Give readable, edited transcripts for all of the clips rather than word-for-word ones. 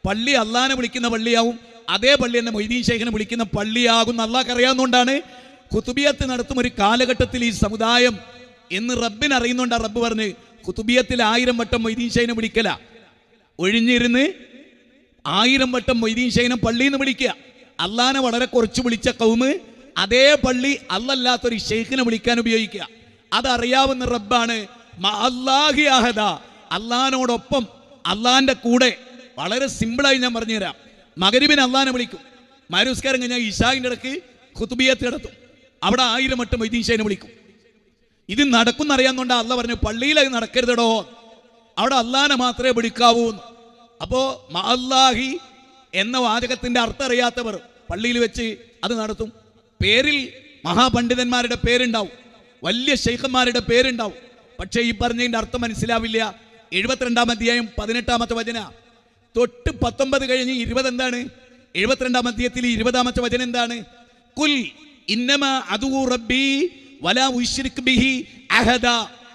പള്ളി അള്ളാനെ വിളിക്കുന്ന പള്ളിയാവും, അതേ പള്ളി തന്നെ മൊയ്തീൻ ശൈഖിനെ വിളിക്കുന്ന പള്ളിയാകും അള്ളാഹ്ക്ക് അറിയാവുന്നതുകൊണ്ടാണ് ഖുതുബിയത്ത് നടത്തും ഒരു കാലഘട്ടത്തിൽ ഈ സമുദായം എന്ന് റബ്ബിന് അറിയുന്നുണ്ടാണ്. റബ്ബ് പറഞ്ഞ് ഖുതുബിയത്തിൽ 1000 വട്ടം മൊയ്തീൻ ശൈഖിനെ വിളിക്കല, ഒഴിഞ്ഞിരുന്ന് 1000 വട്ടം മൊയ്തീൻ ശൈഖിനെ പള്ളിയിൽ നിന്ന് വിളിക്കുക. അള്ളാനെ വളരെ കുറച്ച് വിളിച്ച കൗമ് അതേ പള്ളി അല്ലല്ലാത്തൊരു ശൈഖിനെ വിളിക്കാൻ ഉപയോഗിക്കുക. അതറിയാവുന്ന റബ്ബാണ് അള്ളാഹിനോടൊപ്പം അള്ളാന്റെ കൂടെ. വളരെ സിമ്പിളായി ഞാൻ പറഞ്ഞുതരാം. മഗ്‌രിബിന് അള്ളാനെ വിളിക്കും, മഗ്‌രിബ് കഴിഞ്ഞാൽ ഇശാഇന്റെ ഇടയ്ക്ക് ഖുതുബിയത്ത് നടത്തും, അവിടെ 1000 വട്ടം മൊയ്തീൻ ശൈഖിനെ വിളിക്കും. ഇത് നടക്കുന്ന അറിയാവുന്നതുകൊണ്ട് അള്ള പറഞ്ഞു പള്ളിയിൽ അത് നടക്കരുതടോ, അവിടെ അള്ളാനെ മാത്രമേ വിളിക്കാവൂ. അപ്പോ മഅല്ലാഹി എന്ന വാചകത്തിന്റെ അർത്ഥം അറിയാത്തവർ പള്ളിയിൽ വെച്ച് അത് നടത്തും. പേരിൽ മഹാപണ്ഡിതന്മാരുടെ പേരുണ്ടാവും, വലിയ ശൈഖന്മാരുടെ പേരുണ്ടാവും, പക്ഷേ ഈ പറഞ്ഞതിന്റെ അർത്ഥം മനസ്സിലാവില്ല. 72-ാം അധ്യായം 18-ാമത്തെ വചന തൊട്ട് 19 കഴിഞ്ഞ് 20 എന്താണ്? 72-ാം അധ്യായത്തിൽ 20-ാമത്തെ വചനം എന്താണ്? കുൽ ഇന്നമാ അദൂ റബ്ബി വലാ ഉശ്രിക് ബിഹി അഹദ.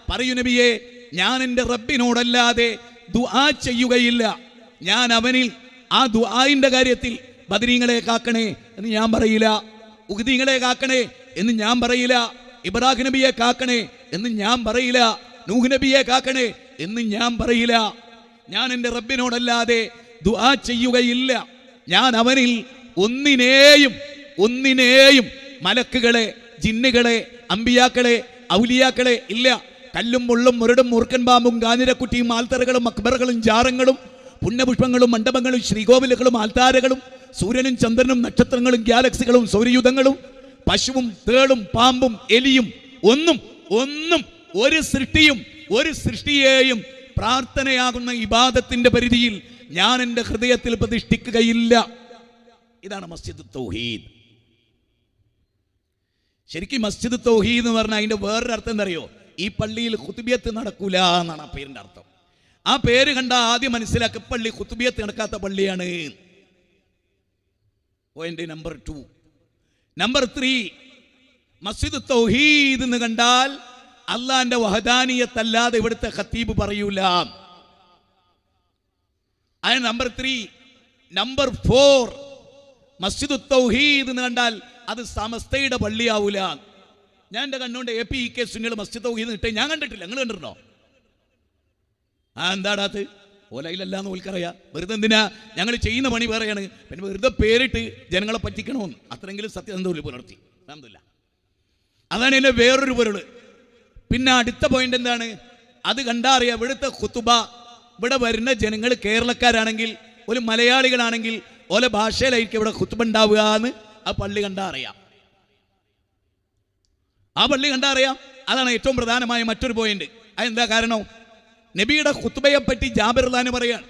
പറയൂ നബിയെ, ഞാൻ എൻ്റെ റബ്ബിനോടല്ലാതെ ദുആ ചെയ്യുകയില്ല. ഞാൻ അവനിൽ ആ ദുആഇന്റെ കാര്യത്തിൽ ബദരീങ്ങളെ കാക്കണേ എന്ന് ഞാൻ പറയില്ല, ഉഹ്ദീങ്ങളെ കാക്കണേ എന്ന് ഞാൻ പറയില്ല, ഇബ്രാഹിം നബിയെ കാക്കണേ എന്ന് ഞാൻ പറയില്ല, നൂഹ് നബിയെ കാക്കണേ എന്ന് ഞാൻ പറയില്ല. ഞാൻ എൻ്റെ റബ്ബിനോടല്ലാതെ ദുആ ചെയ്യുകയില്ല. ഞാൻ അവനിൽ ഒന്നിനെയും മലക്കുകളെ, ജിന്നുകളെ, അമ്പിയാക്കളെ, ഔലിയാക്കളെ ഇല്ല. കല്ലും മുള്ളും മുരടും മൂർക്കൻ പാമ്പും ഗാനിരക്കുട്ടിയും ആൽത്തറകളും അക്ബറുകളും ജാറങ്ങളും പുണ്യപുഷ്പങ്ങളും മണ്ഡപങ്ങളും ശ്രീകോവിലുകളും ആൽത്താരകളും സൂര്യനും ചന്ദ്രനും നക്ഷത്രങ്ങളും ഗാലക്സികളും സൗരയുധങ്ങളും പശുവും തേളും പാമ്പും എലിയും ഒന്നും ഒരു സൃഷ്ടിയെയും പ്രാർത്ഥനയാകുന്ന ഇബാദത്തിന്റെ പരിധിയിൽ ഞാൻ എൻ്റെ ഹൃദയത്തിൽ പ്രതിഷ്ഠിക്കുകയില്ല. ഇതാണ് മസ്ജിദ് തൗഹീദ്. ശരിക്കും മസ്ജിദ് തൗഹീദ് എന്ന് പറഞ്ഞാൽ അതിന്റെ വേറൊരു അർത്ഥം എന്താ അറിയോ? ഈ പള്ളിയിൽ ഖുതുബിയത്ത് നടക്കൂല എന്നാണ് ആ പേരിന്റെ അർത്ഥം. ആ പേര് കണ്ട ആദ്യം മനസ്സിലാക്കുക പള്ളി ഖുതുബിയത്ത് നടക്കാത്ത പള്ളിയാണ്. Point number 2. നമ്പർ 3, മസ്ജിദ് തൗഹീദ് എന്ന് കണ്ടാൽ അള്ളാന്റെ വഹദാനിയത്തല്ലാതെ ഇവിടുത്തെ ഖത്തീബ് പറയൂല. അത് നമ്പർ 3. നമ്പർ 4, മസ്ജിദ് തൗഹീദ് എന്ന് കണ്ടാൽ അത് സമസ്തയുടെ പള്ളിയാവൂല. ഞാൻ എൻ്റെ കണ്ണുകൊണ്ട് APEK സുന്നികൾ മസ്ജിദ് തൗഹീദ് ഇട്ടേ ഞാൻ കണ്ടിട്ടില്ല. നിങ്ങൾ കണ്ടിട്ടുണ്ടോ? എന്താടാത് ഓലയിലല്ലാന്ന് ഓൽക്കറിയാം. വെറുതെ എന്തിനാ ഞങ്ങൾ ചെയ്യുന്ന പണി വേറെയാണ്, പിന്നെ വെറുതെ പേരിട്ട് ജനങ്ങളെ പറ്റിക്കണമെന്ന് അത്രയെങ്കിലും സത്യസന്ധത പുലർത്തി. അൽഹംദുലില്ലാ. അതാണ് എൻ്റെ വേറൊരു പൊരുള്. പിന്നെ അടുത്ത പോയിന്റ് എന്താണ്? അത് കണ്ടാ അറിയാം ഇവിടുത്തെ ഖുതുബ, ഇവിടെ വരുന്ന ജനങ്ങൾ കേരളക്കാരാണെങ്കിൽ ഒരു മലയാളികളാണെങ്കിൽ ഓല ഭാഷയിലായിരിക്കും ഇവിടെ ഖുതുബ ഉണ്ടാവുക എന്ന് ആ പള്ളി കണ്ടാ അറിയാം. ആ പള്ളി കണ്ടാ അറിയാം. അതാണ് ഏറ്റവും പ്രധാനമായ മറ്റൊരു പോയിന്റ്. അതെന്താ കാരണം? നബിയുടെ ഖുതുബയെ പറ്റി ജാബിർ റളിയല്ലാഹു പറയാണ്,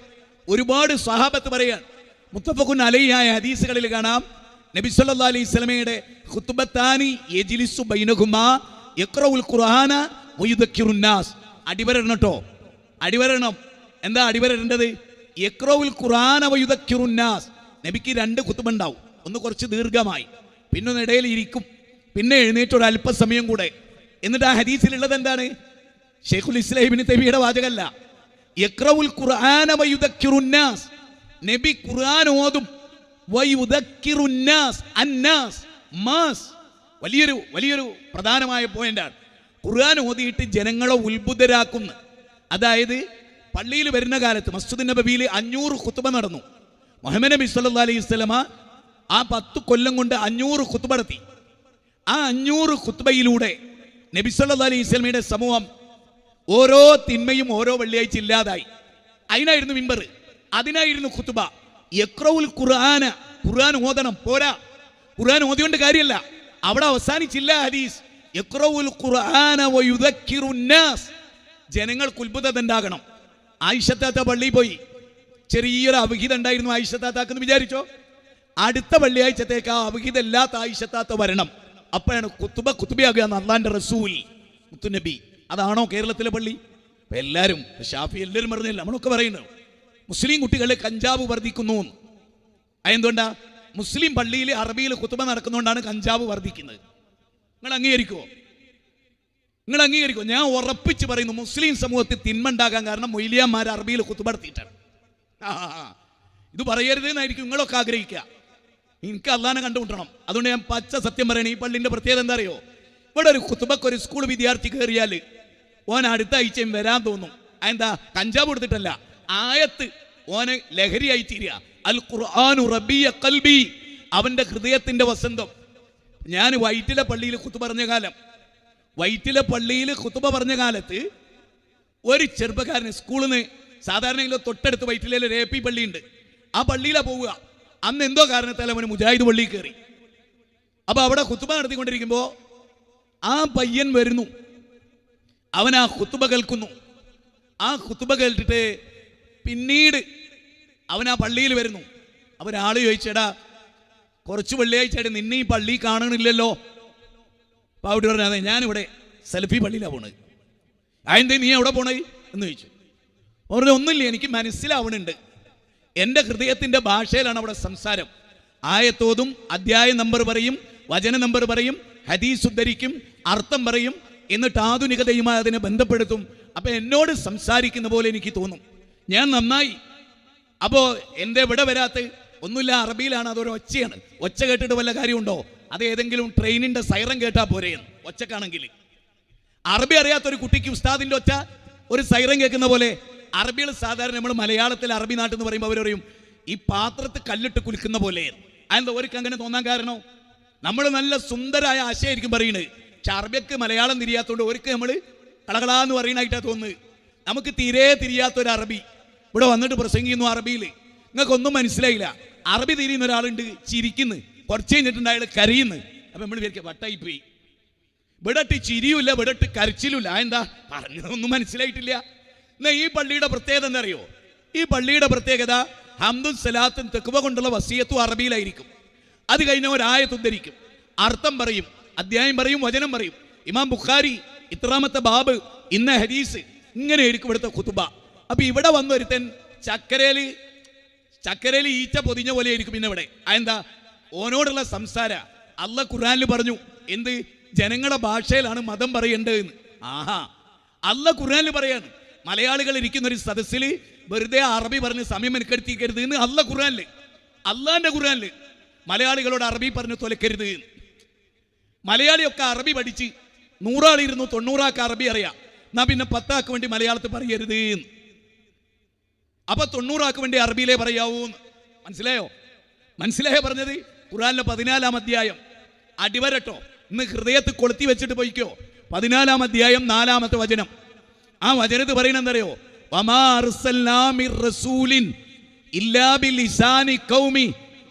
ഒരുപാട് സ്വഹാബത്ത് പറയാണ്. മുത്തഫഖുൻ അലൈഹിയായ ഹദീസുകളിൽ കാണാം നബി സല്ലല്ലാഹു അലൈഹി വസല്ലമയുടെ ഖുതുബത്താനി യജ്ലിസു ബൈനഹുമാ യഖറഉൽ ഖുർആന വയുദക്കിറുൻ നാസ്. അടിവരണം കേട്ടോ, അടിവരണം. എന്താ അടിവരേണ്ടത്? യഖറഉൽ ഖുർആന വയുദക്കിറുൻ നാസ്. നബിക്ക് 2 ഖുതുബ ഉണ്ടാവും. ഒന്ന് കുറച്ച് ദീർഘമായി, പിന്നെ ഒന്ന് ഇടയിൽ ഇരിക്കും, പിന്നെ എഴുന്നേറ്റ് ഒരു അല്പസമയം കൂടെ. എന്നിട്ട് ആ ഹദീസിലുള്ളത് എന്താണ്? ശൈഖുൽ ഇസ്ലാം ഇബ്നു തൈമിയ്യയുടെ വാചകമല്ല. യഖറഉൽ ഖുർആന വയുദക്കിറുൻ നാസ്. നബി ഖുർആൻ ഓതും. വയുദക്കിറുൻ നാസ്, അന്നാസ്, മാസ്. വലിയൊരു പ്രധാനമായ പോയിന്റാണ്. ഖുർആൻ ഓതിയിട്ട് ജനങ്ങളെ ഉത്ബുദ്ധരാക്കുന്നു. അതായത് പള്ളിയിൽ വരുന്ന കാലത്ത് മസ്ജിദ് നബവിയിൽ 500 ഖുതുബ നടന്നു. മുഹമ്മദ് നബി സല്ലല്ലാഹു അലൈഹി വസല്ലമ ആ 10 കൊല്ലം കൊണ്ട് 500 ഖുതുബ നടത്തി. ആ 500 ഖുതുബയിലൂടെ നബി സല്ലല്ലാഹു അലൈഹി വസല്ലമയുടെ സമൂഹം ഓരോ തിന്മയും ഓരോ വെള്ളിയാഴ്ച ഇല്ലാതായി. അതിനായിരുന്നു മിമ്പർ, അതിനായിരുന്നു ഖുതുബ. യഖറഉൽ ഖുർആന, ഖുർആൻ ഓതണം. പോരാ, ഖുർആൻ ഓതിയോണ്ട് കാര്യമല്ല, അവിടെ അവസാനിച്ചില്ല ഹദീസ്. യഖറഉൽ ഖുർആന വയുദക്കിറുൻ നാസ്. ജനങ്ങൾക്ക് ഉത്ബുദ്ധത ഉണ്ടാകണം. ആയിഷത്താത്ത പള്ളിയിൽ പോയി, ചെറിയൊരു അവിഹിതം ഉണ്ടായിരുന്നു ആയിഷത്താത്താക്കെന്ന് വിചാരിച്ചോ. അടുത്ത വെള്ളിയാഴ്ചത്തേക്ക് ആ അവിഹിതമില്ലാത്ത ആയിഷത്താത്ത വരണം. അപ്പോഴാണ് ഖുതുബയാകുക അള്ളാന്റെ റസൂൽ മുത്തുനബി. അതാണോ കേരളത്തിലെ പള്ളി? എല്ലാവരും ഷാഫി എല്ലാവരും പറഞ്ഞില്ല, നമ്മളൊക്കെ പറയുന്നു മുസ്ലിം കുട്ടികളെ കഞ്ചാവ് വർദ്ധിക്കുന്നു. അതെന്തുകൊണ്ടാ? മുസ്ലിം പള്ളിയിൽ അറബിയിൽ ഖുതുബ നടക്കുന്നതുകൊണ്ടാണ് കഞ്ചാവ് വർദ്ധിക്കുന്നത്. നിങ്ങൾ അംഗീകരിക്കുമോ? ഞാൻ ഉറപ്പിച്ച് പറയുന്നു, മുസ്ലിം സമൂഹത്തിൽ തിന്മ ഉണ്ടാകാൻ കാരണം മൊയ്ലിയാന്മാർ അറബിയിൽ ഖുതുബ നടത്തിയിട്ടാണ്. ഇത് പറയരുത് എന്നായിരിക്കും നിങ്ങളൊക്കെ ആഗ്രഹിക്കുക. എനിക്ക് അള്ളാനെ കണ്ടുമുട്ടണം. അതുകൊണ്ട് ഞാൻ പച്ച സത്യം പറയണേ, ഈ പള്ളിൻ്റെ പ്രത്യേകത എന്താ അറിയോ? ഇവിടെ ഒരു ഖുതുബക്ക് ഒരു സ്കൂൾ വിദ്യാർത്ഥി കയറിയാൽ ഓൻ അടുത്ത ആഴ്ചയും വരാൻ തോന്നും. അതെന്താ? കഞ്ചാവ് കൊടുത്തിട്ടല്ല, ആയത്ത് ഓനെ ലഹരിയായി തീരുക. അൽ ഖുർആനു റബിയ ഖൽബി, അവൻ്റെ ഹൃദയത്തിൻ്റെ വസന്തം. ഞാൻ വൈറ്റിലെ പള്ളിയിൽ ഖുതുബ പറഞ്ഞ കാലം, വൈറ്റിലെ പള്ളിയിൽ ഖുതുബ പറഞ്ഞ കാലത്ത് ഒരു ചെറുപ്പക്കാരന് സ്കൂളിൽ നിന്ന്, സാധാരണ തൊട്ടടുത്ത് വൈറ്റിലെ ഒരു AP പള്ളിയുണ്ട്, ആ പള്ളിയിലാണ് പോവുക. അന്ന് എന്തോ കാരണത്താൽ അവന് മുജാഹിദ് പള്ളിയിൽ കയറി. അപ്പോൾ അവിടെ ഖുതുബ നടത്തിക്കൊണ്ടിരിക്കുമ്പോൾ ആ പയ്യൻ വരുന്നു, അവൻ ആ ഖുതുബ കേൾക്കുന്നു. ആ ഖുതുബ കേട്ടിട്ട് പിന്നീട് അവൻ ആ പള്ളിയിൽ വരുന്നു. അവരാൾ ചോദിച്ചേടാ, കുറച്ച് വെള്ളിയാഴ്ചയായിട്ട് നിന്നെ ഈ പള്ളി കാണണില്ലല്ലോ. അപ്പോൾ അവിടെ പറഞ്ഞാൽ അതെ, ഞാനിവിടെ സെൽഫി പള്ളിയിലാണ് പോണത്. അതെന്തേ നീ എവിടെ പോണേ എന്ന് ചോദിച്ചു. പറഞ്ഞു ഒന്നുമില്ല, എനിക്ക് മനസ്സിലാവണുണ്ട്, എൻ്റെ ഹൃദയത്തിൻ്റെ ഭാഷയിലാണ് അവിടെ സംസാരം. ആയത്തോതും, അധ്യായ നമ്പർ പറയും, വചന നമ്പർ പറയും, ഹദീസ് ഉദ്ധരിക്കും, അർത്ഥം പറയും, എന്നിട്ട് ആധുനികതയുമായി അതിനെ ബന്ധപ്പെടുത്തും. അപ്പോൾ എന്നോട് സംസാരിക്കുന്ന പോലെ എനിക്ക് തോന്നും. ഞാൻ നന്നായി. അപ്പോൾ എൻ്റെ ഇവിടെ വരാത്ത ഒന്നുമില്ല, അറബിയിലാണ്, അതൊരു ഒച്ചയാണ്. ഒച്ച കേട്ടിട്ട് വല്ല കാര്യമുണ്ടോ? അത് ഏതെങ്കിലും ട്രെയിനിൻ്റെ സൈറൻ കേട്ടാൽ പോരെയെന്ന് ഒച്ചക്കാണെങ്കിൽ. അറബി അറിയാത്തൊരു കുട്ടിക്ക് ഉസ്താദിൻ്റെ ഒച്ച ഒരു സൈറൻ കേൾക്കുന്ന പോലെ. അറബികൾ സാധാരണ നമ്മൾ മലയാളത്തിൽ അറബി നാട്ടിൽ എന്ന് പറയുമ്പോൾ അവർ പറയും ഈ പാത്രത്തിൽ കല്ലിട്ട് കുലുക്കുന്ന പോലെ. അതെന്താ അവർക്ക് അങ്ങനെ തോന്നാൻ കാരണം? നമ്മൾ നല്ല സുന്ദരമായ ആശയമായിരിക്കും പറയുന്നത്, പക്ഷെ അറബിക്ക് മലയാളം തിരിയാത്തതുകൊണ്ട് അവർക്ക് നമ്മൾ കളകളാന്ന് പറയണായിട്ടാണ് തോന്നുന്നത്. നമുക്ക് തീരെ തിരിയാത്തൊരു അറബി ഇവിടെ വന്നിട്ട് പ്രസംഗിക്കുന്നു അറബിയിൽ, നിങ്ങൾക്കൊന്നും മനസ്സിലായില്ല. അറബി തിരിയുന്ന ഒരാളുണ്ട്, ചിരിക്കുന്നു, കുറച്ച് കഴിഞ്ഞിട്ടുണ്ട് അയാൾ കരയുന്നു. അപ്പം നമ്മൾ വിചാരിക്കുക വട്ടായിപ്പോയി. ഇവിടെട്ട് ചിരിയുമില്ല, ഇവിടെട്ട് കരച്ചിലുമില്ല. എന്താ പറഞ്ഞതൊന്നും മനസ്സിലായിട്ടില്ല. എന്നാൽ ഈ പള്ളിയുടെ പ്രത്യേകത എന്താ അറിയോ? ഈ പള്ളിയുടെ പ്രത്യേകത ഹംദും സലാത്തും തെക്കുവ കൊണ്ടുള്ള വസിയത്തും അറബിയിലായിരിക്കും. അത് കഴിഞ്ഞ ഒരായത്ത് ഉദ്ധരിക്കും, അർത്ഥം പറയും, അധ്യായം പറയും, വചനം പറയും. ഇമാം ബുഖാരി ഇത്രാമത്തെ ബാബ്, ഇന്ന ഹദീസ്, ഇങ്ങനെയായിരിക്കും ഇവിടുത്തെ ഖുതുബ. അപ്പം ഇവിടെ വന്നൊരുത്തൻ ചക്കരയിൽ ഈച്ച പൊതിഞ്ഞ പോലെ ആയിരിക്കും പിന്നെ ഇവിടെ. അതെന്താ? ഓനോടുള്ള സംസാര അള്ളാഹ് ഖുർആനിൽ പറഞ്ഞു, എന്ത്? ജനങ്ങളുടെ ഭാഷയിലാണ് മതം പറയേണ്ടതെന്ന്. ആഹാ, അള്ളാഹ് ഖുർആനിൽ പറയാണ്, മലയാളികൾ ഇരിക്കുന്ന ഒരു സദസ്സിൽ വെറുതെ അറബി പറഞ്ഞ് സമയം മെനക്കെടുത്തിക്കരുത് എന്ന് അള്ളാഹ് ഖുർആനിൽ, അള്ളാഹിൻ്റെ ഖുർആനിൽ മലയാളികളോട് അറബി പറഞ്ഞ് തൊലക്കരുത്. മലയാളിയൊക്കെ അറബി പഠിച്ച് 100 ആളിരുന്നു, 90 ആൾക്ക് അറബി അറിയാം, എന്നാ പിന്നെ 10 ആൾക്ക് വേണ്ടി മലയാളത്തിൽ പറയരുത്. അപ്പൊ 90 ആൾക്ക് വേണ്ടി അറബിയിലേ പറയാവൂ. മനസ്സിലായോ? മനസ്സിലായോ പറഞ്ഞത്? ഖുർആനിലെ 14-ാം അധ്യായം അടിവരട്ടോ, ഇന്ന് ഹൃദയത്തിൽ കൊളുത്തി വെച്ചിട്ട് പോയിക്കോ. 14-ാം അധ്യായം 4-ാമത്തെ വചനം. ആ വചനത്ത് പറയുന്നത് എന്തറിയോ? വമാ അർസൽനാ മിർ റസൂലിൻ ഇല്ലാ ബിലിസാനി ഖൗമി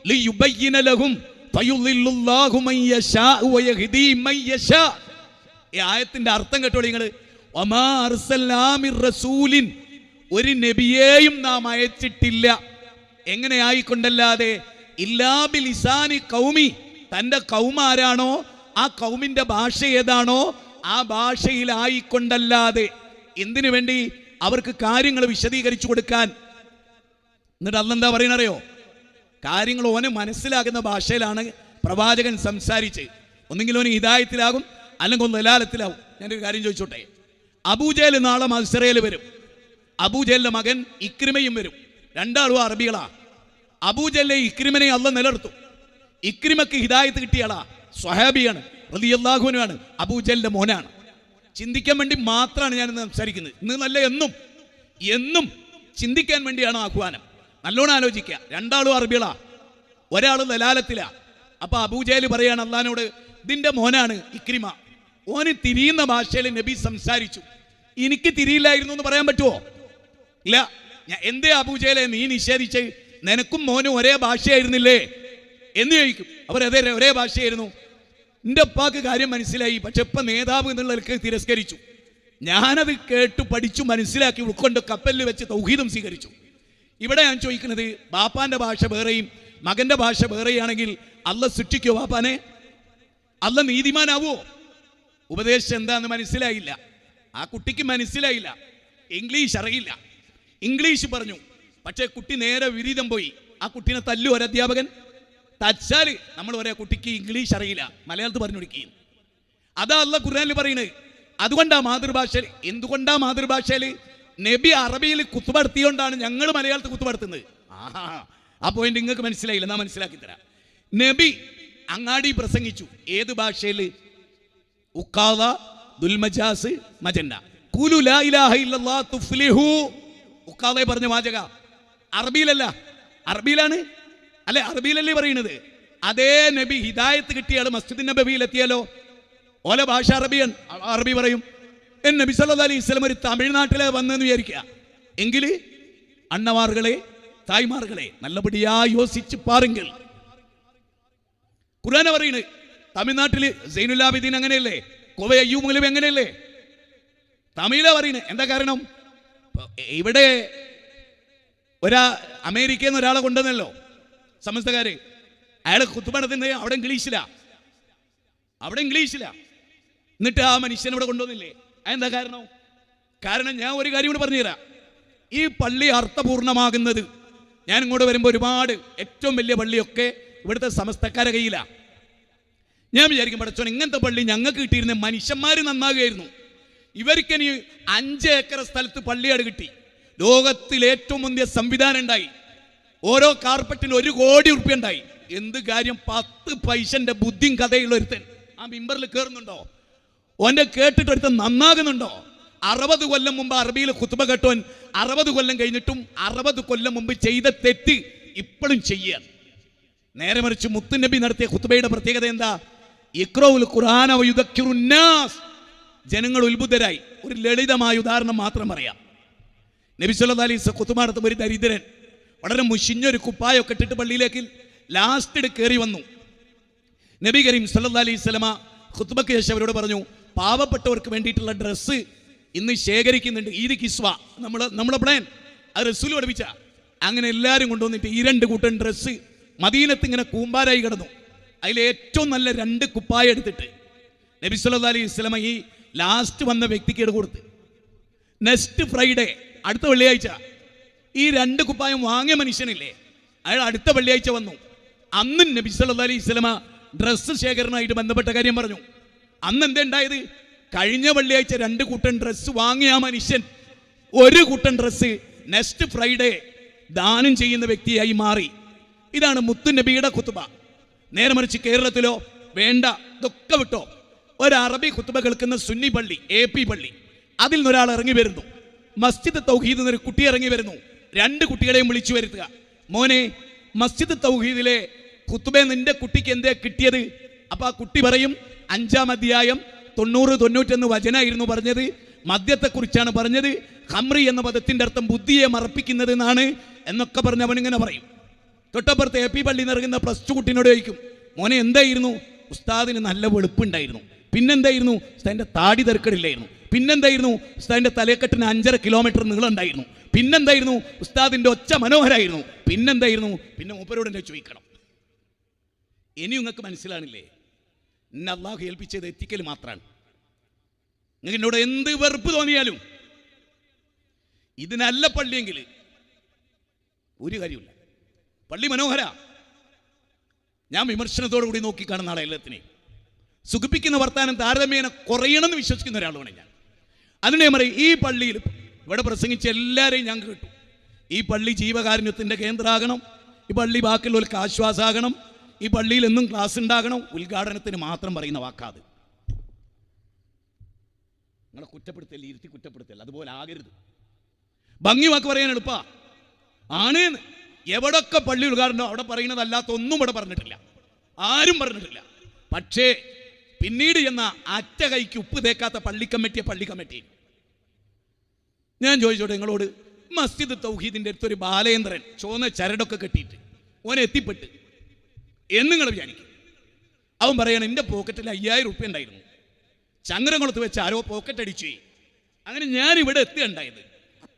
ലിയുബയ്യിന ലഹും ഫയുളില്ലുല്ലാഹു മൻ യശാ വയഹ്ദി മൻ യശാ. ഈ ആയത്തിന്റെ അർത്ഥം കേട്ടോളൂ നിങ്ങൾ. വമാ അർസൽനാ മിർ റസൂലിൻ, ഒരു നബിയെയും നാം അയച്ചിട്ടില്ല. എങ്ങനെ ആയിക്കൊണ്ടല്ലാതെ? ഇല്ലാ ബിലിസാനി ഖൗമി, തൻ്റെ കൗമ ആരാണോ ആ കൗമിൻ്റെ ഭാഷ ഏതാണോ ആ ഭാഷയിലായിക്കൊണ്ടല്ലാതെ. എന്തിനു വേണ്ടി? അവർക്ക് കാര്യങ്ങൾ വിശദീകരിച്ചു കൊടുക്കാൻ. എന്നിട്ട് അന്നെന്താ പറയണറിയോ? കാര്യങ്ങൾ ഓന് മനസ്സിലാകുന്ന ഭാഷയിലാണ് പ്രവാചകൻ സംസാരിച്ച്. ഒന്നെങ്കിൽ ഓന് ഹിദായത്തിലാകും, അല്ലെങ്കിൽ ഒന്ന് ദലാലത്തിലാവും. ഞാനൊരു കാര്യം ചോദിച്ചോട്ടെ, അബൂജഹൽ നാളെ മസ്റയിൽ വരും, അബൂജഹലിന്റെ മകൻ ഇക്രിമയും വരും. രണ്ടാളും അറബികളാ. അബൂജഹലിനെ ഇക്രിമനെ അള്ളാഹ് നിലനിർത്തും. ഇക്രിമക്ക് ഹിദായത്ത് കിട്ടിയാളാ, സ്വഹാബിയാണ്, റളിയല്ലാഹു അൻഹു ആണ്, അബൂജഹലിന്റെ മോനാണ്. ചിന്തിക്കാൻ വേണ്ടി മാത്രമാണ് ഞാനിന്ന് സംസാരിക്കുന്നത്. ഇന്ന് നല്ല എന്നും ചിന്തിക്കാൻ വേണ്ടിയാണ് ആഹ്വാനം. നല്ലോണം ആലോചിക്കുക. രണ്ടാളും അറബികളാ, ഒരാൾ ദലാലത്തിലാ. അപ്പൊ അബൂജഹൽ പറയാണ് അള്ളാഹിനോട്, ഇതിന്റെ മോനാണ് ഇക്രിമ, ഓന് തിരിയുന്ന ഭാഷയിൽ നബി സംസാരിച്ചു, എനിക്ക് തിരിയില്ലായിരുന്നു എന്ന് പറയാൻ പറ്റുമോ? ഇല്ല. എന്തേ അബൂജഹലെ നീ നിഷേധിച്ച്? നിനക്കും മോനും ഒരേ ഭാഷയായിരുന്നില്ലേ എന്ന് ചോദിക്കും. അവരതേ ഒരേ ഭാഷയായിരുന്നു. എൻ്റെ ഉപ്പാക്ക് കാര്യം മനസ്സിലായി, പക്ഷെ ഇപ്പം നേതാവ് എന്നുള്ളവർക്ക് തിരസ്കരിച്ചു. ഞാനത് കേട്ടു പഠിച്ചു മനസ്സിലാക്കി ഉൾക്കൊണ്ട് കപ്പലിൽ വെച്ച് തൗഹീദും സ്വീകരിച്ചു. ഇവിടെ ഞാൻ ചോദിക്കുന്നത്, ബാപ്പാൻ്റെ ഭാഷ വേറെയും മകൻ്റെ ഭാഷ വേറെയാണെങ്കിൽ അള്ളാഹ് ശിക്ഷിക്കോ ബാപ്പാനെ? അള്ളാഹ് നീതിമാനാവോ? ഉപദേശം എന്താന്ന് മനസ്സിലായില്ല, ആ കുട്ടിക്ക് മനസ്സിലായില്ല, ഇംഗ്ലീഷ് അറിയില്ല. ഇംഗ്ലീഷ് പറഞ്ഞു, പക്ഷേ കുട്ടി നേരെ വിരീതം പോയി. ആ കുട്ടീനെ തല്ലു ഒരധ്യാപകൻ. തച്ചാൽ നമ്മൾ ഒരേ കുട്ടിക്ക് ഇംഗ്ലീഷ് അറിയില്ല, മലയാളത്തിൽ പറഞ്ഞു കൊടുക്കുകയും. അതാ അള്ളാഹ് ഖുർആനിൽ പറയുന്നത്. അതുകൊണ്ടാ മാതൃഭാഷയിൽ. എന്തുകൊണ്ടാ മാതൃഭാഷയിൽ? നബി അറബിയിൽ കുത്തുബ നടത്തിയോണ്ടാണ് ഞങ്ങൾ മലയാളത്തിൽ കുത്തുബ നടത്തുന്നത്. ആഹാ, ആ പോയിന്റ് നിങ്ങൾക്ക് മനസ്സിലായില്ല, ഞാൻ മനസ്സിലാക്കി തരാം. നബി അങ്ങാടി പ്രസംഗിച്ചു. ഏത് ഭാഷയിൽ? ഉഖാദ, ദുൽമജാസ്, മജന്ന. ഖുലു ലാ ഇലാഹ ഇല്ലല്ലാഹ് തുഫ്ലിഹു. ഉഖാദ പറഞ്ഞ വാചക അറബിയിലല്ല, അറബിയിലാണ് അല്ലെ? അറബിയിലല്ലേ പറയുന്നത്? അതേ നബി ഹിദായത്ത് കിട്ടിയ ആൾ മസ്ജിദ് നബവിയിൽ എത്തിയാലോ ഓല ഭാഷ അറബിയൻ, അറബി പറയും. നബി സല്ലല്ലാഹു അലൈഹി വസല്ലം ഒരു തമിഴ്നാട്ടിലെ വന്നെന്ന് വിചാരിക്കുക എങ്കിൽ അണ്ണമാറുകളെ തായ്മാറുകളെ നല്ലപടിയാ യോസിച്ച് പാറുങ്ങൾ. ഖുർആന പറയുന്നത് തമിഴ്നാട്ടിൽ സൈനുലാബിദീൻ അങ്ങനെയല്ലേ, കോവ അയ്യൂബ് മൗലവി അങ്ങനെയല്ലേ, തമിഴിലാ പറയുന്നത്. എന്താ കാരണം? ഇവിടെ അമേരിക്കയിൽ നിന്ന് ഒരാളെ കൊണ്ടുവന്നല്ലോ സമസ്തക്കാര്, അയാളെ ഖുത്ബ നടത്തുന്നത് അവിടെ ഇംഗ്ലീഷിലാ, എന്നിട്ട് ആ മനുഷ്യൻ ഇവിടെ കൊണ്ടുവന്നില്ലേ? അതെന്താ കാരണം? കാരണം ഞാൻ ഒരു കാര്യം കൂടെ പറഞ്ഞുതരാം. ഈ പള്ളി അർത്ഥപൂർണമാകുന്നത്, ഞാൻ ഇങ്ങോട്ട് വരുമ്പോൾ ഒരുപാട് ഏറ്റവും വലിയ പള്ളിയൊക്കെ ഇവിടുത്തെ സമസ്തക്കാരെ കയ്യിലാണ്. ഞാൻ വിചാരിക്കും പടച്ചോൻ ഇങ്ങനത്തെ പള്ളി ഞങ്ങൾക്ക് കിട്ടിയിരുന്ന മനുഷ്യന്മാർ നന്നാകുകയായിരുന്നു. ഇവർക്കിനി 5 ഏക്കർ സ്ഥലത്ത് പള്ളിയാട് കിട്ടി. ലോകത്തിൽ ഏറ്റവും മുന്തിയ സംവിധാനം ഉണ്ടായി. ഓരോ കാർപ്പറ്റിന് 1 കോടി ഉറുപ്പ്യ ഉണ്ടായി. എന്ത് കാര്യം? 10 പൈസന്റെ ബുദ്ധിയും കഥയുള്ള ഒരുത്തൻ ആ മിമ്പറിൽ കയറുന്നുണ്ടോ? ഓന്റെ കേട്ടിട്ട് ഒരുത്തൻ നന്നാകുന്നുണ്ടോ? 60 കൊല്ലം മുമ്പ് അറബിയിൽ ഖുത്ബ കേട്ടോൻ 60 കൊല്ലം കഴിഞ്ഞിട്ടും 60 കൊല്ലം മുമ്പ് ചെയ്ത തെറ്റ് ഇപ്പോഴും ചെയ്യാൻ. നേരെ മറിച്ച് മുത്തുനബി നടത്തിയ ഖുത്ബയുടെ പ്രത്യേകത എന്താ? ഇഖ്റഉൽ ഖുർആന വയുദക്കിറുന്നാസ്. ജനങ്ങൾ ഉത്ബുദ്ധരായി. ഒരു ലളിതമായ ഉദാഹരണം മാത്രം പറയാം. നബി സല്ലല്ലാഹു അലൈഹി വസല്ലം ഖുത്ബ നടത്തുമ്പോൾ ഒരു ദരിദ്രൻ വളരെ മുഷിഞ്ഞൊരു കുപ്പായൊക്കെ ഇട്ടിട്ട് പള്ളിയിലേക്ക് ലാസ്റ്റ് കയറി വന്നു. നബി കരീം സല്ലല്ലാഹു അലൈഹി വസല്ലമ ഖുത്ബയ്ക്ക് ശേഷം അവരോട് പറഞ്ഞു, പാവപ്പെട്ടവർക്ക് വേണ്ടിയിട്ടുള്ള ഡ്രസ്സ് ഇന്ന് ശേഖരിക്കുന്നുണ്ട്, ഈദ് കിസ്വ, നമ്മളെ പ്ലാൻ. അത് റസൂൽ പഠിപ്പിച്ച. അങ്ങനെ എല്ലാവരും കൊണ്ടുവന്നിട്ട് ഈ 2 കൂട്ടം ഡ്രസ്സ് മദീനത്ത് ഇങ്ങനെ കൂമ്പാരായി കിടന്നു. അതിൽ ഏറ്റവും നല്ല 2 കുപ്പായ എടുത്തിട്ട് നബി സല്ലല്ലാഹു അലൈഹി വസല്ലമ ഈ ലാസ്റ്റ് വന്ന വ്യക്തിക്ക് കൊടുത്ത്. നെക്സ്റ്റ് ഫ്രൈഡേ, അടുത്ത വെള്ളിയാഴ്ച, ഈ 2 കുപ്പായം വാങ്ങിയ മനുഷ്യനില്ലേ, അയാൾ അടുത്ത വെള്ളിയാഴ്ച വന്നു. അന്ന് നബി സല്ലല്ലാഹു അലൈഹി വസല്ലമ ഡ്രസ്സ് ശേഖരണമായിട്ട് ബന്ധപ്പെട്ട കാര്യം പറഞ്ഞു. അന്ന് എന്താ ഉണ്ടായത്? കഴിഞ്ഞ വെള്ളിയാഴ്ച 2 കൂട്ടം ഡ്രസ്സ് വാങ്ങിയ ആ മനുഷ്യൻ 1 കൂട്ടം ഡ്രസ്സ് നെക്സ്റ്റ് ഫ്രൈഡേ ദാനം ചെയ്യുന്ന വ്യക്തിയായി മാറി. ഇതാണ് മുത്തുനബിയുടെ ഖുത്ബ. നേരെ മറിച്ച് കേരളത്തിലോ വേണ്ട, ഇതൊക്കെ വിട്ടോ. ഒരു അറബി ഖുത്ബ കേൾക്കുന്ന സുന്നി പള്ളി, AP പള്ളി, അതിൽ നിന്നൊരാൾ ഇറങ്ങി വരുന്നു. മസ്ജിദ് തൗഹീദ് എന്നൊരു കുട്ടി ഇറങ്ങി വരുന്നു. 2 കുട്ടികളെയും വിളിച്ചു വരുത്തുക. മോനെ, മസ്ജിദ് തൗഹീദിലെ ഖുത്ബ നിന്റെ കുട്ടിക്ക് എന്തേ കിട്ടിയത്? അപ്പൊ ആ കുട്ടി പറയും, 5-ാം അധ്യായം 90-91 വചനായിരുന്നു പറഞ്ഞത്, മദ്യത്തെക്കുറിച്ചാണ് പറഞ്ഞത്, ഖംറി എന്ന പദത്തിന്റെ അർത്ഥം ബുദ്ധിയെ മറപ്പിക്കുന്നത് എന്നാണ് എന്നൊക്കെ പറഞ്ഞ് അവനിങ്ങനെ പറയും. തൊട്ടപ്പുറത്ത് AP പള്ളി നിറങ്ങുന്ന +2 കുട്ടിനോട് ചോദിക്കും, മോനെ എന്തായിരുന്നു? ഉസ്താദിന് നല്ല വെളുപ്പുണ്ടായിരുന്നു. പിന്നെന്തായിരുന്നു? ഉസ്താദിന്റെ താടി തെരക്കടില്ലായിരുന്നു. പിന്നെന്തായിരുന്നു? ഉസ്താദിന്റെ തലക്കെട്ടിന് 5.5 കിലോമീറ്റർ നീളം ഉണ്ടായിരുന്നു. പിന്നെന്തായിരുന്നു? ഉസ്താദിന്റെ ഒച്ച മനോഹരായിരുന്നു. പിന്നെന്തായിരുന്നു? പിന്നെ മൂപ്പരോട് എന്നെ ചോദിക്കണം. ഇനി നിങ്ങൾക്ക് മനസ്സിലാണില്ലേ? എന്നെ അള്ളാഹു ഏൽപ്പിച്ചത് എത്തിക്കൽ മാത്രമാണ്. നിങ്ങൾക്ക് എന്നോട് എന്ത് വെറുപ്പ് തോന്നിയാലും ഇതിനല്ല പള്ളിയെങ്കിൽ ഒരു കാര്യമില്ല. പള്ളി മനോഹര. ഞാൻ വിമർശനത്തോടു കൂടി നോക്കിക്കാണുന്ന ആളെ എല്ലാത്തിനെയും. സുഖിപ്പിക്കുന്ന വർത്താനം താരതമ്യേന കുറയണമെന്ന് വിശ്വസിക്കുന്ന ഒരാളാണ് ഞാൻ. അതിനെ പറയും, ഈ പള്ളിയിൽ ഇവിടെ പ്രസംഗിച്ച എല്ലാവരെയും ഞാൻ കേട്ടു. ഈ പള്ളി ജീവകാരുണ്യത്തിൻ്റെ കേന്ദ്രമാകണം, ഈ പള്ളി ബാക്കിയുള്ളവർക്ക് ആശ്വാസമാകണം, ഈ പള്ളിയിൽ എന്നും ക്ലാസ് ഉണ്ടാകണം. ഉദ്ഘാടനത്തിന് മാത്രം പറയുന്ന വാക്കാത്. നിങ്ങളെ കുറ്റപ്പെടുത്തൽ, ഇരുത്തി കുറ്റപ്പെടുത്തൽ, അതുപോലെ ആകരുത്. ഭംഗി വാക്ക് പറയാൻ എളുപ്പ ആണ്. എവിടൊക്കെ പള്ളി ഉദ്ഘാടനം അവിടെ പറയുന്നതല്ലാത്ത ഒന്നും ഇവിടെ പറഞ്ഞിട്ടില്ല, ആരും പറഞ്ഞിട്ടില്ല. പക്ഷേ പിന്നീട് എന്ന അറ്റ കൈക്ക് ഉപ്പ് തേക്കാത്ത പള്ളി കമ്മിറ്റി. ഞാൻ ചോദിച്ചോട്ടെ നിങ്ങളോട്, മസ്ജിദ് തൗഹീദിൻ്റെ അടുത്തൊരു ബാലേന്ദ്രൻ ചുവന്ന ചരടൊക്കെ കെട്ടിയിട്ട് ഓനെ എത്തിപ്പെട്ട് എന്ന് നിങ്ങൾ വിചാരിക്കും. അവൻ പറയണം, എൻ്റെ പോക്കറ്റിൽ 5000 ഉറുപ്പ്യ ഉണ്ടായിരുന്നു, ചങ്ങരംകുളത്ത് വെച്ച് ആരോ പോക്കറ്റ് അടിച്ചു. അങ്ങനെ ഞാൻ ഇവിടെ എത്തിയുണ്ടായത്.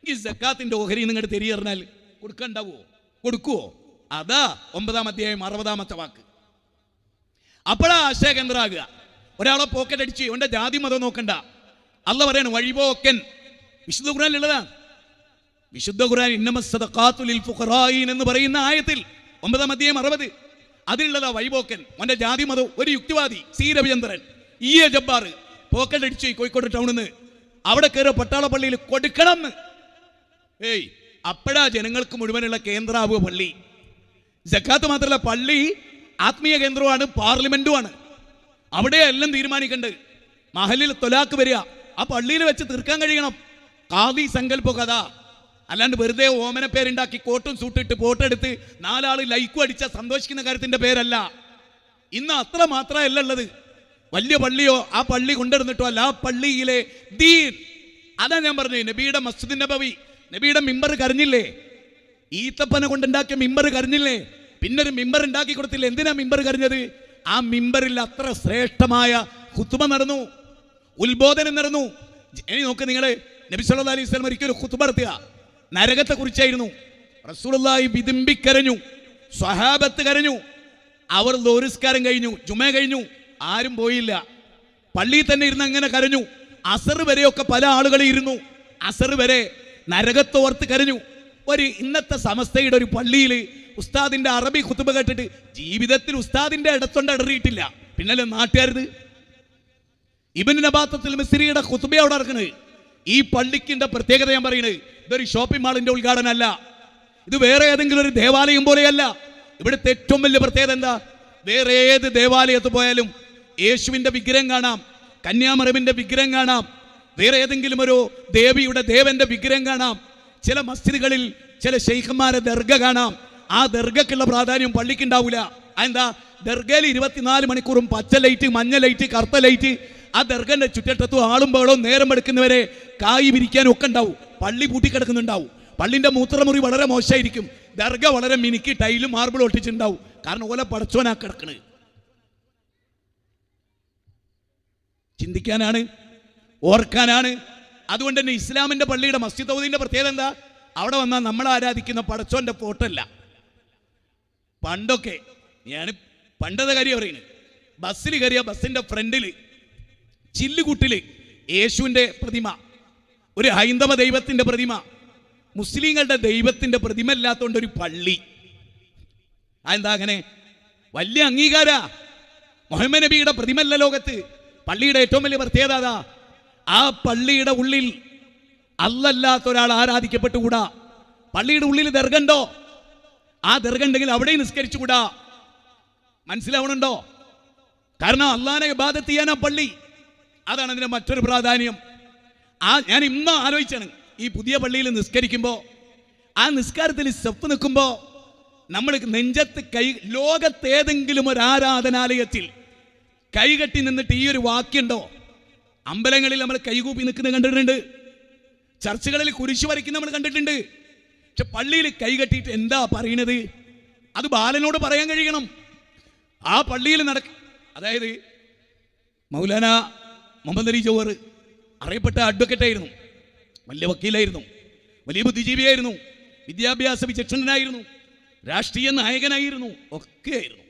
ഈ സക്കാത്തിൻ്റെ ഓഹരി നിങ്ങളുടെ തെരിയറിഞ്ഞാൽ കൊടുക്കണ്ടാവോ? കൊടുക്കുവോ? അതാ 9-ാം അധ്യായം 60-ാമത്തെ വാക്ക്. അപ്പോഴാ ആശയകേന്ദ്രമാകുക. ഒരാളെ പോക്കറ്റ് അടിച്ച് അവൻ്റെ ജാതി മതം നോക്കണ്ട. അള്ളാഹ് പറയാണ് വഴിപോക്കൻ. വിശുദ്ധ ഖുർആനിലുള്ളതാണ്. വിശുദ്ധ ഖുർആൻ ഇന്നമസ്സദഖാത്തു ലിൽ ഫുഖറായിൻ എന്ന് പറയുന്ന ആയത്തിൽ 9-ാം അധ്യായം 60 അതിലുള്ളതാ വഴിപോക്കൻ. അവൻ്റെ ജാതി മതം. ഒരു യുക്തിവാദി C Ravichandran EA Jabbar pocket അടിച്ചു കോഴിക്കോട് ടൗണിൽ നിന്ന്. അവിടെ കയറിയ പട്ടാള പള്ളിയിൽ കൊടുക്കണം എന്ന്. അപ്പോഴാ ജനങ്ങൾക്ക് മുഴുവനുള്ള കേന്ദ്രമാവുക പള്ളി. സക്കാത്ത് മാത്രമല്ല, പള്ളി ആത്മീയ കേന്ദ്രമാണ്, പാർലമെന്റുമാണ്. അവിടെ എല്ലാം തീരുമാനിക്കേണ്ടത്. മഹലിൽ തൊലാക്ക് വരിക, ആ പള്ളിയിൽ വെച്ച് തീർക്കാൻ കഴിയണം. കാവി സങ്കല്പ കഥ, അല്ലാണ്ട് വെറുതെ ഓമന പേരുണ്ടാക്കി കോട്ടും സൂട്ടിട്ട് ഫോട്ടോ എടുത്ത് 4 ആൾ ലൈക്കും അടിച്ച സന്തോഷിക്കുന്ന കാര്യത്തിന്റെ പേരല്ല. ഇന്ന് അത്ര മാത്രമല്ല ഉള്ളത്. വലിയ പള്ളിയോ ആ പള്ളി കൊണ്ടിരുന്നിട്ടോ അല്ല, ആ പള്ളിയിലെ ദീൻ. അതാ ഞാൻ പറഞ്ഞത്, നബിയുടെ മസ്ജിദ് നബവി, നബിയുടെ മിമ്പർ കരഞ്ഞില്ലേ? ഈത്തപ്പനെ കൊണ്ടുണ്ടാക്കിയ മിമ്പർ കരഞ്ഞില്ലേ? പിന്നൊരു മിമ്പർ ഉണ്ടാക്കി കൊടുത്തില്ലേ? എന്തിനാ മിമ്പർ കരഞ്ഞത്? ആ മിമ്പറിൽ അത്ര ശ്രേഷ്ഠമായ ഖുത്ബ നടന്നു, ഉത്ബോധനം നടന്നു. ഇനി നോക്ക് നിങ്ങൾ, നബി സല്ലല്ലാഹു അലൈഹി വസല്ലം ഒരിക്കലും ഖുത്ബ നടത്തുക നരകത്തെ കുറിച്ചായിരുന്നു. റസൂലുള്ളാഹി വിതുമ്പിക്കരഞ്ഞു, സ്വഹാബത്ത് കരഞ്ഞു. അവർ ദോരിസ്കാരം കഴിഞ്ഞു, ജുമ കഴിഞ്ഞു, ആരും പോയില്ല, പള്ളിയിൽ തന്നെ ഇരുന്ന് അങ്ങനെ കരഞ്ഞു. അസർ വരെയൊക്കെ പല ആളുകൾ ഇരുന്നു, അസർ വരെ നരകത്തോർത്ത് കരഞ്ഞു. ഇന്നത്തെ സമസ്തയുടെ ഒരു പള്ളിയിൽ ഉസ്താദിന്റെ അറബി ഖുത്ബ കേട്ടിട്ട് ജീവിതത്തിൽ ഉസ്താദിന്റെ ഇടത്തൊണ്ട് ഇടറിയിട്ടില്ല, പിന്നല്ലേ നാട്ടുകാരത്. ഇബ്നു നബാത്തത്തുൽ മിസ്രിയുടെ ഖുത്ബ അവിടെ നടക്കുന്നത്. ഈ പള്ളിക്കിന്റെ പ്രത്യേകത ഞാൻ പറയുന്നത്, ഇതൊരു ഷോപ്പിംഗ് മാളിന്റെ ഉദ്ഘാടനം അല്ല, ഇത് വേറെ ഏതെങ്കിലും ഒരു ദേവാലയം പോലെയല്ല. ഇവിടുത്തെ ഏറ്റവും വലിയ പ്രത്യേകത എന്താ? വേറെ ഏത് ദേവാലയത്ത് പോയാലും യേശുവിന്റെ വിഗ്രഹം കാണാം, കന്യാമറിയമിന്റെ വിഗ്രഹം കാണാം, വേറെ ഏതെങ്കിലും ഒരു ദേവിയുടെ ദേവന്റെ വിഗ്രഹം കാണാം. ചില മസ്ജിദുകളിൽ ചില ശൈഖന്മാരെ ദർഗ കാണാം. ആ ദർഗക്കുള്ള പ്രാധാന്യം പള്ളിക്ക് ഉണ്ടാവില്ല. അതെന്താ? ദർഗയിൽ 24 മണിക്കൂറും പച്ച ലൈറ്റ്, മഞ്ഞ ലൈറ്റ്, കറുത്ത ലൈറ്റ്. ആ ദർഗന്റെ ചുറ്റട്ടത്തും ആളും ബഹളവും നേരം എടുക്കുന്നവരെ കായ് വിരിക്കാനും ഒക്കെ ഉണ്ടാവും. പള്ളി പൂട്ടിക്കിടക്കുന്നുണ്ടാവും. പള്ളിന്റെ മൂത്രമുറി വളരെ മോശമായിരിക്കും. ദർഗ വളരെ മിനുക്കി ടൈലും മാർബിളും ഒട്ടിച്ചിട്ടുണ്ടാവും. കാരണം ഓല പടച്ചോനാ കിടക്കണ്. ചിന്തിക്കാനാണ്, ഓർക്കാനാണ്. അതുകൊണ്ട് തന്നെ ഇസ്ലാമിന്റെ പള്ളിയുടെ മസ്ജിദ് ഔദിന്റെ പ്രത്യേകത എന്താ? അവിടെ വന്നാൽ നമ്മൾ ആരാധിക്കുന്ന പടച്ചോന്റെ ഫോട്ടോ അല്ല. പണ്ടൊക്കെ, ഞാൻ പണ്ടത്തെ കാര്യം പറയുന്നത്, ബസ്സിൽ കയറിയ ബസ്സിന്റെ ഫ്രണ്ടിൽ ചില്ലുകൂട്ടില് യേശുവിന്റെ പ്രതിമ, ഒരു ഹൈന്ദവ ദൈവത്തിന്റെ പ്രതിമ, മുസ്ലിങ്ങളുടെ ദൈവത്തിന്റെ പ്രതിമ ഇല്ലാത്തതുകൊണ്ട് ഒരു പള്ളി. അതെന്താ അങ്ങനെ? വലിയ അംഗീകാര. മുഹമ്മദ് നബിയുടെ പ്രതിമല്ല ലോകത്ത്. പള്ളിയുടെ ഏറ്റവും വലിയ പ്രത്യേകത അതാ. ആ പള്ളിയുടെ ഉള്ളിൽ അല്ലല്ലാത്ത ഒരാൾ ആരാധിക്കപ്പെട്ടുകൂടാ. പള്ളിയുടെ ഉള്ളിൽ ദർഗണ്ടോ? ആ ദർഗണ്ടെങ്കിൽ അവിടെ നിസ്കരിച്ചുകൂടാ. മനസ്സിലാവണുണ്ടോ? കാരണം അള്ളാനെ ഇബാദത്ത് ചെയ്യാനാ പള്ളി. അതാണ് അതിന്റെ മറ്റൊരു പ്രാധാന്യം. ഞാൻ ഇന്ന് ആലോചിച്ചാണ്, ഈ പുതിയ പള്ളിയിൽ നിസ്കരിക്കുമ്പോൾ, ആ നിസ്കാരത്തിൽ സ്റ്റെപ്പ് നിൽക്കുമ്പോൾ നമ്മൾ നെഞ്ചത്ത് ലോകത്തേതെങ്കിലും ഒരു ആരാധനാലയത്തിൽ കൈകെട്ടി നിന്നിട്ട് ഈ ഒരു വാക്യുണ്ടോ? അമ്പലങ്ങളിൽ നമ്മൾ കൈകൂപ്പി നിൽക്കുന്നത് കണ്ടിട്ടുണ്ട്, ചർച്ചകളിൽ കുരിശു വരയ്ക്കുന്ന നമ്മൾ കണ്ടിട്ടുണ്ട്. പക്ഷെ പള്ളിയിൽ കൈകെട്ടിയിട്ട് എന്താ പറയണത്? അത് ബാലനോട് പറയാൻ കഴിയണം. ആ പള്ളിയിൽ അതായത് മൗലാന മുഹമ്മദ് അലി ജൗഹർ അറിയപ്പെട്ട അഡ്വക്കേറ്റായിരുന്നു, വലിയ വക്കീലായിരുന്നു, വലിയ ബുദ്ധിജീവിയായിരുന്നു, വിദ്യാഭ്യാസ വിചക്ഷണനായിരുന്നു, രാഷ്ട്രീയ നായകനായിരുന്നു, ഒക്കെയായിരുന്നു.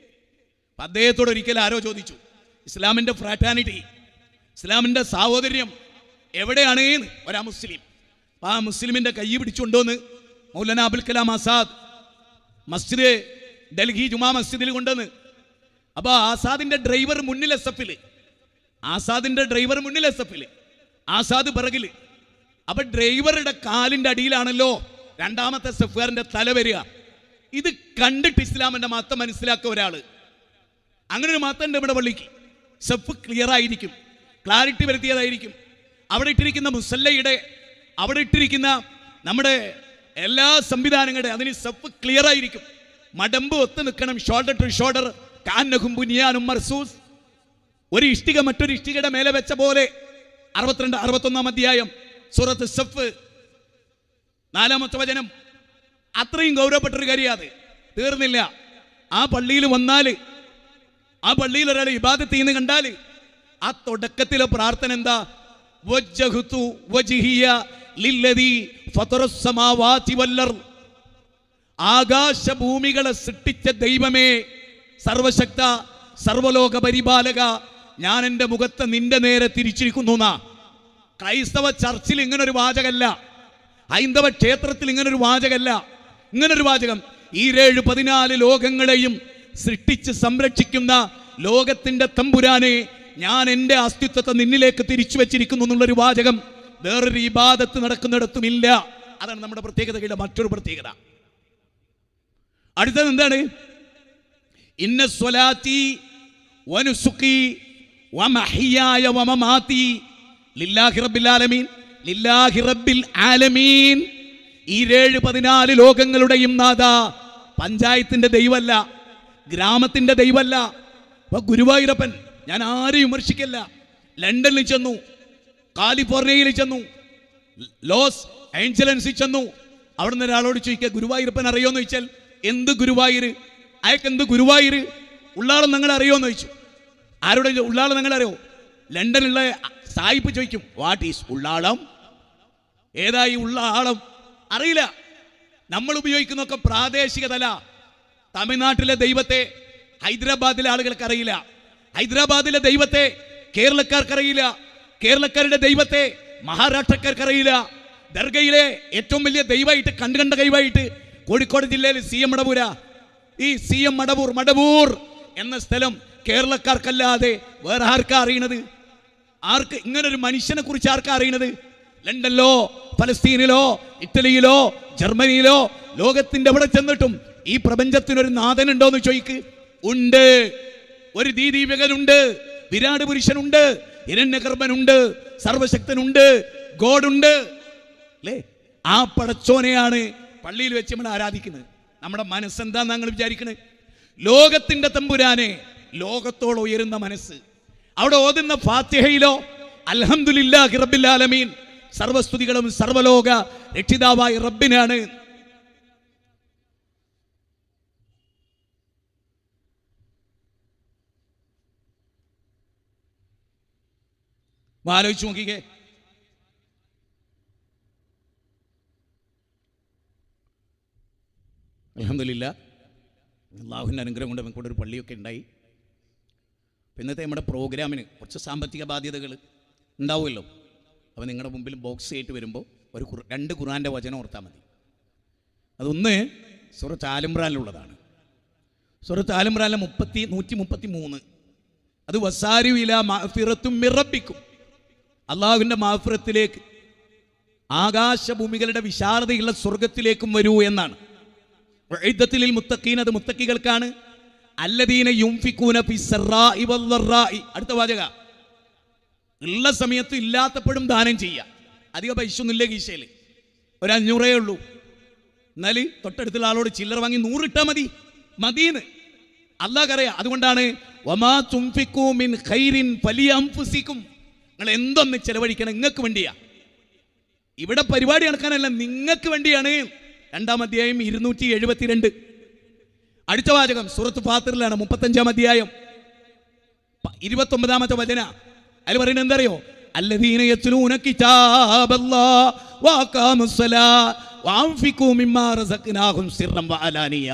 അദ്ദേഹത്തോട് ഒരിക്കൽ ആരോ ചോദിച്ചു, ഇസ്ലാമിൻ്റെ ഫ്രാറ്റേണിറ്റി, ഇസ്ലാമിൻ്റെ സാഹോദര്യം എവിടെയാണ് ഒരാ മുസ്ലിം. അപ്പം ആ മുസ്ലിമിൻ്റെ കൈ പിടിച്ചുകൊണ്ടോന്ന് മൗലാന അബുൽ കലാം ആസാദ് മസ്ജിദ് ഡൽഹി ജുമാ മസ്ജിദിൽ കൊണ്ടുവന്ന്. അപ്പോൾ ആസാദിൻ്റെ ഡ്രൈവർ മുന്നിൽ എസ്എഫിൽ, ആസാദ് പിറകിൽ. അപ്പൊ ഡ്രൈവറുടെ കാലിന്റെ അടിയിലാണല്ലോ രണ്ടാമത്തെ സെഫുകാരന്റെ തല വരിക. ഇത് കണ്ടിട്ട് ഇസ്ലാമിന്റെ മതം മനസ്സിലാക്കുക ഒരാള്. അങ്ങനെ ഒരു മതം ഉണ്ട് ഇവിടെ പള്ളിക്ക്. സെഫ് ക്ലിയർ ആയിരിക്കും, ക്ലാരിറ്റി വരുത്തിയതായിരിക്കും. അവിടെ ഇട്ടിരിക്കുന്ന മുസല്ലയുടെ, അവിടെ ഇട്ടിരിക്കുന്ന നമ്മുടെ എല്ലാ സംവിധാനങ്ങളുടെ അതിന് സെഫ് ക്ലിയർ ആയിരിക്കും. മടമ്പ് ഒത്ത് നിൽക്കണം, ഷോൾഡർ ടു ഷോൾഡർ. ഒരു ഇഷ്ടിക മറ്റൊരു ഇഷ്ടികയുടെ മേലെ വെച്ച പോലെ. 61-ാം അധ്യായം സൂറത്ത് സഫ് 4-ാമത്തെ വചനം. അത്രയും ഗൗരവപ്പെട്ടൊരു കാര്യമാണ്. തീർന്നില്ല. ആ പള്ളിയിൽ വന്നാൽ, ആ പള്ളിയിൽ ഒരാൾ ഇബാദത്ത് ചെയ്യുന്ന കണ്ടാൽ ആ തുടക്കത്തിലെ പ്രാർത്ഥന എന്താ? വജ്ജഹ്തു വജ്ഹിയ ലില്ലദീ ഫതറസ് സമാവാതി വൽ അർദ്. ആകാശഭൂമികളെ സൃഷ്ടിച്ച ദൈവമേ, സർവശക്ത, സർവലോക പരിപാലക, ഞാൻ എൻ്റെ മുഖത്ത് നിന്റെ നേരെ തിരിച്ചിരിക്കുന്നു. ക്രൈസ്തവ ചർച്ചിൽ ഇങ്ങനൊരു വാചകമല്ല, ഹൈന്ദവ ക്ഷേത്രത്തിൽ ഇങ്ങനൊരു വാചകമല്ല. ഇങ്ങനൊരു വാചകം, ഈ 14 ലോകങ്ങളെയും സൃഷ്ടിച്ച് സംരക്ഷിക്കുന്ന ലോകത്തിന്റെ തമ്പുരാനെ, ഞാൻ എൻ്റെ അസ്തിത്വത്തെ നിന്നിലേക്ക് തിരിച്ചു വെച്ചിരിക്കുന്നു എന്നുള്ളൊരു വാചകം വേറൊരു ഇബാദത്ത് നടക്കുന്നിടത്തുമില്ല. അതാണ് നമ്മുടെ പ്രത്യേകതയുടെ മറ്റൊരു പ്രത്യേകത. അടുത്തത് എന്താണ്? ഇന്ന സ്വലാത്തി വനുസുഖി വമഹ്യായ വമമാതി ലില്ലാഹി റബ്ബിൽ ആലമീൻ, ലില്ലാഹി റബ്ബിൽ ആലമീൻ. ഈ 14 ലോകങ്ങളുടെയും നാഥ, പഞ്ചായത്തിന്റെ ദൈവമല്ല, ഗ്രാമത്തിന്റെ ദൈവമല്ല. അപ്പൊ ഗുരുവായൂരപ്പൻ, ഞാൻ ആരെയും വിമർശിക്കല്ല. ലണ്ടനിൽ ചെന്നു, കാലിഫോർണിയയിൽ ചെന്നു, ലോസ് ഏഞ്ചലൻസിൽ ചെന്നു. അവിടെ നിന്ന് ഒരാളോട് ചോദിക്കുക, ഗുരുവായൂരപ്പൻ അറിയോന്ന് ചോദിച്ചാൽ എന്ത് ഗുരുവായൂർ, അയാൾക്ക് എന്ത് ഗുരുവായൂർ, ഉള്ളാളം നിങ്ങൾ അറിയോന്ന് ചോദിച്ചു. ആരോടെ ഉള്ളാളം നിങ്ങൾ അറിയോ? ലണ്ടനിലുള്ള സായിപ്പ് ചോദിക്കും, വാട്ട് ഈസ് ഉള്ളാളം, ഏതായി ഉള്ളാളം, അറിയില്ല. നമ്മൾ ഉപയോഗിക്കുന്നൊക്കെ പ്രാദേശികതല. തമിഴ്നാട്ടിലെ ദൈവത്തെ ഹൈദരാബാദിലെ ആളുകൾക്ക് അറിയില്ല, ഹൈദരാബാദിലെ ദൈവത്തെ കേരളക്കാർക്കറിയില്ല, കേരളക്കാരുടെ ദൈവത്തെ മഹാരാഷ്ട്രക്കാർക്ക് അറിയില്ല. ദർഗയിലെ ഏറ്റവും വലിയ ദൈവമായിട്ട് കണ്ട ദൈവമായിട്ട് കോഴിക്കോട് ജില്ലയിൽ CM മടവൂര. ഈ CM മടവൂർ എന്ന സ്ഥലം കേരളക്കാർക്കല്ലാതെ വേറെ ആർക്കാ അറിയണത്? ആർക്ക് ഇങ്ങനൊരു മനുഷ്യനെ കുറിച്ച് ആർക്കാ അറിയണത്? ലണ്ടനിലോ ഫലസ്തീനിലോ ഇറ്റലിയിലോ ജർമ്മനിയിലോ ലോകത്തിന്റെ എവിടെ ചെന്നിട്ടും ഈ പ്രപഞ്ചത്തിനൊരു നാഥനുണ്ടോന്ന് ചോദിക്ക്. ഉണ്ട്. ഒരു ദീദീപകനുണ്ട്, വിരാട് പുരുഷനുണ്ട്, ഹിരണ്യഗർഭനുണ്ട്, സർവശക്തനുണ്ട്, ഗോഡുണ്ട് അല്ലേ? ആ പടച്ചോനെയാണ് പള്ളിയിൽ വെച്ച് നമ്മൾ ആരാധിക്കുന്നത്. നമ്മുടെ മനസ്സെന്താ ഞങ്ങൾ വിചാരിക്കുന്നത്? ലോകത്തിന്റെ തമ്പുരാനെ, ലോകത്തോളം ഉയരുന്ന മനസ്സ്. അവിടെ ഓതുന്ന ഫാത്തിഹയിലോ അൽഹംദുലില്ലാഹി റബ്ബിൽ ആലമീൻ, സർവസ്തുതികളും സർവലോക രക്ഷിതാവായ റബ്ബിനാണ്. ആലോചിച്ചു നോക്കിക്കേ. അൽഹംദുലില്ലാഹ്, അല്ലാഹുവിൻ്റെ അനുഗ്രഹം കൊണ്ട് നമുക്കിവിടെ ഒരു പള്ളിയൊക്കെ ഉണ്ടായി. ഇന്നത്തെ നമ്മുടെ പ്രോഗ്രാമിന് കുറച്ച് സാമ്പത്തിക ബാധ്യതകൾ ഉണ്ടാവുമല്ലോ. അപ്പോൾ നിങ്ങളുടെ മുമ്പിൽ ബോക്സ് ആയിട്ട് വരുമ്പോൾ ഒരു 2 ഖുർആൻ്റെ വചനം ഓർത്താൽ മതി. അതൊന്ന് സൂറത്ത് ആലിമ്രാനിലുള്ളതാണ്. സൂറത്ത് ആലിമ്രാനിലെ 133. അത് വസാരിഉ ഇലാ മഗ്ഫിറത്തും മിർ റബ്ബിക്കും, അള്ളാഹുവിൻ്റെ മഗ്ഫിറത്തിലേക്ക്, ആകാശഭൂമികളുടെ വിശാലതയുള്ള സ്വർഗത്തിലേക്കും വരൂ എന്നാണ്. ഉഇദ്ദത്തുൽ മുത്തഖീൻ, അത് മുത്തഖികൾക്കാണ്. അല്ലദീന യുൻഫിഖൂന ഫിസ്സറാഇ വദ്ദറാഇ. അടുത്ത വാചക, ഉള്ള സമയത്ത് ഇല്ലാത്തപ്പോഴും ദാനം ചെയ്യുക. അധിക പൈസ ഒന്നുമില്ല കീശയിൽ, ഒരു 500 ഉള്ളൂ. എന്നാൽ തൊട്ടടുത്തുള്ള ആളോട് ചില്ലറ വാങ്ങി 100 ഇട്ടാൽ മതീന്ന് അല്ലാഹ്ക്കറിയാം. അതുകൊണ്ടാണ് വമാ തുൻഫിഖൂ മിൻ ഖൈറിൻ ഫലിഅൻഫുസികും, നിങ്ങൾ എന്തൊന്ന് ചെലവഴിക്കണം നിങ്ങൾക്ക് വേണ്ടിയാ. ഇവിടെ പരിപാടി നടക്കാനല്ല, നിങ്ങൾക്ക് വേണ്ടിയാണ്. 2-ാം അധ്യായം 272. അടുത്ത വാചകം സൂറത്ത് ഫാത്തിറിലാണ്, 35-ാം അധ്യായം 29-ാമത്തെ വചന. അതിൽ പറയുന്നത് എന്തറിയോ? അല്ലദീന യത്ലൂന കിതാബല്ലാഹ് വഅഖാമുസ്സലാഹ വഅൻഫിഖൂ മിമ്മാ റസഖ്നാഹും സിർറൻ വഅലാനിയ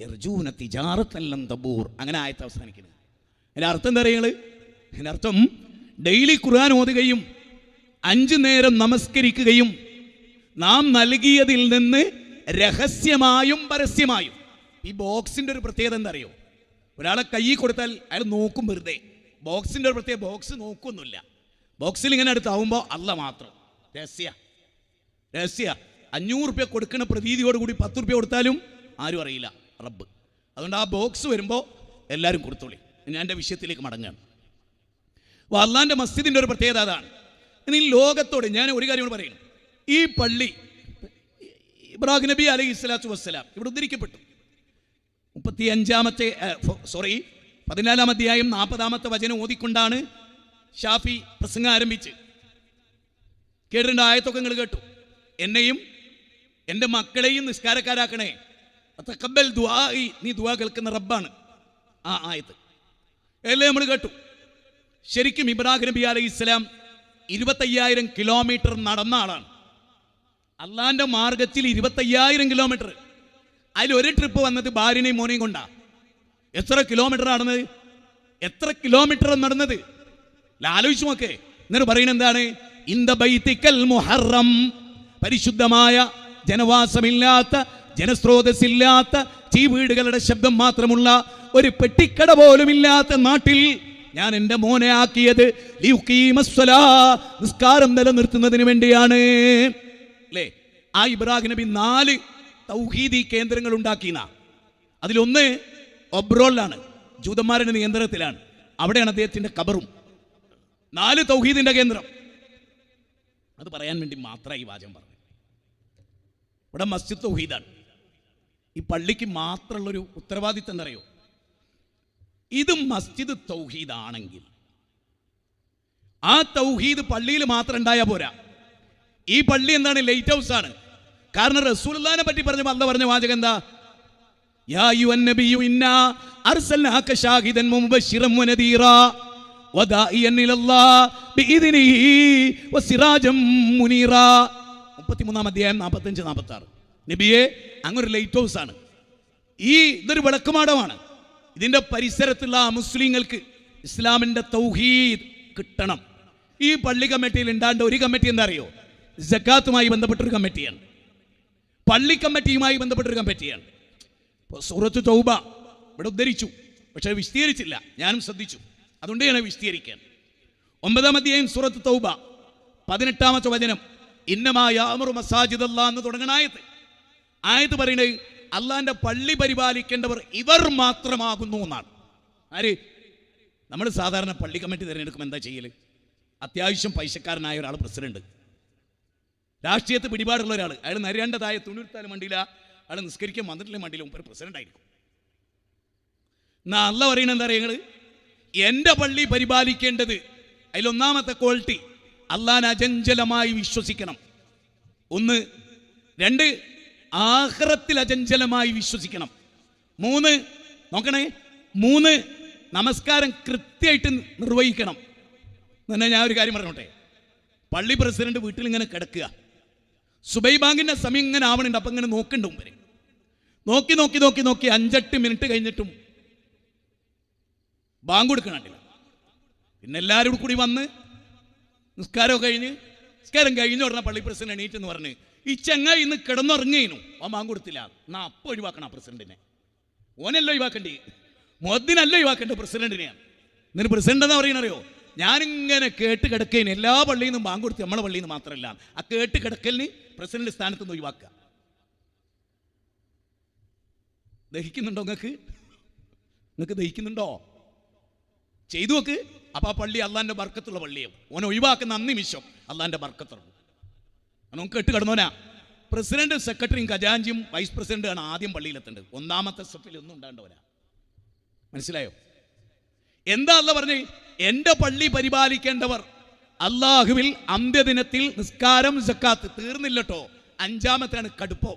യർജൂന തിജാറത്തൻ ലൻ തബൂർ. അങ്ങനെ ആയത്ത് അവസാനിക്കുന്നത്. അതിൻ്റെ അർത്ഥം എന്താ അറിയുന്നത്? അതിൻ്റെ അർത്ഥം ഡെയിലി ഖുർആൻ ഓതുകയും 5 നേരം നമസ്കരിക്കുകയും നാം നൽകിയതിൽ നിന്ന് രഹസ്യമായും പരസ്യമായും. ഈ ബോക്സിൻ്റെ ഒരു പ്രത്യേകത എന്താ അറിയോ? ഒരാളെ കൈ കൊടുത്താൽ അയാൾ നോക്കും വെറുതെ. ബോക്സിൻ്റെ ഒരു പ്രത്യേക, ബോക്സ് നോക്കൊന്നുമില്ല. ബോക്സിൽ ഇങ്ങനെ അടുത്താവുമ്പോൾ അല്ല മാത്രം രഹസ്യ 500 രൂപ കൊടുക്കുന്ന പ്രതീതിയോടുകൂടി 10 രൂപ കൊടുത്താലും ആരും അറിയില്ല, റബ്ബ്. അതുകൊണ്ട് ആ ബോക്സ് വരുമ്പോൾ എല്ലാവരും കൊടുത്തോളി. ഞാൻ എൻ്റെ വിഷയത്തിലേക്ക് മടങ്ങാണ്. അപ്പോൾ അള്ളാൻ്റെ മസ്ജിദിൻ്റെ ഒരു പ്രത്യേകത അതാണ്. ഇനി ലോകത്തോട് ഞാൻ ഒരു കാര്യം കൂടി പറയുന്നു. ഈ പള്ളി ഇബ്രാഹിം നബി അലൈഹി സ്വലാത്തു വസ്സലാം ഇവിടെ ഉദ്ധരിക്കപ്പെട്ടു. 14-ാം അധ്യായം 40-ാമത്തെ വചനം ഓതിക്കൊണ്ടാണ് ഷാഫി പ്രസംഗം ആരംഭിച്ച്. കേട്ടിട്ടുണ്ട്, ആയത്തൊക്കെ നിങ്ങൾ കേട്ടു. എന്നെയും എൻ്റെ മക്കളെയും നിസ്കാരക്കാരാക്കണേ, തഖബ്ബൽ ദുആഇ, നീ ദുആ കേൾക്കുന്ന റബ്ബാണ്. ആ ആയത്ത് എല്ലാം നമ്മൾ കേട്ടു. ശരിക്കും ഇബ്രാഹിം നബി അലൈഹി സ്വലാം 25,000 കിലോമീറ്റർ നടന്ന ആളാണ്. അള്ളാന്റെ മാർഗത്തിൽ 25,000 കിലോമീറ്റർ. അതിലൊരു ട്രിപ്പ് വന്നത് ഭാര്യനെയും മോനെയും കൊണ്ടാണ്. എത്ര കിലോമീറ്റർ നടന്നത്? എത്ര കിലോമീറ്റർ നടന്നത്? ആലോചിച്ചു നോക്കേ. എന്നിട്ട് പറയുന്നത് എന്താണ്? ഇന്ദ ബൈതിക്കൽ മുഹറം, പരിശുദ്ധമായ ജനവാസമില്ലാത്ത, ജനസ്രോതസ്സില്ലാത്ത, ഈ വീടുകളുടെ ശബ്ദം മാത്രമുള്ള ഒരു പെട്ടിക്കട പോലും ഇല്ലാത്ത നാട്ടിൽ ഞാൻ എൻ്റെ മോനെ ആക്കിയത് നിസ്കാരം നിലനിർത്തുന്നതിന് വേണ്ടിയാണ്. അല്ലേ? ആ ഇബ്രാഹിം നബി 4 തൗഹീദി കേന്ദ്രങ്ങൾ ഉണ്ടാക്കിയെന്ന. അതിലൊന്ന് ഒബ്രോളിലാണ്, ജൂതന്മാരുടെ നിയന്ത്രണത്തിലാണ്. അവിടെയാണ് അദ്ദേഹത്തിൻ്റെ ഖബറും. 4 തൗഹീദിൻ്റെ കേന്ദ്രം. അത് പറയാൻ വേണ്ടി മാത്രമായി ഈ വാചകം പറഞ്ഞു. ഇവിടെ മസ്ജിദ് തൗഹീദാണ്. ഈ പള്ളിക്ക് മാത്രമുള്ളൊരു ഉത്തരവാദിത്തം എന്നറിയോ? ഇത് മസ്ജിദ് തൗഹീദാണെങ്കിൽ ആ തൗഹീദ് പള്ളിയിൽ മാത്രം ഉണ്ടായാൽ പോരാ. ഈ പള്ളി എന്താണ്? ലൈറ്റ് ഹൗസ് ആണ്. കാരണം റസൂലുള്ളാഹിനെ പറ്റി പറഞ്ഞപ്പോൾ അല്ലാഹു പറഞ്ഞ വാചകം എന്താ? യാ അയ്യുഹൻ നബിയ്യു ഇന്നാ അർസൽനാക ഷാഹിദൻ മുബശ്ശിറൻ വനദീറാ വദാഇയൻ ഇലല്ലാഹ് ബിഇദ്നിഹി വസിറാജൻ മുനീറാ. 33-ാം അധ്യായം 45-46. നബിയെ, അങ്ങൊരു ലൈറ്റ് ഹൗസ് ആണ്. ഇതൊരു വിളക്കുമാടമാണ്. ഇതിൻ്റെ പരിസരത്തുള്ള മുസ്ലിങ്ങൾക്ക് ഇസ്ലാമിൻ്റെ തൗഹീദ് കിട്ടണം. ഈ പള്ളി കമ്മിറ്റിയിൽ ഉണ്ടാകേണ്ട ഒരു കമ്മിറ്റി എന്താ അറിയോ? സക്കാത്തുമായി ബന്ധപ്പെട്ടൊരു കമ്മിറ്റിയാണ്. പള്ളി കമ്മിറ്റിയുമായി ബന്ധപ്പെട്ടൊരു കമ്മിറ്റിയാണ്. ഇപ്പോൾ സൂറത്ത് തൗബ ഇവിടെ ഉദ്ധരിച്ചു, പക്ഷെ വിശദീകരിച്ചില്ല. ഞാനും ശ്രദ്ധിച്ചു, അതുകൊണ്ട് ഞാൻ വിശദീകരിക്കാൻ. 9-ാം അധ്യായം സൂറത്ത് തൗബ 18-ാമത്തെ വചനം, ഇന്നമാ യഅ്മുറു മസാജിദല്ലാഹ് എന്ന് തുടങ്ങണ ആയത്ത് പറയുന്നത് അള്ളാഹിൻ്റെ പള്ളി പരിപാലിക്കേണ്ടവർ ഇവർ മാത്രമാകുന്നു എന്നാണ്. ആര്? നമ്മൾ സാധാരണ പള്ളി കമ്മിറ്റി തിരഞ്ഞെടുക്കുമ്പോൾ എന്താ ചെയ്യൽ? അത്യാവശ്യം പൈസക്കാരനായ ഒരാൾ പ്രസിഡന്റ്, രാഷ്ട്രീയത്തിൽ പിടിപാടുള്ള ഒരാൾ, അയാൾ നരേണ്ടതായ തുണിർത്താലും മണ്ടിയില്ല, അയാൾ നിസ്കരിക്കാൻ വന്നിട്ടില്ല മണ്ടിയില്ല, മുമ്പ് പ്രസിഡന്റ് ആയിരിക്കും. എന്നാ അല്ല പറയുന്നത് എന്താ പറയുക? എൻ്റെ പള്ളി പരിപാലിക്കേണ്ടത് അതിലൊന്നാമത്തെ ക്വാളിറ്റി അള്ളാഹനെ അചഞ്ചലമായി വിശ്വസിക്കണം. 1. 2, ആഖിറത്തിൽ അചഞ്ചലമായി വിശ്വസിക്കണം. 3, നോക്കണേ, 3, നമസ്കാരം കൃത്യമായിട്ട് നിർവഹിക്കണം. എന്നാൽ ഞാൻ ഒരു കാര്യം പറഞ്ഞോട്ടെ, പള്ളി പ്രസിഡന്റ് വീട്ടിൽ ഇങ്ങനെ കിടക്കുക, സുബൈ ബാങ്കിൻ്റെ സമയം ഇങ്ങനെ ആവണുണ്ട്. അപ്പം ഇങ്ങനെ നോക്കുന്നുണ്ട് മുമ്പേ, നോക്കി നോക്കി നോക്കി നോക്കി 5-8 മിനിറ്റ് കഴിഞ്ഞിട്ടും ബാങ്ക് കൊടുക്കണില്ല. പിന്നെ എല്ലാവരും കൂടി വന്ന് നിസ്കാരം കഴിഞ്ഞ് ഉടനെ പള്ളി പ്രസിഡന്റ് എണീറ്റ് എന്ന് പറഞ്ഞ് ഈ ചങ്ങായി ഇന്ന് കിടന്നുറങ്ങിയിരുന്നു, ആ ബാങ്ക് കൊടുത്തില്ല. എന്നാ അപ്പം ഒഴിവാക്കണം ആ പ്രസിഡന്റിനെ. ഓനല്ല ഒഴിവാക്കേണ്ടി, മുഅദ്ദിനല്ല ഒഴിവാക്കേണ്ടത്, പ്രസിഡന്റിനെയാണ്. എന്നിട്ട് പ്രസിഡന്റ് എന്താ പറയണറിയോ? ഞാനിങ്ങനെ കേട്ട് കിടക്കേന്, എല്ലാ പള്ളിയിൽ നിന്നും ബാങ്ക് കൊടുത്ത് നമ്മളെ പള്ളിയിൽ നിന്ന് മാത്രമല്ല, ആ കേട്ട് കിടക്കലിന് പ്രസിഡന്റ് സ്ഥാനത്ത് നിന്ന് ഒഴിവാക്കുക. ദഹിക്കുന്നുണ്ടോ നിങ്ങൾക്ക് ദഹിക്കുന്നുണ്ടോ? ചെയ്തു നോക്ക്. അപ്പം ആ പള്ളി അള്ളാൻ്റെ ബർക്കത്തുള്ള പള്ളിയും ഓനെ ഒഴിവാക്കുന്ന നിമിഷം അള്ളാൻ്റെ ബർക്കത്തുള്ളൂ. നമുക്ക് കേട്ട് കിടന്നോനാ. പ്രസിഡന്റ്, സെക്രട്ടറിയും ഖജാൻജിയും വൈസ് പ്രസിഡന്റാണ് ആദ്യം പള്ളിയിലെത്തേണ്ടത്. 1-ാമത്തെ സ്റ്റെപ്പിൽ ഒന്നും ഉണ്ടാകേണ്ടവരാ. മനസ്സിലായോ? എന്താ അല്ല പറഞ്ഞേ? എൻ്റെ പള്ളി പരിപാലിക്കേണ്ടവർ അള്ളാഹുവിൽ അന്ത്യദിനത്തിൽ നിസ്കാരം സക്കാത്ത് തീർന്നില്ലട്ടോ. 5-ാമത്തെയാണ് കടുപ്പം.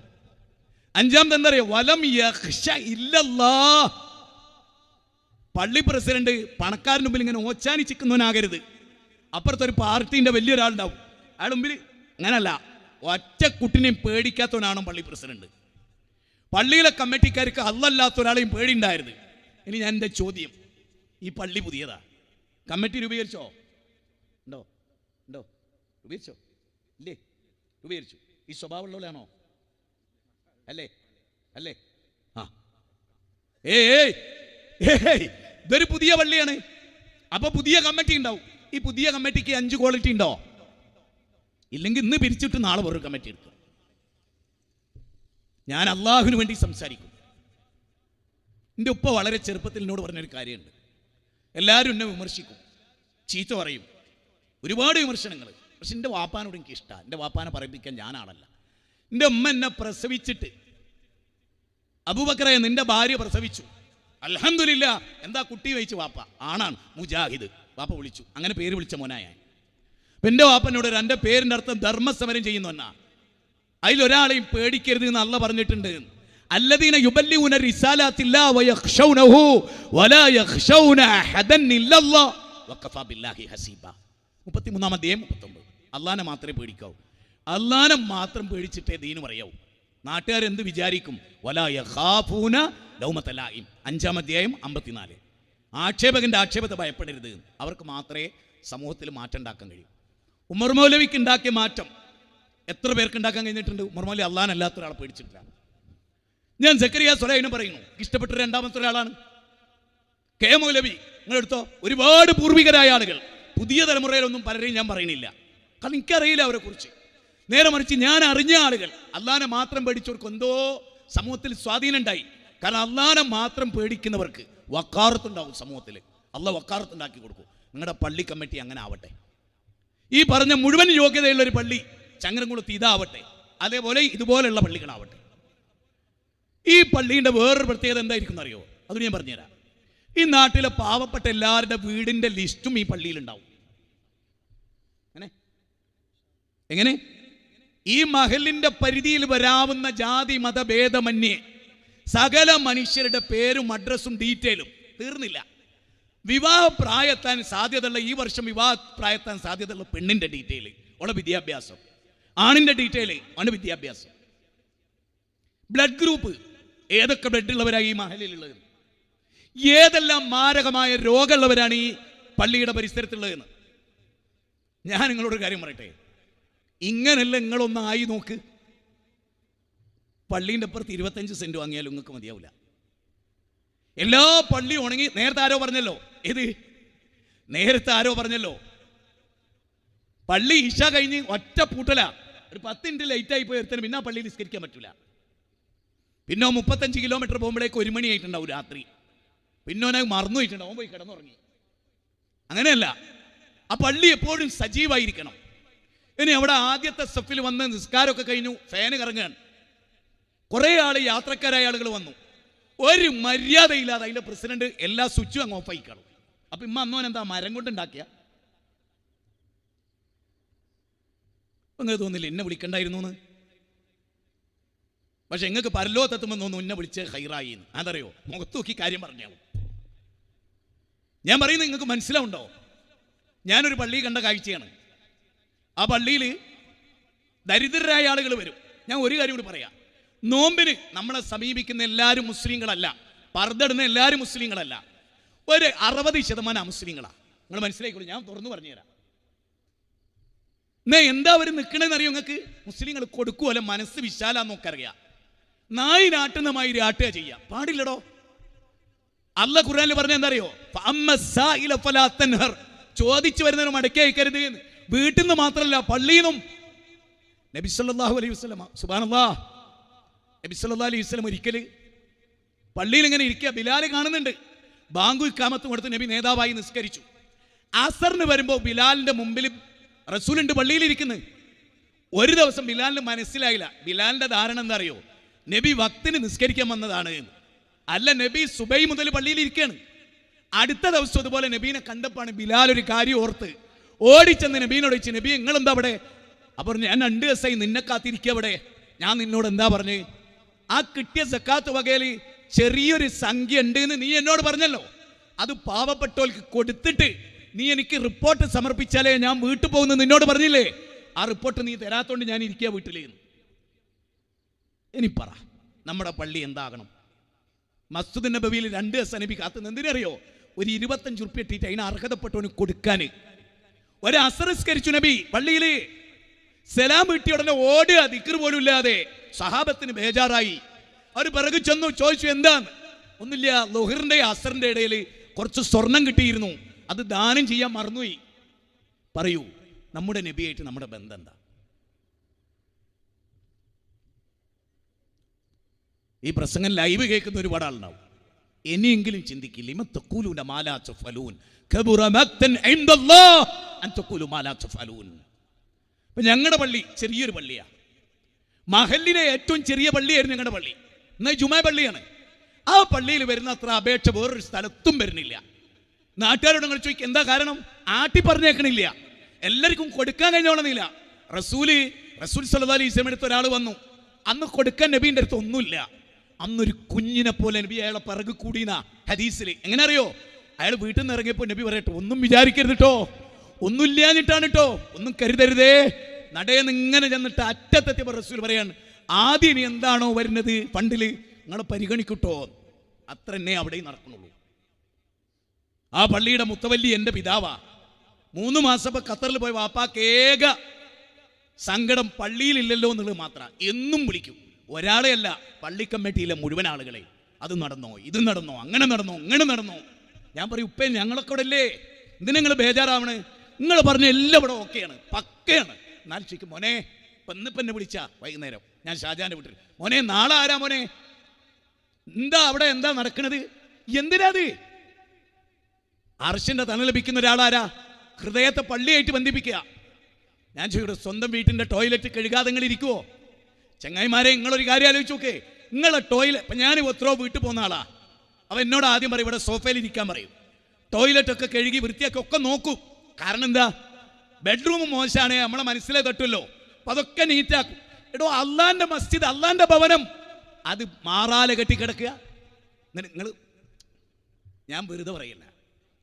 5-ാമത്തെ എന്താ പറയുക? വലം യഖ്ശ ഇല്ലല്ലാഹ്. പള്ളി പ്രസിഡന്റ് പണക്കാരൻ്റെ മുമ്പിൽ ഇങ്ങനെ ഓച്ചാനിച്ചിരിക്കുന്നവനാകരുത്. അപ്പുറത്തൊരു പാർട്ടീൻ്റെ വലിയൊരാളുണ്ടാവും, അയാളുടെ മുമ്പിൽ അങ്ങനല്ല, ഒറ്റ കുട്ടിനെയും പേടിക്കാത്തവനാണ് പള്ളി പ്രസിഡന്റ്. പള്ളിയിലെ കമ്മിറ്റിക്കാർക്ക് അല്ലല്ലാത്ത ഒരാളെയും പേടിയുണ്ടായിരുന്നു. ഇനി ഞാൻ എൻ്റെ ചോദ്യം, ഈ പള്ളി പുതിയതാ, കമ്മിറ്റി രൂപീകരിച്ചോ? ഉണ്ടോ രൂപീകരിച്ചോ? ഇല്ലേ? രൂപീകരിച്ചു. ഈ സ്വഭാവമുള്ളവരാണോ? അല്ലേ? ആ, ഇതൊരു പുതിയ പള്ളിയാണ്. അപ്പൊ പുതിയ കമ്മിറ്റി ഉണ്ടാവും. ഈ പുതിയ കമ്മിറ്റിക്ക് 5 ക്വാളിറ്റി ഉണ്ടോ? ഇല്ലെങ്കിൽ ഇന്ന് പിരിച്ചിട്ട് നാളെ വേറൊരു കമ്മിറ്റി എടുക്കും. ഞാൻ അള്ളാഹുവിന് വേണ്ടി സംസാരിക്കും. എൻ്റെ ഉപ്പ വളരെ ചെറുപ്പത്തിൽ എന്നോട് പറഞ്ഞൊരു കാര്യമുണ്ട്. എല്ലാവരും എന്നെ വിമർശിക്കും, ചീത്ത പറയും, ഒരുപാട് വിമർശനങ്ങൾ. പക്ഷെ എൻ്റെ വാപ്പാനോട് എനിക്ക് ഇഷ്ടമാണ്. എൻ്റെ വാപ്പാനെ പറയിപ്പിക്കാൻ ഞാനാണല്ല. എൻ്റെ ഉമ്മ എന്നെ പ്രസവിച്ചിട്ട്, അബൂബക്കറെ നിന്റെ ഭാര്യ പ്രസവിച്ചു, അൽഹംദുലില്ലാ, എന്താ കുട്ടി വെച്ച്? വാപ്പ ആണാണ്, മുജാഹിദ്. വാപ്പ വിളിച്ചു, അങ്ങനെ പേര് വിളിച്ച മോനായ. എൻ്റെ വാപ്പനോട് എൻ്റെ പേരിൻ്റെ അർത്ഥം ധർമ്മസമരം ചെയ്യുന്നവനാ, അതിലൊരാളെയും പേടിക്കരുത് എന്ന് അള്ളാഹ് പറഞ്ഞിട്ടുണ്ട്. അല്ലദീന യുബല്ലിഗൂന റിസാലാത്തില്ലാഹി വയഖ്ശൗനഹു വലാ യഖ്ശൗന അഹദൻ ഇല്ലല്ലാഹ് വഖഫാ ബില്ലാഹി ഹസീബ. 33-ാം അധ്യായം 39. അള്ളാഹനെ മാത്രമേ പേടിക്കാവൂ. അള്ളാഹനെ മാത്രം പേടിച്ചിട്ടേ ദീന് പറയാവൂ. നാട്ടുകാരെന്ത് വിചാരിക്കും? വലാ യഖാഫൂന ലൗമത ലായിം. 5-ാം അധ്യായം 54. ആക്ഷേപകൻ്റെ ആക്ഷേപത്തെ ഭയപ്പെടരുത്. അവർക്ക് മാത്രമേ സമൂഹത്തിൽ മാറ്റം ഉണ്ടാക്കാൻ കഴിയൂ. ഉമർ മൗലവിക്ക് ഉണ്ടാക്കിയ മാറ്റം എത്ര പേർക്ക് ഉണ്ടാക്കാൻ കഴിഞ്ഞിട്ടുണ്ട്? ഉമർ മൗലവി അള്ളാഹനല്ലാത്ത ഒരാളെ പേടിച്ചിട്ടില്ല. ഞാൻ സക്കരിയ സ്വലൈനെ പറയുന്നു, ഇഷ്ടപ്പെട്ട 2-ാമത്തെ ഒരാളാണ് കെ മൗലവി. നിങ്ങളെടുത്തോ, ഒരുപാട് പൂർവികരായ ആളുകൾ. പുതിയ തലമുറയിലൊന്നും പലരെയും ഞാൻ പറയണില്ല, കാരണം എനിക്കറിയില്ല അവരെ കുറിച്ച്. നേരെ മറിച്ച് ഞാൻ അറിഞ്ഞ ആളുകൾ അള്ളാനെ മാത്രം പേടിച്ചവർക്ക് എന്തോ സമൂഹത്തിൽ സ്വാധീനം ഉണ്ടായി. കാരണം അള്ളാനെ മാത്രം പേടിക്കുന്നവർക്ക് വക്കാറത്തുണ്ടാവും സമൂഹത്തിൽ. അള്ളാഹ് വക്കാറത്തുണ്ടാക്കി കൊടുക്കും. നിങ്ങളുടെ പള്ളി കമ്മിറ്റി അങ്ങനെ ആവട്ടെ. ഈ പറഞ്ഞ മുഴുവൻ യോഗ്യതയുള്ളൊരു പള്ളി ചങ്ങരംകുളത്ത് ഇതാവട്ടെ. അതേപോലെ ഇതുപോലെയുള്ള പള്ളികളാവട്ടെ. ഈ പള്ളീൻ്റെ വേറൊരു പ്രത്യേകത എന്തായിരിക്കും എന്നറിയോ? അത് ഞാൻ പറഞ്ഞുതരാം. ഈ നാട്ടിലെ പാവപ്പെട്ട എല്ലാവരുടെ വീടിൻ്റെ ലിസ്റ്റും ഈ പള്ളിയിലുണ്ടാവും. എങ്ങനെ? ഈ മഹലിൻ്റെ പരിധിയിൽ വരാവുന്ന ജാതി മതഭേദമന്യേ സകല മനുഷ്യരുടെ പേരും അഡ്രസ്സും ഡീറ്റെയിലും തീർന്നില്ല. വിവാഹപ്രായത്താൻ സാധ്യതയുള്ള ഈ വർഷം വിവാഹപ്രായത്താൻ സാധ്യതയുള്ള പെണ്ണിൻ്റെ ഡീറ്റെയിൽ, അവളുടെ വിദ്യാഭ്യാസം, ആണിൻ്റെ ഡീറ്റെയിൽ, അവൻ്റെ വിദ്യാഭ്യാസം, ബ്ലഡ് ഗ്രൂപ്പ്, ഏതൊക്കെ ബ്ലഡ് ഉള്ളവരാണ് ഈ മഹലിലുള്ളത്, ഏതെല്ലാം മാരകമായ രോഗമുള്ളവരാണ് ഈ പള്ളിയുടെ പരിസരത്തുള്ളതെന്ന്. ഞാൻ നിങ്ങളോടൊരു കാര്യം പറയട്ടെ, ഇങ്ങനെയല്ല നിങ്ങളൊന്ന് ആയി നോക്ക്. പള്ളീൻ്റെ അപ്പുറത്ത് 25 സെൻറ്റ് വാങ്ങിയാലും നിങ്ങൾക്ക് മതിയാവില്ല. എല്ലാ പള്ളിയും ഉണങ്ങി. നേരത്തെ ആരോ പറഞ്ഞല്ലോ പള്ളി ഇശ കഴിഞ്ഞ് ഒറ്റ പൂട്ടല. ഒരു 10 മിനിറ്റ് ലൈറ്റായി പോയി ഒരുത്തന് പിന്നെ ആ പള്ളിയിൽ നിസ്കരിക്കാൻ പറ്റില്ല. പിന്നെ 35 കിലോമീറ്റർ പോകുമ്പോഴേക്ക് 1 മണിയായിട്ടുണ്ടാവും രാത്രി. പിന്നെ അവനെ മറന്നു പോയിട്ടുണ്ടാവും, പോയി കിടന്നുറങ്ങി. അങ്ങനെയല്ല, ആ പള്ളി എപ്പോഴും സജീവായിരിക്കണം. ഇനി അവിടെ ആദ്യത്തെ സ്റ്റെപ്പിൽ വന്ന് നിസ്കാരമൊക്കെ കഴിഞ്ഞു, ഫാന് കറങ്ങുകയാണ്. കുറേ യാത്രക്കാരായ ആളുകൾ വന്നു. ഒരു മര്യാദയില്ലാതെ അതിൻ്റെ പ്രസിഡന്റ് എല്ലാ സ്വിച്ചും അങ്ങ് ഓഫ് ആയിക്കണം. അപ്പം അന്നോൻ എന്താ മരം കൊണ്ടുണ്ടാക്കിയ? അങ്ങനെ തോന്നില്ല എന്നെ വിളിക്കണ്ടായിരുന്നു എന്ന്. പക്ഷെ നിങ്ങൾക്ക് പരലോകത്തെത്തുമ്പോൾ തോന്നുന്നു എന്നെ വിളിച്ച് ഹൈറായി എന്ന്. അതറിയോ? മുഖത്ത് നോക്കി കാര്യം പറഞ്ഞാവും. ഞാൻ പറയുന്നത് നിങ്ങൾക്ക് മനസ്സിലാവുണ്ടോ? ഞാനൊരു പള്ളി കണ്ട കാഴ്ചയാണ്. ആ പള്ളിയിൽ ദരിദ്രരായ ആളുകൾ വരും. ഞാൻ ഒരു കാര്യം കൂടി പറയാം. നോമ്പിന് നമ്മളെ സമീപിക്കുന്ന എല്ലാവരും മുസ്ലിങ്ങളല്ല, പർദ്ദടുന്ന എല്ലാവരും മുസ്ലിങ്ങളല്ല. ഒരു 60% മുസ്ലിങ്ങളാണ്. നിങ്ങൾ മനസ്സിലായിക്കോളൂ, ഞാൻ തുറന്നു പറഞ്ഞുതരാം. എന്നാ എന്താ അവർ നിൽക്കണമെന്ന് അറിയോ നിങ്ങൾക്ക്? മുസ്ലിങ്ങൾ കൊടുക്കുമല്ലോ, മനസ്സ് വിശാലാന്ന് നോക്കറിയാം. നായി നാട്ടുന്നമായി ആട്ടുക ചെയ്യാം പാടില്ലടോ. അല്ലാഹ് ഖുർആനിൽ പറഞ്ഞ എന്താ അറിയോ? ചോദിച്ചു വരുന്നവരും മടക്കി അയക്കരുത്. വീട്ടിൽ നിന്ന് മാത്രമല്ല, പള്ളിയിൽ നിന്നും. നബി സല്ലല്ലാഹു അലൈഹി വസല്ലം, സുബ്ഹാനല്ലാഹ്, നബി സല്ലല്ലാഹു അലൈഹി വസല്ലം ഒരിക്കൽ പള്ളിയിൽ ഇങ്ങനെ ഇരിക്കുക, ബിലാൽ കാണുന്നുണ്ട്. ബാങ്കു ഇഖാമത്ത് കൊടുത്ത് നബി നേതാവായി നിസ്കരിച്ചു. അസറിന് വരുമ്പോൾ ബിലാലിന്റെ മുമ്പിൽ റസൂലുണ്ട് പള്ളിയിലിരിക്കുന്നത്. ഒരു ദിവസം ബിലാലിന് മനസ്സിലായില്ല. ബിലാലിന്റെ ധാരണ എന്താ അറിയോ? നബി വക്തിന് നിസ്കരിക്കാൻ വന്നതാണ്. അല്ല, നബി സുബൈ മുതൽ പള്ളിയിൽ ഇരിക്കുകയാണ്. അടുത്ത ദിവസം അതുപോലെ നബീനെ കണ്ടപ്പാണ് ബിലാൽ ഒരു കാര്യം ഓർത്ത് ഓടിച്ചെന്ന് നബീനോട് ചോദിച്ചു, നബി നിങ്ങളെന്താ അവിടെ? അപ്പോൾ ഞാൻ 2 ദിവസമായി നിന്നെ കാത്തിരിക്കുക അവിടെ. ഞാൻ നിന്നോട് എന്താ പറഞ്ഞു? ആ കിട്ടിയ സക്കാത്ത് വകയിൽ ചെറിയൊരു സംഖ്യ ഉണ്ട് എന്ന് നീ എന്നോട് പറഞ്ഞല്ലോ. അത് പാവപ്പെട്ടവർക്ക് കൊടുത്തിട്ട് നീ എനിക്ക് റിപ്പോർട്ട് സമർപ്പിച്ചാലേ ഞാൻ വീട്ടിൽ പോകുന്നത് നിന്നോട് പറഞ്ഞില്ലേ? ആ റിപ്പോർട്ട് നീ തരാത്തോണ്ട് ഞാൻ ഇരിക്കുക വീട്ടിലേന്ന്. ഇനി പറ, നമ്മുടെ പള്ളി എന്താകണം? മസ്ജിദ് നബവിയിൽ 2 ദിവസം നബി കാത്തുന്നത് എന്തിനറിയോ? ഒരു 25 ഉറുപ്പിക ഇട്ടിട്ട് അതിന് അർഹതപ്പെട്ടവന് കൊടുക്കാൻ. ഒരു അസറിസ്കരിച്ചു നബി പള്ളിയിൽ. സലാം വീട്ടിയ ഉടനെ ഓടുക, ദിക്ർ പോലും ഇല്ലാതെ. സഹാബത്തിന് ബേജാറായി. അവർ പിറകു ചെന്നു, ചോദിച്ചു എന്താണ്? ഒന്നുമില്ല, ളുഹറിന്റെ അസറിന്റെ ഇടയിൽ കുറച്ച് സ്വർണം കിട്ടിയിരുന്നു, അത് ദാനം ചെയ്യാൻ മറന്നുപോയി. പറയൂ, നമ്മുടെ നബിയായിട്ട് നമ്മുടെ ബന്ധം എന്താ? ഈ പ്രസംഗം ലൈവ് കേൾക്കുന്ന ഒരുപാട് ആളുണ്ടാവും. ഇനിയെങ്കിലും ചിന്തിക്കില്ല. ഞങ്ങളുടെ പള്ളി ചെറിയൊരു പള്ളിയാണ്. മഹലിലെ ഏറ്റവും ചെറിയ പള്ളിയായിരുന്നു ഞങ്ങളുടെ പള്ളി. എന്നാൽ ജുമാ പള്ളിയാണ്. ആ പള്ളിയിൽ വരുന്ന അത്ര അപേക്ഷ വേറൊരു സ്ഥലത്തും വരുന്നില്ല. നാട്ടുകാരോട് നിങ്ങൾ ചോദിക്കും എന്താ കാരണം? ആട്ടി പറഞ്ഞേക്കണില്ല, എല്ലാവർക്കും കൊടുക്കാൻ കഴിഞ്ഞോളന്നില്ല. റസൂൽ സല്ലല്ലാഹു അലൈഹി വസല്ലം അടുത്ത് ഒരാൾ വന്നു. അന്ന് കൊടുക്കാൻ നബീൻ്റെ അടുത്ത് ഒന്നുമില്ല. അന്നൊരു കുഞ്ഞിനെ പോലെ നബി അയാളെ പിറകു കൂടിന ഹദീസിൽ. എങ്ങനെ അറിയോ? അയാൾ വീട്ടിൽ നിന്ന് ഇറങ്ങിയപ്പോൾ നബി പറയട്ടെ, ഒന്നും വിചാരിക്കരുത് കേട്ടോ, ഒന്നും ഇല്ലാഞ്ഞിട്ടാണ് കേട്ടോ, ഒന്നും കരുതരുതേ. നടയെന്ന് ഇങ്ങനെ ചെന്നിട്ട് അറ്റത്തെത്തിയപ്പോൾ റസൂൽ പറയാണ്, ആദ്യം ഇനി എന്താണോ വരുന്നത് ഫണ്ടിൽ നിങ്ങൾ പരിഗണിക്കട്ടോ. അത്ര തന്നെ അവിടെയും നടക്കുന്നുള്ളൂ. ആ പള്ളിയുടെ മുത്തവല്ലി എൻ്റെ പിതാവാ. 3 മാസം ഖത്തറിൽ പോയ വാപ്പാക്ക് ഏക സങ്കടം പള്ളിയിലില്ലല്ലോ എന്നുള്ളത് മാത്രമാണ്. എന്നും വിളിക്കും, ഒരാളെ അല്ല, പള്ളി കമ്മിറ്റിയിലെ മുഴുവൻ ആളുകളെ. അത് നടന്നോ, ഇത് നടന്നോ, അങ്ങനെ നടന്നോ, ഇങ്ങനെ നടന്നോ. ഞാൻ പറയും, ഉപ്പേ ഞങ്ങളൊക്കെ ഇവിടെ അല്ലേ, എന്തിനാ നിങ്ങൾ ബേജാറാവണേ? നിങ്ങൾ പറഞ്ഞ എല്ലാം ഇവിടെ ഓക്കെയാണ്, പക്കയാണ്. എന്നാൽ ചോദിക്കും, മോനെ ഇന്നിപ്പം എന്നെ വിളിച്ചാ വൈകുന്നേരം, ഞാൻ ഷാജാന്റെ വീട്ടിൽ, മോനെ നാളെ ആരാ മോനെ, എന്താ അവിടെ എന്താ നടക്കണത്, എന്തിനാത്? അർശിന്റെ തണൽ ലഭിക്കുന്ന ഒരാളാരാ? ഹൃദയത്തെ പള്ളിയായിട്ട് ബന്ധിപ്പിക്കുക. ഞാൻ ചോദിക്കട്ടെ, സ്വന്തം വീട്ടിന്റെ ടോയ്ലറ്റ് കഴുകാതെ നിങ്ങൾ ഇരിക്കുവോ? ചങ്ങായിമാരെ, നിങ്ങളൊരു കാര്യം ആലോചിച്ച് നോക്കേ. നിങ്ങളെ ടോയ്ലറ്റ്, ഇപ്പം ഞാൻ എത്രയോ വീട്ടിൽ പോകുന്ന ആളാ, അവൻ എന്നോട് ആദ്യം പറയും ഇവിടെ സോഫയിൽ ഇരിക്കാൻ പറയും, ടോയ്ലറ്റൊക്കെ കഴുകി വൃത്തിയാക്കി ഒക്കെ നോക്കും. കാരണം എന്താ? ബെഡ്റൂം മോശമാണ്, നമ്മളെ മനസ്സിലെ തട്ടുമല്ലോ, അപ്പം അതൊക്കെ നീറ്റാക്കും. എടോ, അള്ളാന്റെ മസ്ജിദ്, അള്ളാന്റെ ഭവനം, അത് മാറാല കെട്ടി കിടക്കുക. നിങ്ങൾ, ഞാൻ വെറുതെ പറയില്ല,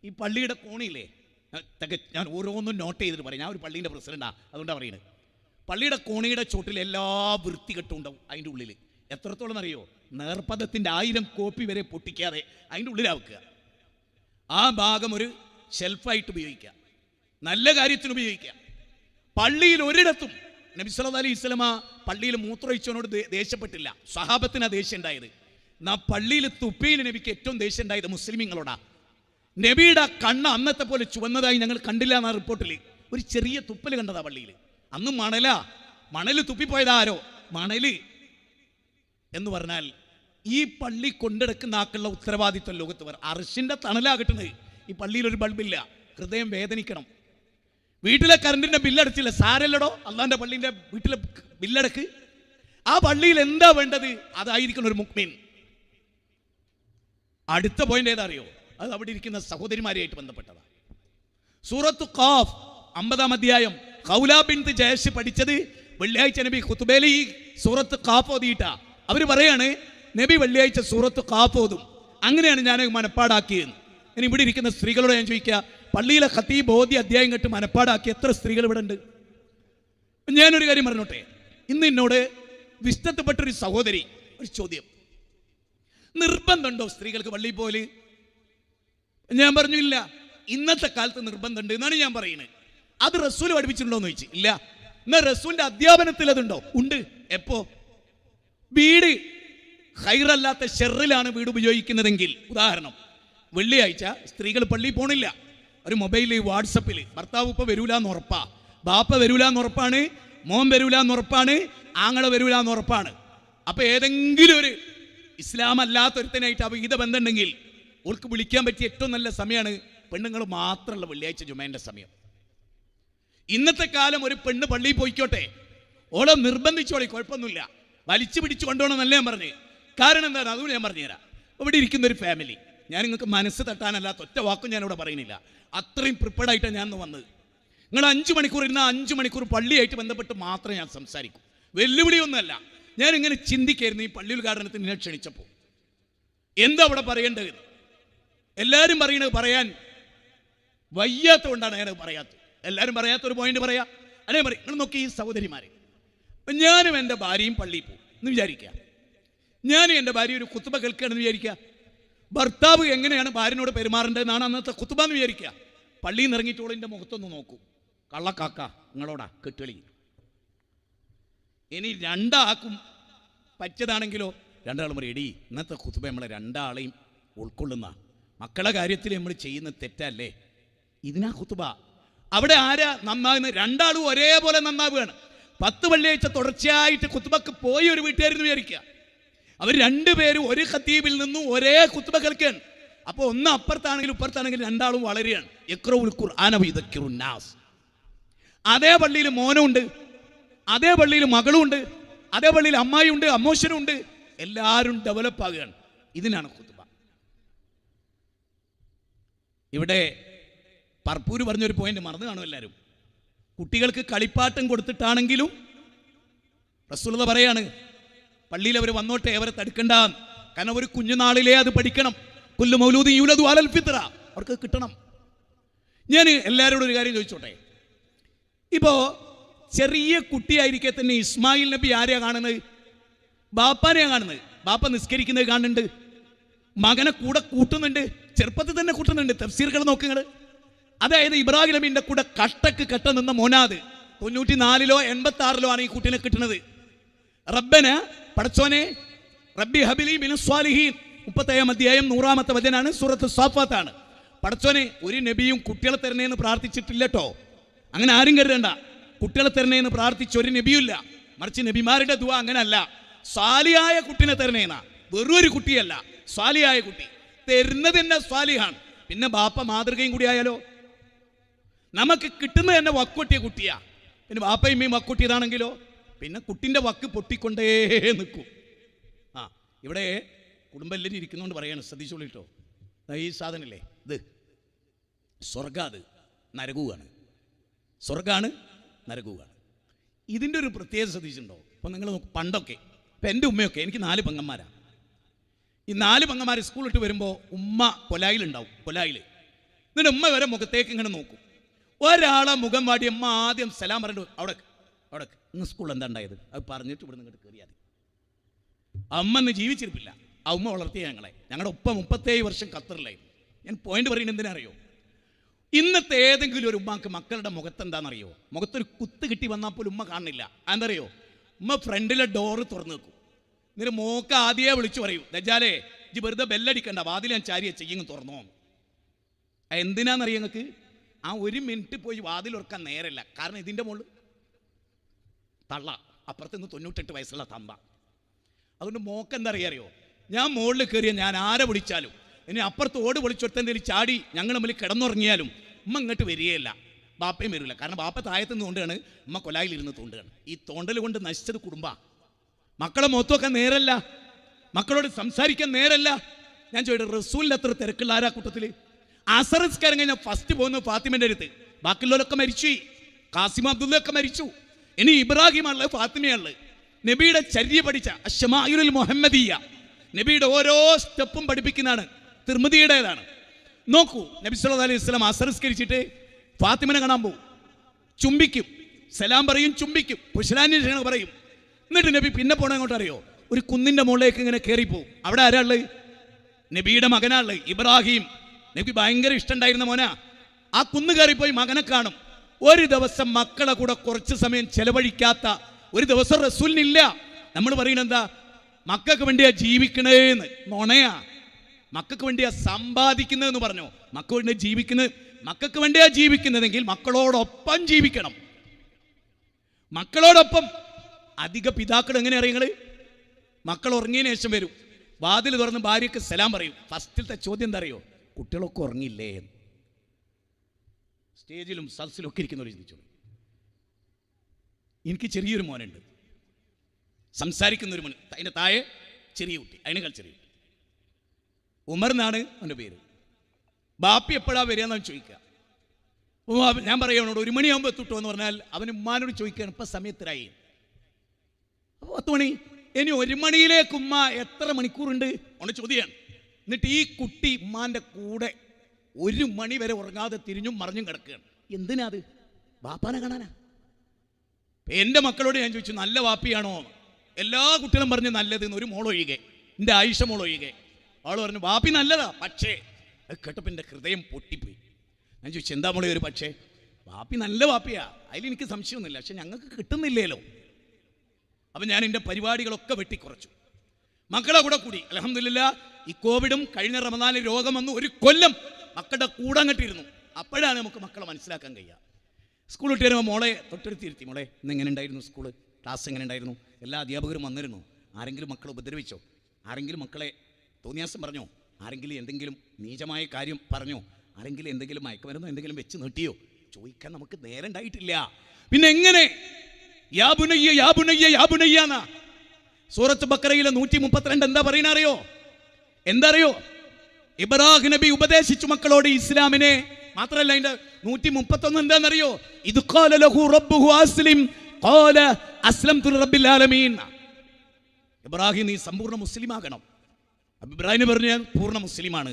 ഈ പള്ളിയുടെ കോണിയില്ലേ, ഞാൻ ഓരോന്നും നോട്ട് ചെയ്തിട്ട് പറയും. ഞാൻ ഒരു പള്ളീൻ്റെ പ്രസിഡന്റാണ്, അതുകൊണ്ടാണ് പറയുന്നത്. പള്ളിയുടെ കോണിയുടെ ചോട്ടിൽ എല്ലാ വൃത്തികെട്ടും ഉണ്ടാവും. അതിൻ്റെ ഉള്ളിൽ എത്രത്തോളം അറിയോ? നേർപ്പദത്തിൻ്റെ 1000 കോപ്പി വരെ പൊട്ടിക്കാതെ അതിൻ്റെ ഉള്ളിലാക്കുക. ആ ഭാഗം ഒരു ഷെൽഫായിട്ട് ഉപയോഗിക്കുക, നല്ല കാര്യത്തിന് ഉപയോഗിക്കുക. പള്ളിയിൽ ഒരിടത്തും നബി സല്ലല്ലാഹു അലൈഹി വസല്ലമ പള്ളിയിൽ മൂത്രമൊഴിച്ചവനോട് ദേഷ്യപ്പെട്ടില്ല. സ്വഹാബത്തിനാ ദേഷ്യം ഉണ്ടായത്. പള്ളിയിൽ തുപ്പിയിൽ നബിക്ക് ഏറ്റവും ദേഷ്യം ഉണ്ടായത് മുസ്ലിമീങ്ങളോടാ. നബിയുടെ കണ്ണ് അന്നത്തെ പോലെ ചുവന്നതായി ഞങ്ങൾ കണ്ടില്ല എന്ന റിപ്പോർട്ടിൽ. ഒരു ചെറിയ തുപ്പൽ കണ്ടതാ പള്ളിയിൽ. അന്ന് മണല് തുപ്പിപ്പോയതാരോ? മണല് എന്ന് പറഞ്ഞാൽ ഈ പള്ളി കൊണ്ടെടുക്കുന്ന ആക്കുള്ള ഉത്തരവാദിത്വം ലോകത്ത് വരും. അർശിന്റെ തണലാ കിട്ടുന്നത്. ഈ പള്ളിയിൽ ഒരു ബൾബില്ല, ഹൃദയം വേദനിക്കണം. വീട്ടിലെ കറണ്ടിന്റെ ബില്ലടച്ചില്ല, സാരല്ലടോ, അള്ളാന്റെ പള്ളിന്റെ വീട്ടിലെ ബില്ലടക്ക്. ആ പള്ളിയിൽ എന്താ വേണ്ടത്? അതായിരിക്കണം ഒരു മുഅ്മിൻ. അടുത്ത പോയിന്റ് ഏതാ അറിയോ? അത് അവിടെ ഇരിക്കുന്ന സഹോദരിമാരെയായിട്ട് ബന്ധപ്പെട്ടതാണ്. സൂറത്ത് ഖാഫ് 50-ാം അധ്യായം ഖൗല ബിൻത് ജയശ് പഠിച്ചത് വെള്ളിയാഴ്ച നബി ഖുതുബയിൽ ഈ സൂറത്ത് ഖാഫ് ഓതിയിട്ടാ. അവർ പറയാണ്, നബി വെള്ളിയാഴ്ച സൂറത്ത് ഖാഫ് ഓതും. അങ്ങനെയാണ് ഞാൻ മനപ്പാടാക്കിയത്. ഇനി ഇവിടെ ഇരിക്കുന്ന സ്ത്രീകളോട് ഞാൻ ചോദിക്കുക, പള്ളിയിലെ ഖതീബ് ഓതി അധ്യായം കേട്ട് മനപ്പാടാക്കി എത്ര സ്ത്രീകൾ ഇവിടെ ഉണ്ട്? ഞാനൊരു കാര്യം പറഞ്ഞോട്ടെ. ഇന്ന് എന്നോട് വിഷ്ടപ്പെട്ടൊരു സഹോദരി ഒരു ചോദ്യം, നിർബന്ധമുണ്ടോ സ്ത്രീകൾക്ക് പള്ളിയിൽ പോലെ? ഞാൻ പറഞ്ഞു ഇല്ല, ഇന്നത്തെ കാലത്ത് നിർബന്ധമുണ്ട് എന്നാണ് ഞാൻ പറയുന്നത്. അത് റസൂൽ പഠിപ്പിച്ചിട്ടുണ്ടോ എന്ന് ചോദിച്ചു. ഇല്ല. എന്നാൽ റസൂലിന്റെ അധ്യാപനത്തിൽ അതുണ്ടോ? ഉണ്ട്. എപ്പോ? വീട് ഖൈറല്ലാത്ത ഷെറിലാണ് വീട് ഉപയോഗിക്കുന്നതെങ്കിൽ, ഉദാഹരണം വെള്ളിയാഴ്ച സ്ത്രീകൾ പള്ളിയിൽ പോണില്ല, ഒരു മൊബൈലിൽ വാട്സപ്പിൽ ഭർത്താവ് ഇപ്പൊ വരൂലെന്ന് ഉറപ്പാ, ബാപ്പ വരൂലെന്ന് ഉറപ്പാണ്, മോൻ വരൂലെന്ന് ഉറപ്പാണ്, ആങ്ങളെ വരൂലെന്ന് ഉറപ്പാണ്. അപ്പൊ ഏതെങ്കിലും ഒരു ഇസ്ലാം അല്ലാത്തൊരുത്തനായിട്ട് അവിഹിത ബന്ധം ഉണ്ടെങ്കിൽ ഓൾക്ക് വിളിക്കാൻ പറ്റിയ ഏറ്റവും നല്ല സമയമാണ് പെണ്ണുങ്ങൾ മാത്രമുള്ള വെള്ളിയാഴ്ച ജുമേന്റെ സമയം. ഇന്നത്തെ കാലം ഒരു പെണ്ണ് പള്ളിയിൽ പോയിക്കോട്ടെ, ഓളെ നിർബന്ധിച്ചോളി, കുഴപ്പമൊന്നുമില്ല, വലിച്ചു പിടിച്ചു കൊണ്ടുപോകണമെന്നല്ല ഞാൻ പറഞ്ഞു. കാരണം എന്താണ്? അതുകൊണ്ട് ഞാൻ പറഞ്ഞുതരാം. ഇവിടെ ഇരിക്കുന്ന ഒരു ഫാമിലി, ഞാൻ നിങ്ങൾക്ക് മനസ്സ് തട്ടാനല്ലാത്ത ഒറ്റ വാക്കും ഞാനിവിടെ പറയുന്നില്ല. അത്രയും പ്രിപ്പയർഡ് ആയിട്ടാണ് ഞാൻ വന്നത്. നിങ്ങൾ 5 മണിക്കൂർ ഇരുന്ന 5 മണിക്കൂർ പള്ളിയായിട്ട് ബന്ധപ്പെട്ട് മാത്രമേ ഞാൻ സംസാരിക്കൂ. വെല്ലുവിളിയൊന്നുമല്ല. ഞാൻ ഇങ്ങനെ ചിന്തിക്കായിരുന്നു ഈ പള്ളി ഉദ്ഘാടനത്തിന് എന്നെ ക്ഷണിച്ചപ്പോൾ എന്താ അവിടെ പറയേണ്ടത്. എല്ലാവരും പറയണത് പറയാൻ വയ്യാത്തതുകൊണ്ടാണ് ഞാനത് പറയാത്തത്. എല്ലാവരും പറയാത്തൊരു പോയിന്റ് പറയാ. അല്ലേ പറയും. നിങ്ങൾ നോക്കി ഈ സഹോദരിമാരെ, ഞാനും എൻ്റെ ഭാര്യയും പള്ളിയിൽ പോകും എന്ന് വിചാരിക്കുക. ഞാനും എൻ്റെ ഭാര്യ ഒരു ഖുത്ബ കേൾക്കുകയാണെന്ന് വിചാരിക്കുക. ഭർത്താവ് എങ്ങനെയാണ് ഭാര്യനോട് പെരുമാറേണ്ടതെന്നാണ് അന്നത്തെ ഖുത്ബ എന്ന് വിചാരിക്കുക. പള്ളിയിൽ നിന്ന് ഇറങ്ങിയിട്ടോളിൻ്റെ മുഖത്തൊന്ന് നോക്കൂ. കള്ളക്കാക്ക നിങ്ങളോടാ കെട്ടുകളി. ഇനി രണ്ടാൾക്കും പറ്റിയതാണെങ്കിലോ രണ്ടാളും പറയും, എടി ഇന്നത്തെ ഖുത്ബ നമ്മളെ രണ്ടാളെയും ഉൾക്കൊള്ളുന്ന, മക്കളെ കാര്യത്തിൽ നമ്മൾ ചെയ്യുന്ന തെറ്റല്ലേ, ഇതിനാ ഖുത്ബ. അവിടെ ആരാ നന്നാകുന്നത്? രണ്ടാളും ഒരേപോലെ നന്നാവുകയാണ്. 10 വെള്ളിയാഴ്ച തുടർച്ചയായിട്ട് ഖുത്ബക്ക് പോയി ഒരു വീട്ടുകാരെന്ന് വിചാരിക്കുക. അവർ രണ്ടുപേരും ഒരു ഖതീബിൽ നിന്നും ഒരേ ഖുത്ബ കേൾക്കുകയാണ്. അപ്പോൾ ഒന്ന് അപ്പുറത്താണെങ്കിലും ഇപ്പുറത്താണെങ്കിലും രണ്ടാളും വളരെയാണ്. യഖ്റഉൽ ഖുർആന വയദക്കിറുൻ നാസ്. അതേ പള്ളിയിൽ മോനുണ്ട്, അതേ പള്ളിയിൽ മകളുണ്ട്, അതേ പള്ളിയിൽ അമ്മായിയുണ്ട്, അമ്മോശനുണ്ട്, എല്ലാവരും ഡെവലപ്പ് ആകുകയാണ്. ഇതിനാണ് ഖുത്ബ. ഇവിടെ പർപ്പൂര് പറഞ്ഞൊരു പോയിന്റ് മറന്നു കാണും എല്ലാവരും. കുട്ടികൾക്ക് കളിപ്പാട്ടം കൊടുത്തിട്ടാണെങ്കിലും റസൂലുള്ളാഹി പറയാണ്, പള്ളിയിൽ അവർ വന്നോട്ടെ, അവരെ തടുക്കണ്ട. കാരണം ഒരു കുഞ്ഞുനാളിലേ അത് പഠിക്കണം. കുല്ലു മൗലൂദിൻ യൂലദു അലൽ ഫിത്ര, അവർക്ക് കിട്ടണം. ഞാൻ എല്ലാവരോടും ഒരു കാര്യം ചോദിച്ചോട്ടെ. ഇപ്പോൾ ചെറിയ കുട്ടിയായിരിക്കെ തന്നെ ഇസ്മായിൽ നബി ആരെയാണ് കാണുന്നത്? ബാപ്പാനെയാണ് കാണുന്നത്. ബാപ്പ നിസ്കരിക്കുന്നത് കാണുന്നുണ്ട്, മകനെ കൂടെ കൂട്ടുന്നുണ്ട്, ചെറുപ്പത്തിൽ തന്നെ കൂട്ടുന്നുണ്ട്. തഫ്സീറുകൾ നോക്കുങ്ങൾ. അതായത് ഇബ്രാഹിം നബിന്റെ കൂടെ കട്ടക്ക് കട്ട നിന്ന മോനാത് 94-ലോ 86-ലോ ആണ് ഈ കുട്ടീനെ കിട്ടുന്നത്. റബ്ബന, പടച്ചോനെ, റബ്ബി ഹബിലി മിനസ് സ്വാലിഹീൻ 37-ാം അധ്യായം 100-ാമത്തെ വചനാണ്, സൂറത്ത് സാഫാത്താണ്. പടച്ചോനെ, ഒരു നബിയും കുട്ടികളെ തരണേന്ന് പ്രാർത്ഥിച്ചിട്ടില്ല കേട്ടോ. അങ്ങനെ ആരും കരുതണ്ട. കുട്ടികളെ തരണേന്ന് പ്രാർത്ഥിച്ച ഒരു നബിയുമില്ല. മറിച്ച് നബിമാരുടെ ദുആ അങ്ങനല്ല. സ്വാലിഹായ കുട്ടിനെ തരണേന്നാ, വെറൊരു കുട്ടിയല്ല, സ്വാലിഹായ കുട്ടി തരുന്നത് തന്നെ സ്വാലിഹാണ്. പിന്നെ ബാപ്പ മാതൃകയും കൂടി ആയാലോ? നമുക്ക് കിട്ടുന്നത് തന്നെ വക്കുട്ടിയ കുട്ടിയാ. പിന്നെ ബാപ്പയും മീൻ വക്കുട്ടിയതാണെങ്കിലോ പിന്നെ കുട്ടിൻ്റെ വക്ക് പൊട്ടിക്കൊണ്ടേ നിൽക്കും. ഇവിടെ കുടുംബം എല്ലാവരും ഇരിക്കുന്നതുകൊണ്ട് പറയാണ്, ശ്രദ്ധിച്ചോളിട്ടോ. ഈ സാധനല്ലേ ഇത് സ്വർഗ്ഗാത് നരകവുമാണ്, സ്വർഗ്ഗാണ് നരകവുമാണ്. ഇതിൻ്റെ ഒരു പ്രത്യേകത ശ്രദ്ധിച്ചിട്ടുണ്ടോ? അപ്പോൾ നിങ്ങൾ പണ്ടൊക്കെ, ഇപ്പം എൻ്റെ ഉമ്മയൊക്കെ, എനിക്ക് 4 പെങ്ങന്മാരാണ്. ഈ 4 പെങ്ങന്മാർ സ്കൂളിട്ട് വരുമ്പോൾ ഉമ്മ കൊലായിലുണ്ടാവും, കൊലായിൽ. എന്നിട്ട് ഉമ്മ വരെ മുഖത്തേക്ക് ഇങ്ങനെ നോക്കും. ഒരാളെ മുഖം വാടി അമ്മ ആദ്യം സലാം പറഞ്ഞിട്ട് അവിടെ ഇന്ന് സ്കൂളിൽ എന്താ ഉണ്ടായത് അത് പറഞ്ഞിട്ട് ഇവിടെ നിങ്ങോട്ട് കയറിയാൽ. അമ്മ ഇന്ന് ജീവിച്ചിരിപ്പില്ല. ആ ഉമ്മ വളർത്തിയ ഞങ്ങളുടെ ഒപ്പം 37 വർഷം ഖത്തറിലായിരുന്നു. ഞാൻ പോയിന്റ് പറയുന്നത് എന്തിനറിയോ? ഇന്നത്തെ ഏതെങ്കിലും ഒരു ഉമ്മാക്ക് മക്കളുടെ മുഖത്ത് എന്താണെന്നറിയോ? മുഖത്തൊരു കുത്ത് കിട്ടി വന്നാൽ പോലും ഉമ്മ കാണില്ല. എന്തറിയോ? ഉമ്മ ഫ്രണ്ടിലെ ഡോറ് തുറന്നു വെക്കും. എന്നിട്ട് മോക്ക് ആദ്യമേ വിളിച്ചു പറയൂ, ദജ്ജാലേ ഇജ്ജ് വെറുതെ ബെല്ലടിക്കണ്ട, വാതിൽ ഞാൻ ചാരിയ ചെയ്യും തുറന്നോ. എന്തിനാണെന്നറിയോ നിങ്ങൾക്ക്? ആ 1 മിനിറ്റ് പോയി വാതിൽ ഉറക്കാൻ നേരല്ല. കാരണം ഇതിൻ്റെ മുകളിൽ തള്ള, അപ്പുറത്തുനിന്ന് 98 വയസ്സുള്ള തമ്പ. അതുകൊണ്ട് മോക്ക് എന്താ അറിയാറിയോ? ഞാൻ മുകളിൽ കയറിയ ഞാൻ ആരെ വിളിച്ചാലും, ഇനി അപ്പുറത്ത് ഓട് വിളിച്ചൊടുത്തെന്തെങ്കിലും ചാടി ഞങ്ങൾ തമ്മിൽ കിടന്നുറങ്ങിയാലും ഉമ്മ ഇങ്ങോട്ട് വരികയില്ല, ബാപ്പയും വരില്ല. കാരണം ബാപ്പ താഴത്ത് നിന്ന് തോണ്ടുകയാണ്, ഉമ്മ കൊലായിലിരുന്ന് തോണ്ടുകയാണ്. ഈ തോണ്ടൽ കൊണ്ട് നശിച്ചത് കുടുംബ. മക്കളെ മുഖത്ത് വെക്കാൻ നേരല്ല, മക്കളോട് സംസാരിക്കാൻ നേരല്ല. ഞാൻ ചോദിച്ചു, റസൂലിൽ എത്ര തിരക്കുള്ള ആരാ കൂട്ടത്തിൽ? അസറസ്കാരം കഴിഞ്ഞാൽ ഫസ്റ്റ് പോകുന്നത് ഫാത്തിമൻ്റെ അടുത്ത്. ബാക്കിയുള്ളവരൊക്കെ മരിച്ചു, കാസിം അബ്ദുള്ളൊക്കെ മരിച്ചു. ഇനി ഇബ്രാഹിമാണുള്ളത്, ഫാത്തിമയുള്ളത്. നബിയുടെ ചര്യ പഠിച്ച അശ്ശമാഉൽ മുഹമ്മദിയ്യ, നബിയുടെ ഓരോ സ്റ്റെപ്പും പഠിപ്പിക്കുന്നതാണ്, തിർമിദിയുടേതാണ്. നോക്കൂ, നബി സല്ലല്ലാഹു അലൈഹി വസല്ലം അസറസ്കരിച്ചിട്ട് ഫാത്തിമനെ കാണാൻ പോകും, ചുംബിക്കും, സലാം പറയും, ചുംബിക്കും, പുഷ്ലാന്വേഷണം പറയും. എന്നിട്ട് നബി പിന്നെ പോണ എങ്ങോട്ട് അറിയോ? ഒരു കുന്നിൻ്റെ മുകളിലേക്ക് ഇങ്ങനെ കയറിപ്പോവും. അവിടെ ആരാളുള്ളത്? നബിയുടെ മകനാളുള്ളത്, ഇബ്രാഹിം. നബി ഭയങ്കര ഇഷ്ടമുണ്ടായിരുന്ന മോനാ. ആ കുന്ന് കയറിപ്പോയി മകനെ കാണും. ഒരു ദിവസം മക്കളെ കൂടെ കുറച്ച് സമയം ചെലവഴിക്കാത്ത ഒരു ദിവസം റസൂലിനില്ല. നമ്മൾ പറയുന്നത് എന്താ? മക്കൾക്ക് വേണ്ടിയാ ജീവിക്കണേന്ന്. നുണയാ. മക്കൾക്ക് വേണ്ടിയാ സമ്പാദിക്കുന്നതെന്ന് പറഞ്ഞോ? മക്കൾ വേണ്ടി ജീവിക്കുന്നത്, മക്കൾക്ക് വേണ്ടിയാ ജീവിക്കുന്നതെങ്കിൽ മക്കളോടൊപ്പം ജീവിക്കണം. മക്കളോടൊപ്പം. അധിക പിതാക്കൾ എങ്ങനെ അറിയങ്ങൾ? മക്കൾ ഉറങ്ങിയതിന് ശേഷം വരും, വാതിൽ തുറന്ന് ഭാര്യയ്ക്ക് സലാം പറയും. ഫസ്റ്റിലത്തെ ചോദ്യം എന്താ അറിയോ? കുട്ടികളൊക്കെ ഉറങ്ങിയില്ലേ? സ്റ്റേജിലും സദസ്സിലും ഒക്കെ ഇരിക്കുന്നവർ ചിന്തിച്ചോളൂ. എനിക്ക് ചെറിയൊരു മോനുണ്ട്, സംസാരിക്കുന്നൊരു മോൻ. അതിൻ്റെ താഴെ ചെറിയ കുട്ടി, അതിനേക്കാൾ ചെറിയ കുട്ടി. ഉമർ എന്നാണ് അവൻ്റെ പേര്. ബാപ്പി എപ്പോഴാണ് വരിക എന്നാണ് ചോദിക്കുക. ഞാൻ പറയാം അവനോട് 1 മണിയാകുമ്പോൾ എത്തിട്ടോ എന്ന് പറഞ്ഞാൽ അവൻ ഉമ്മാനോട് ചോദിക്കുകയാണ്, ഇപ്പം സമയത്തിനായി. അപ്പോൾ 10 മണി. ഇനി 1 മണിയിലേക്ക് ഉമ്മ എത്ര മണിക്കൂറുണ്ട് അവൻ്റെ ചോദ്യമാണ്. എന്നിട്ട് ഈ കുട്ടി ഉമ്മാൻ്റെ കൂടെ 1 മണി വരെ ഉറങ്ങാതെ തിരിഞ്ഞും മറിഞ്ഞും കിടക്കുകയാണ്. എന്തിനാ അത്? ബാപ്പാനെ കാണാനാ. എൻ്റെ മക്കളോട് ഞാൻ ചോദിച്ചു, നല്ല വാപ്പിയാണോ? എല്ലാ കുട്ടികളും പറഞ്ഞു നല്ലതെന്ന്, ഒരു മോളൊഴികെ, എൻ്റെ ആയിഷ മോളൊഴികെ. അവൾ പറഞ്ഞു വാപ്പി നല്ലതാ. പക്ഷേ അത് കേട്ടപ്പോൾ എൻ്റെ ഹൃദയം പൊട്ടിപ്പോയി. ഞാൻ ചോദിച്ചു, എന്താ മോളെ ഒരു പക്ഷേ? വാപ്പി നല്ല വാപ്പിയാ, അതിലെനിക്ക് സംശയമൊന്നുമില്ല, പക്ഷെ ഞങ്ങൾക്ക് കിട്ടുന്നില്ലല്ലോ. അപ്പം ഞാൻ എൻ്റെ പരിപാടികളൊക്കെ വെട്ടിക്കുറച്ചു. മക്കളെ കൂടെ കൂടി അൽഹംദുലില്ലാ. ഈ കോവിഡും കഴിഞ്ഞ റമദാനിൽ രോഗം വന്നു, 1 കൊല്ലം മക്കളുടെ കൂടെ അങ്ങട്ടിരുന്നു. അപ്പോഴാണ് നമുക്ക് മക്കളെ മനസ്സിലാക്കാൻ കഴിയുക. സ്കൂൾ വിട്ട് വരുമ്പോൾ മോളെ തൊട്ടടുത്തിരുത്തി, മോളെ ഇന്ന് എങ്ങനെ ഉണ്ടായിരുന്നു സ്കൂള്, ക്ലാസ് എങ്ങനെ ഉണ്ടായിരുന്നു? എല്ലാ അധ്യാപകരും വന്നിരുന്നു? ആരെങ്കിലും മക്കളെ ഉപദ്രവിച്ചോ? ആരെങ്കിലും മക്കളെ തോന്നിയാസം പറഞ്ഞോ? ആരെങ്കിലും എന്തെങ്കിലും നീചമായ കാര്യം പറഞ്ഞോ? ആരെങ്കിലും എന്തെങ്കിലും മയക്കുമരുന്നോ എന്തെങ്കിലും വെച്ച് നീട്ടിയോ? ചോദിക്കാൻ നമുക്ക് നേരം ഉണ്ടായിട്ടില്ല. പിന്നെ എങ്ങനെ? യാ ബുനയ്യ യാ ബുനയ്യ യാ ബുനയ്യാന്നാ സൂറത്ത് ബക്കറയിലെ 132 എന്താ പറയുന്ന അറിയോ? എന്താ അറിയോ? ഇബ്രാഹിം നബി ഉപദേശിച്ചു മക്കളോട് ഇസ്ലാമിനെ. മാത്രമല്ല അതിന്റെ 131 എന്താണെന്നറിയോ? ഇത് ഖാല ലഹു റബ്ബുഹു അസ്ലിം ഖാല അസ്ലംതു ലിറബ്ബിൽ ആലമീൻ. ഇബ്രാഹിം നീ സമ്പൂർണ്ണ മുസ്ലിം ആകണം. ഇബ്രാഹിം പറഞ്ഞു ഞാൻ പൂർണ്ണ മുസ്ലിമാണ്.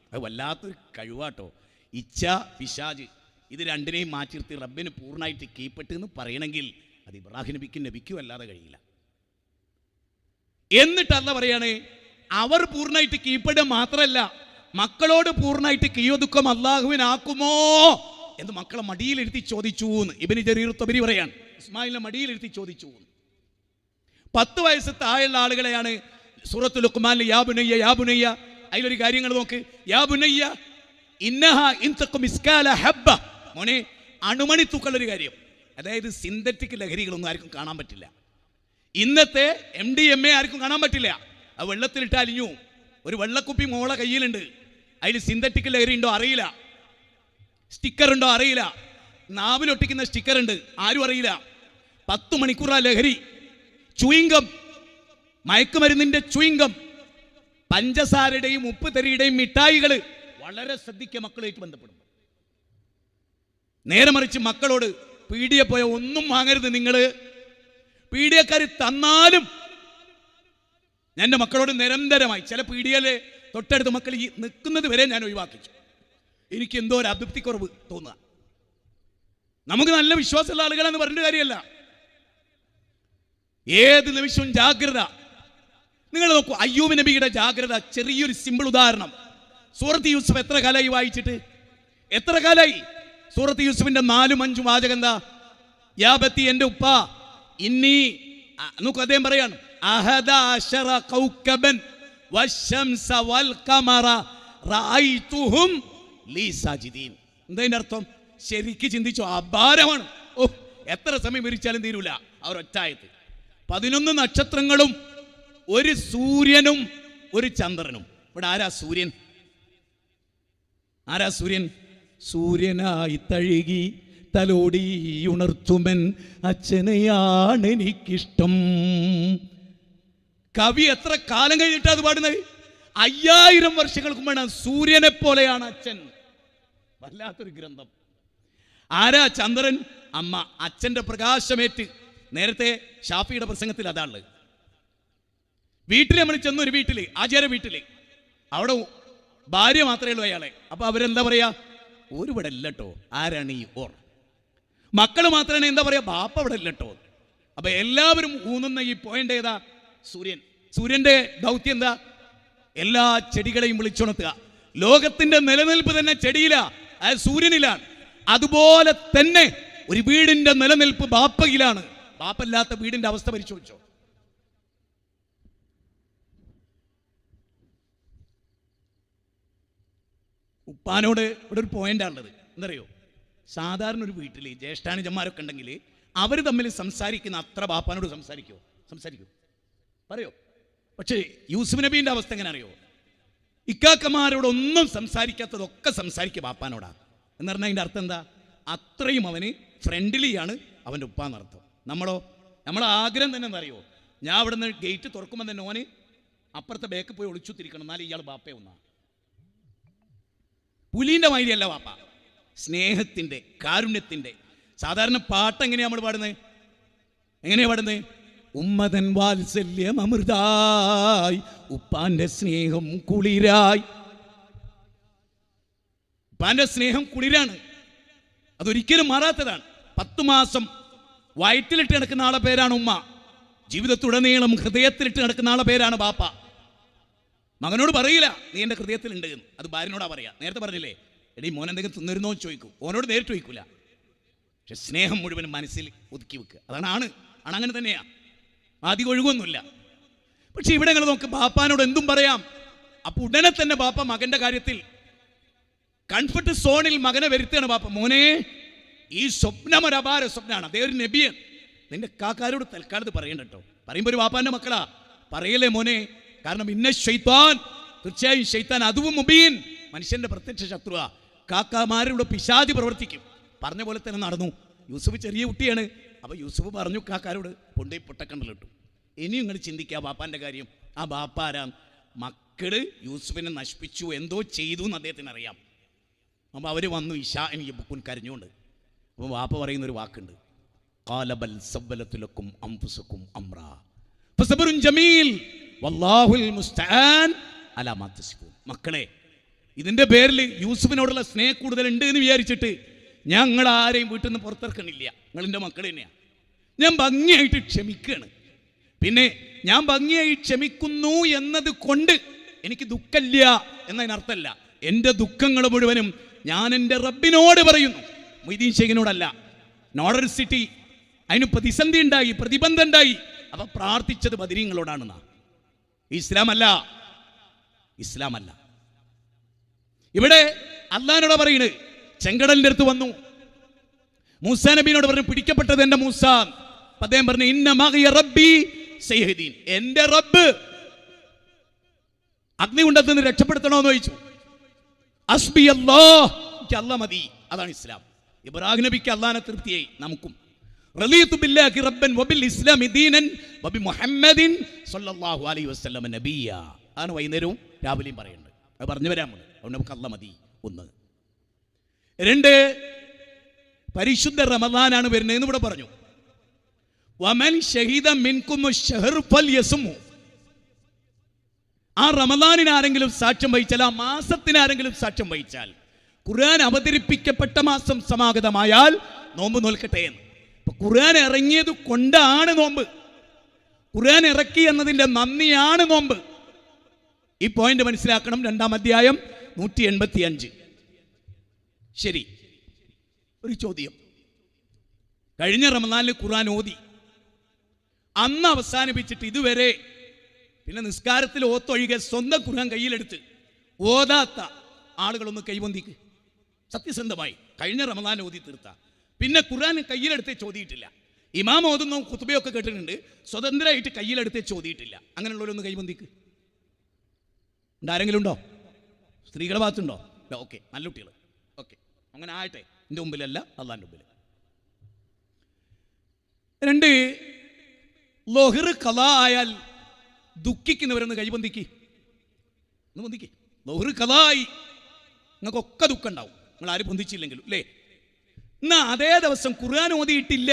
അത് വല്ലാത്തൊരു കഴിവാട്ടോ. ഇച്ഛ പിശാജ് ഇത് രണ്ടിനെയും മാറ്റി നിർത്തി റബ്ബിന് പൂർണ്ണമായിട്ട് കീഴ്പ്പെട്ട് എന്ന് പറയണമെങ്കിൽ അത് ഇബ്രാഹിം നബിക്കും നബിക്കും അല്ലാതെ കഴിയില്ല. എന്നിട്ട് അല്ല പറയാണ്, അവർ പൂർണ്ണമായിട്ട് കീഴ്പ്പെടുക മാത്രമല്ല മക്കളോട് പൂർണ്ണമായിട്ട് കീയൊതുക്കം അള്ളാഹുവിനാക്കുമോ എന്ന് മക്കളെ മടിയിലെടുത്തി ചോദിച്ചു എന്ന് ഇബ്നു ജരീർ തബരി പറയാണ്. ഇസ്മായിലിനെ മടിയിലെടുത്തി ചോദിച്ചു. 10 വയസ്സ് താഴെയുള്ള ആളുകളെയാണ് സൂറത്തുൽ ലുഖ്മാനിൽ യാ ബുനയ്യ യാ ബുനയ്യ. അതിലൊരു കാര്യങ്ങൾ നോക്ക്. യാ ബുനയ്യ ഇന്നഹ ഇൻ തഖു മിസ്കാല ഹബ്ബ. മോനെ, അണുമണി തൂക്കമുള്ളൊരു കാര്യം. അതായത് സിന്തറ്റിക് ലഹരികളൊന്നും ആർക്കും കാണാൻ പറ്റില്ല. ഇന്നത്തെ MDMA ആർക്കും കാണാൻ പറ്റില്ല. ആ വെള്ളത്തിലിട്ട് അലിഞ്ഞു. ഒരു വെള്ളക്കുപ്പി മോളെ കയ്യിലുണ്ട്, അതിൽ സിന്തറ്റിക് ലഹരി ഉണ്ടോ അറിയില്ല, സ്റ്റിക്കർ ഉണ്ടോ അറിയില്ല, നാവിലൊട്ടിക്കുന്ന സ്റ്റിക്കർ ഉണ്ട് ആരും അറിയില്ല. 10 മണിക്കൂറാ ലഹരി. ചൂയിങ്കം, മയക്കുമരുന്നിന്റെ ചൂയിങ്കം, പഞ്ചസാരയുടെയും ഉപ്പ് തരിയുടെയും മിഠായികൾ വളരെ ശ്രദ്ധിക്കുക മക്കളായിട്ട് ബന്ധപ്പെടും. നേരെ മറിച്ച് മക്കളോട് പീടിയെ പോയ ഒന്നും വാങ്ങരുത്. നിങ്ങൾ പീഡിയക്കാർ തന്നാലും, ഞാൻ എൻ്റെ മക്കളോട് നിരന്തരമായി ചില പീഡിയയിലെ തൊട്ടടുത്ത് മക്കൾ ഈ നിൽക്കുന്നത് വരെ ഞാൻ ഒഴിവാക്കിച്ചു. എനിക്ക് എന്തോ ഒരു അതൃപ്തിക്കുറവ് തോന്നുക. നമുക്ക് നല്ല വിശ്വാസമുള്ള ആളുകളെന്ന് പറഞ്ഞിട്ട് കാര്യമല്ല. ഏത് നിമിഷവും ജാഗ്രത. നിങ്ങൾ നോക്കൂ, അയ്യൂബ് നബിയുടെ ജാഗ്രത. ചെറിയൊരു സിമ്പിൾ ഉദാഹരണം. സൂറത്ത് യൂസുഫ് എത്ര കാലമായി വായിച്ചിട്ട്? എത്ര കാലമായി? സൂറത്ത് യൂസുഫിന്റെ 4-5 വാചകം എന്താ? യാ ബത്തി, എൻ്റെ ഉപ്പ, ഇന്നി, നോക്കൂ അദ്ദേഹം പറയാണ്, അഹദ അശറ കൗകബൻ വശംസ വൽ ഖമറ റഅയ്തുഹും ലീ സാജിദീൻ. എന്താ അതിന്റെ അർത്ഥം? ശരിക്ക് ചിന്തിച്ചോ, അപാരമാണ്. ഓ, എത്ര സമയം വിരിച്ചാലും തീരൂല അവർ ഒറ്റായത്ത്. 11 നക്ഷത്രങ്ങളും ഒരു സൂര്യനും ഒരു ചന്ദ്രനും. ഇവിടെ ആരാ സൂര്യൻ? ആരാ സൂര്യൻ? സൂര്യനായി തഴുകി തലോടി ഉണർത്തുമൻ അച്ഛനെയാണ് എനിക്കിഷ്ടം. കവി എത്ര കാലം കഴിഞ്ഞിട്ടാ അത് പാടുന്നത്? 5000 വർഷങ്ങൾക്ക് മുമ്പാണ്. സൂര്യനെ പോലെയാണ് അച്ഛൻ. വല്ലാത്തൊരു ഗ്രന്ഥം. ആരാ ചന്ദ്രൻ? അമ്മ. അച്ഛന്റെ പ്രകാശമേറ്റ്. നേരത്തെ ഷാഫിയുടെ പ്രസംഗത്തിൽ അതാണ്. വീട്ടിൽ നമ്മൾ ചെന്നു, ഒരു വീട്ടില്, ആചാര്യ വീട്ടില്, അവിടെ ഭാര്യ മാത്രമേ ഉള്ളൂ അയാളെ. അപ്പൊ അവരെന്താ പറയാ? ഒരു ഇവിടെ ഇല്ലട്ടോ. ആരാണ് ഈ ഓർ? മക്കള് മാത്രമാണ് എന്താ പറയാ? ബാപ്പ ഇവിടെ ഇല്ലട്ടോ. അപ്പൊ എല്ലാവരും ഊന്നുന്ന ഈ പോയിന്റ് ഏതാ? സൂര്യൻ. സൂര്യന്റെ ദൗത്യം എന്താ? എല്ലാ ചെടികളെയും വിളിച്ചുണർത്തുക. ലോകത്തിന്റെ നിലനിൽപ്പ് തന്നെ ചെടിയില, സൂര്യനിലാണ്. അതുപോലെ തന്നെ ഒരു വീടിന്റെ നിലനിൽപ്പ് ബാപ്പയിലാണ്. ബാപ്പല്ലാത്ത വീടിന്റെ അവസ്ഥ പരിശോധിച്ചോ. ഉപ്പാനോട് ഇവിടെ ഒരു പോയിന്റാണുള്ളത്. എന്തറിയോ? സാധാരണ ഒരു വീട്ടിൽ ജ്യേഷ്ഠാനുജന്മാരൊക്കെ ഉണ്ടെങ്കിൽ അവർ തമ്മിൽ സംസാരിക്കുന്ന അത്ര ബാപ്പാനോട് സംസാരിക്കൂ പറയോ? പക്ഷേ യൂസുഫ് നബീൻ്റെ അവസ്ഥ എങ്ങനെ അറിയോ? ഇക്കാക്കമാരോടൊന്നും സംസാരിക്കാത്തതൊക്കെ സംസാരിക്കുക ബാപ്പാനോടാ. എന്ന് പറഞ്ഞാൽ അതിൻ്റെ അർത്ഥം എന്താ? അത്രയും അവന് ഫ്രണ്ട്ലിയാണ് അവൻ്റെ ഉപ്പാന്നർത്ഥം. നമ്മളെ ആഗ്രഹം തന്നെ എന്താ അറിയോ? ഞാൻ അവിടെ നിന്ന് ഗേറ്റ് തുറക്കുമ്പോൾ തന്നെ ഓന് അപ്പുറത്തെ ബേക്ക് പോയി ഒളിച്ചു തിരിക്കണം, എന്നാലും ഇയാൾ ബാപ്പയെ ഒന്നാ. പുലീൻ്റെ മാതിരിയല്ല വാപ്പ. സ്നേഹത്തിൻ്റെ, കാരുണ്യത്തിൻ്റെ. സാധാരണ പാട്ട് എങ്ങനെയാ നമ്മൾ പാടുന്നത്? ഉമ്മതൻ വാത്സല്യം അമൃതായി, ഉപ്പാന്റെ സ്നേഹം കുളിരായി. ഉപ്പാന്റെ സ്നേഹം കുളിരാണ്, അതൊരിക്കലും മാറാത്തതാണ്. 10 മാസം വയറ്റിലിട്ട് നടക്കുന്ന ആളെ പേരാണ് ഉമ്മ. ജീവിതത്തുടനീളം ഹൃദയത്തിലിട്ട് നടക്കുന്ന ആളെ പേരാണ് ബാപ്പ. മകനോട് പറയില്ല നീ എൻ്റെ ഹൃദയത്തിലുണ്ട് എന്ന്, അത് ഭാര്യനോടാ പറയാ. നേരത്തെ പറഞ്ഞില്ലേ, എടീ മോൻ എന്തെങ്കിലും തിന്നിരുന്നോ എന്ന് ചോദിക്കൂ. ഓനോട് നേരിട്ട് ചോദിക്കൂല. പക്ഷെ സ്നേഹം മുഴുവനും മനസ്സിൽ ഒതുക്കി വെക്കുക. അതാണ് അങ്ങനെ തന്നെയാ, അധികം ഒഴുകൊന്നുമില്ല. പക്ഷെ ഇവിടെ നിങ്ങൾ നോക്ക്, ബാപ്പാനോട് എന്തും പറയാം. അപ്പൊ ഉടനെ തന്നെ ബാപ്പ മകന്റെ കാര്യത്തിൽ കംഫർട്ട് സോണിൽ മകനെ വരുത്തുകയാണ്. ബാപ്പ, മോനെ, ഈ സ്വപ്നം ഒരു അപാര സ്വപ്നമാണ്. അതേ ഒരു നബിയൻ. നിന്റെ കാക്കാരോട് തൽക്കാലത്ത് പറയണ്ട കേട്ടോ. പറയുമ്പോൾ ഒരു ബാപ്പാന്റെ മക്കളാ, പറയല്ലേ മോനെ. കാരണം തീർച്ചയായും ശൈത്താൻ അതുവും മുബീൻ, മനുഷ്യന്റെ പ്രത്യക്ഷ ശത്രുവാ. കാക്കാമാരുടെ പിശാചി പ്രവർത്തിക്കും. പറഞ്ഞ പോലെ തന്നെ നടന്നു. യൂസുഫ് ചെറിയ കുട്ടിയാണ്. അപ്പൊ യൂസുഫ് പറഞ്ഞു കാക്കാരോട്, കൊണ്ടുപോയി പൊട്ടക്കണ്ടലിട്ടു. ഇനിയും നിങ്ങൾ ചിന്തിക്കുക ബാപ്പാന്റെ കാര്യം. ആ ബാപ്പാരാ? മക്കള് യൂസുഫിനെ നശിപ്പിച്ചു, എന്തോ ചെയ്തു എന്ന് അദ്ദേഹത്തിന് അറിയാം. അപ്പൊ അവര് വന്നു ഇഷാ എനിക്ക് ബുക്കുൻ കരഞ്ഞുകൊണ്ട്. അപ്പൊ ബാപ്പ പറയുന്നൊരു വാക്കുണ്ട്, ഖാലബൽ സബ്ബലത്തുലക്കും അംഫുസക്കും അംറാ ഫസബറുൻ ജമീൽ വല്ലാഹുൽ മുസ്തആൻ അലാ മാ തസിഫൂൻ. മക്കളെ, ഇതിന്റെ പേരിൽ യൂസുഫിനോടുള്ള സ്നേഹം കൂടുതലുണ്ട് എന്ന് വിചാരിച്ചിട്ട് ഞങ്ങൾ ആരെയും വീട്ടിൽ നിന്ന് പുറത്തിറക്കണില്ല. നിങ്ങളെൻ്റെ മക്കൾ തന്നെയാണ്. ഞാൻ ഭംഗിയായിട്ട് ക്ഷമിക്കുകയാണ്. പിന്നെ ഞാൻ ഭംഗിയായി ക്ഷമിക്കുന്നു എന്നത് കൊണ്ട് എനിക്ക് ദുഃഖമില്ല എന്നതിനർത്ഥമല്ല. എൻ്റെ ദുഃഖങ്ങൾ മുഴുവനും ഞാൻ എൻ്റെ റബ്ബിനോട് പറയുന്നു, മൊയ്തീൻ ഷെയ്ഖിനോടല്ല. നോർഡർ സിറ്റി അതിന് പ്രതിസന്ധി ഉണ്ടായി, പ്രതിബന്ധം ഉണ്ടായി. അപ്പൊ പ്രാർത്ഥിച്ചത് ബദരീങ്ങളോടാണെന്നാ. ഇസ്ലാമല്ല. ഇവിടെ അള്ളാഹിനോട് പറയുന്നത്. ചെങ്കടലിന്റെ അടുത്ത് വന്നു, മൂസാ നബിയോട് പറഞ്ഞു പിടിക്കപ്പെട്ടത് എൻ്റെ മൂസ. അദ്ദേഹം പറഞ്ഞു, ഇന്ന മഅിയ റബ്ബി സയഹ്ദീൻ. എൻ്റെ റബ്ബ് അഗ്നികുണ്ഡത്തിൽ നിന്ന് രക്ഷപ്പെടുത്തണമെന്ന് ചോദിച്ചു. ഹസ്ബി അല്ലാഹ്, എനിക്ക് അല്ലാഹ് മതി. അതാണ് ഇസ്ലാം. ഇബ്രാഹിം നബിക്ക് അല്ലാഹനെ തൃപ്തിയായി, നമുക്കും. റളിയതു ബില്ലാഹി റബ്ബൻ വബിൽ ഇസ്ലാമി ദീനൻ വബി മുഹമ്മദിൻ സ്വല്ലല്ലാഹു അലൈഹി വസല്ലം നബിയ. ആണ് വൈകുന്നേരവും രാവിലെയും പറയുന്നുണ്ട്. അത് പറഞ്ഞു വരാൻ മതി. അതുകൊണ്ട് നമുക്ക് അല്ലാഹ് മതി. ഒന്ന്. രണ്ട്, പരിശുദ്ധ റമദാനാണ് വരുന്നതെന്ന് ഇവിടെ പറഞ്ഞു. വമൻ ഷഹീദ മിൻകും അശ്ശഹർ ഫൽയസുമു. ആ റമദാനിന് ആരെങ്കിലും സാക്ഷ്യം വഹിച്ചാൽ, ആ മാസത്തിന് ആരെങ്കിലും സാക്ഷ്യം വഹിച്ചാൽ, ഖുർആൻ അവതരിപ്പിക്കപ്പെട്ട മാസം സമാഗതമായാൽ നോമ്പ് നോൽക്കട്ടെ എന്ന്. അപ്പൊ ഖുർആൻ ഇറങ്ങിയത് കൊണ്ടാണ് നോമ്പ്. ഖുർആൻ ഇറക്കി എന്നതിൻ്റെ നന്ദിയാണ് നോമ്പ്. ഈ പോയിന്റ് മനസ്സിലാക്കണം. 2-ാം അധ്യായം 185. ശരി, ഒരു ചോദ്യം. കഴിഞ്ഞ റമദാനിൽ ഖുർആൻ ഓതി, അന്ന് അവസാനിപ്പിച്ചിട്ട് ഇതുവരെ പിന്നെ നിസ്കാരത്തിൽ ഓത്തൊഴികെ സ്വന്തം ഖുർആൻ കയ്യിലെടുത്ത് ഓതാത്ത ആളുകളൊന്ന് കൈവന്തിക്ക്. സത്യസന്ധമായി കഴിഞ്ഞ റമദാൻ ഓതി തീർത്ത, പിന്നെ ഖുർആൻ കയ്യിലെടുത്തേ ചോദിയിട്ടില്ല. ഇമാം ഓതുന്ന ഖുത്ബയൊക്കെ കേട്ടിട്ടുണ്ട്, സ്വതന്ത്രമായിട്ട് കയ്യിലെടുത്തേ ചോദിയിട്ടില്ല. അങ്ങനെയുള്ളവരൊന്ന് കൈവന്തിക്ക്. ആരെങ്കിലും ഉണ്ടോ? സ്ത്രീകളുടെ ഭാഗത്തുണ്ടോ? ഓക്കെ, നല്ല കുട്ടികൾ. ഓക്കെ, അങ്ങനെ ആയിട്ടെ. എൻ്റെ മുമ്പിലല്ല, അള്ളാൻ്റെ മുമ്പിൽ. 2, ലൊഹർ ഖളാ ആയാൽ ദുഃഖിക്കുന്നവരൊന്ന് കൈബന്ധിക്ക്. ഒന്ന് ബന്ധിക്ക്. ലൊഹർ ഖളായി, നിങ്ങൾക്കൊക്കെ ദുഃഖം ഉണ്ടാവും, നിങ്ങൾ ആരും ബന്ധിച്ചില്ലെങ്കിലും അല്ലേ. എന്നാ അതേ ദിവസം ഖുർആൻ ഓതിയിട്ടില്ല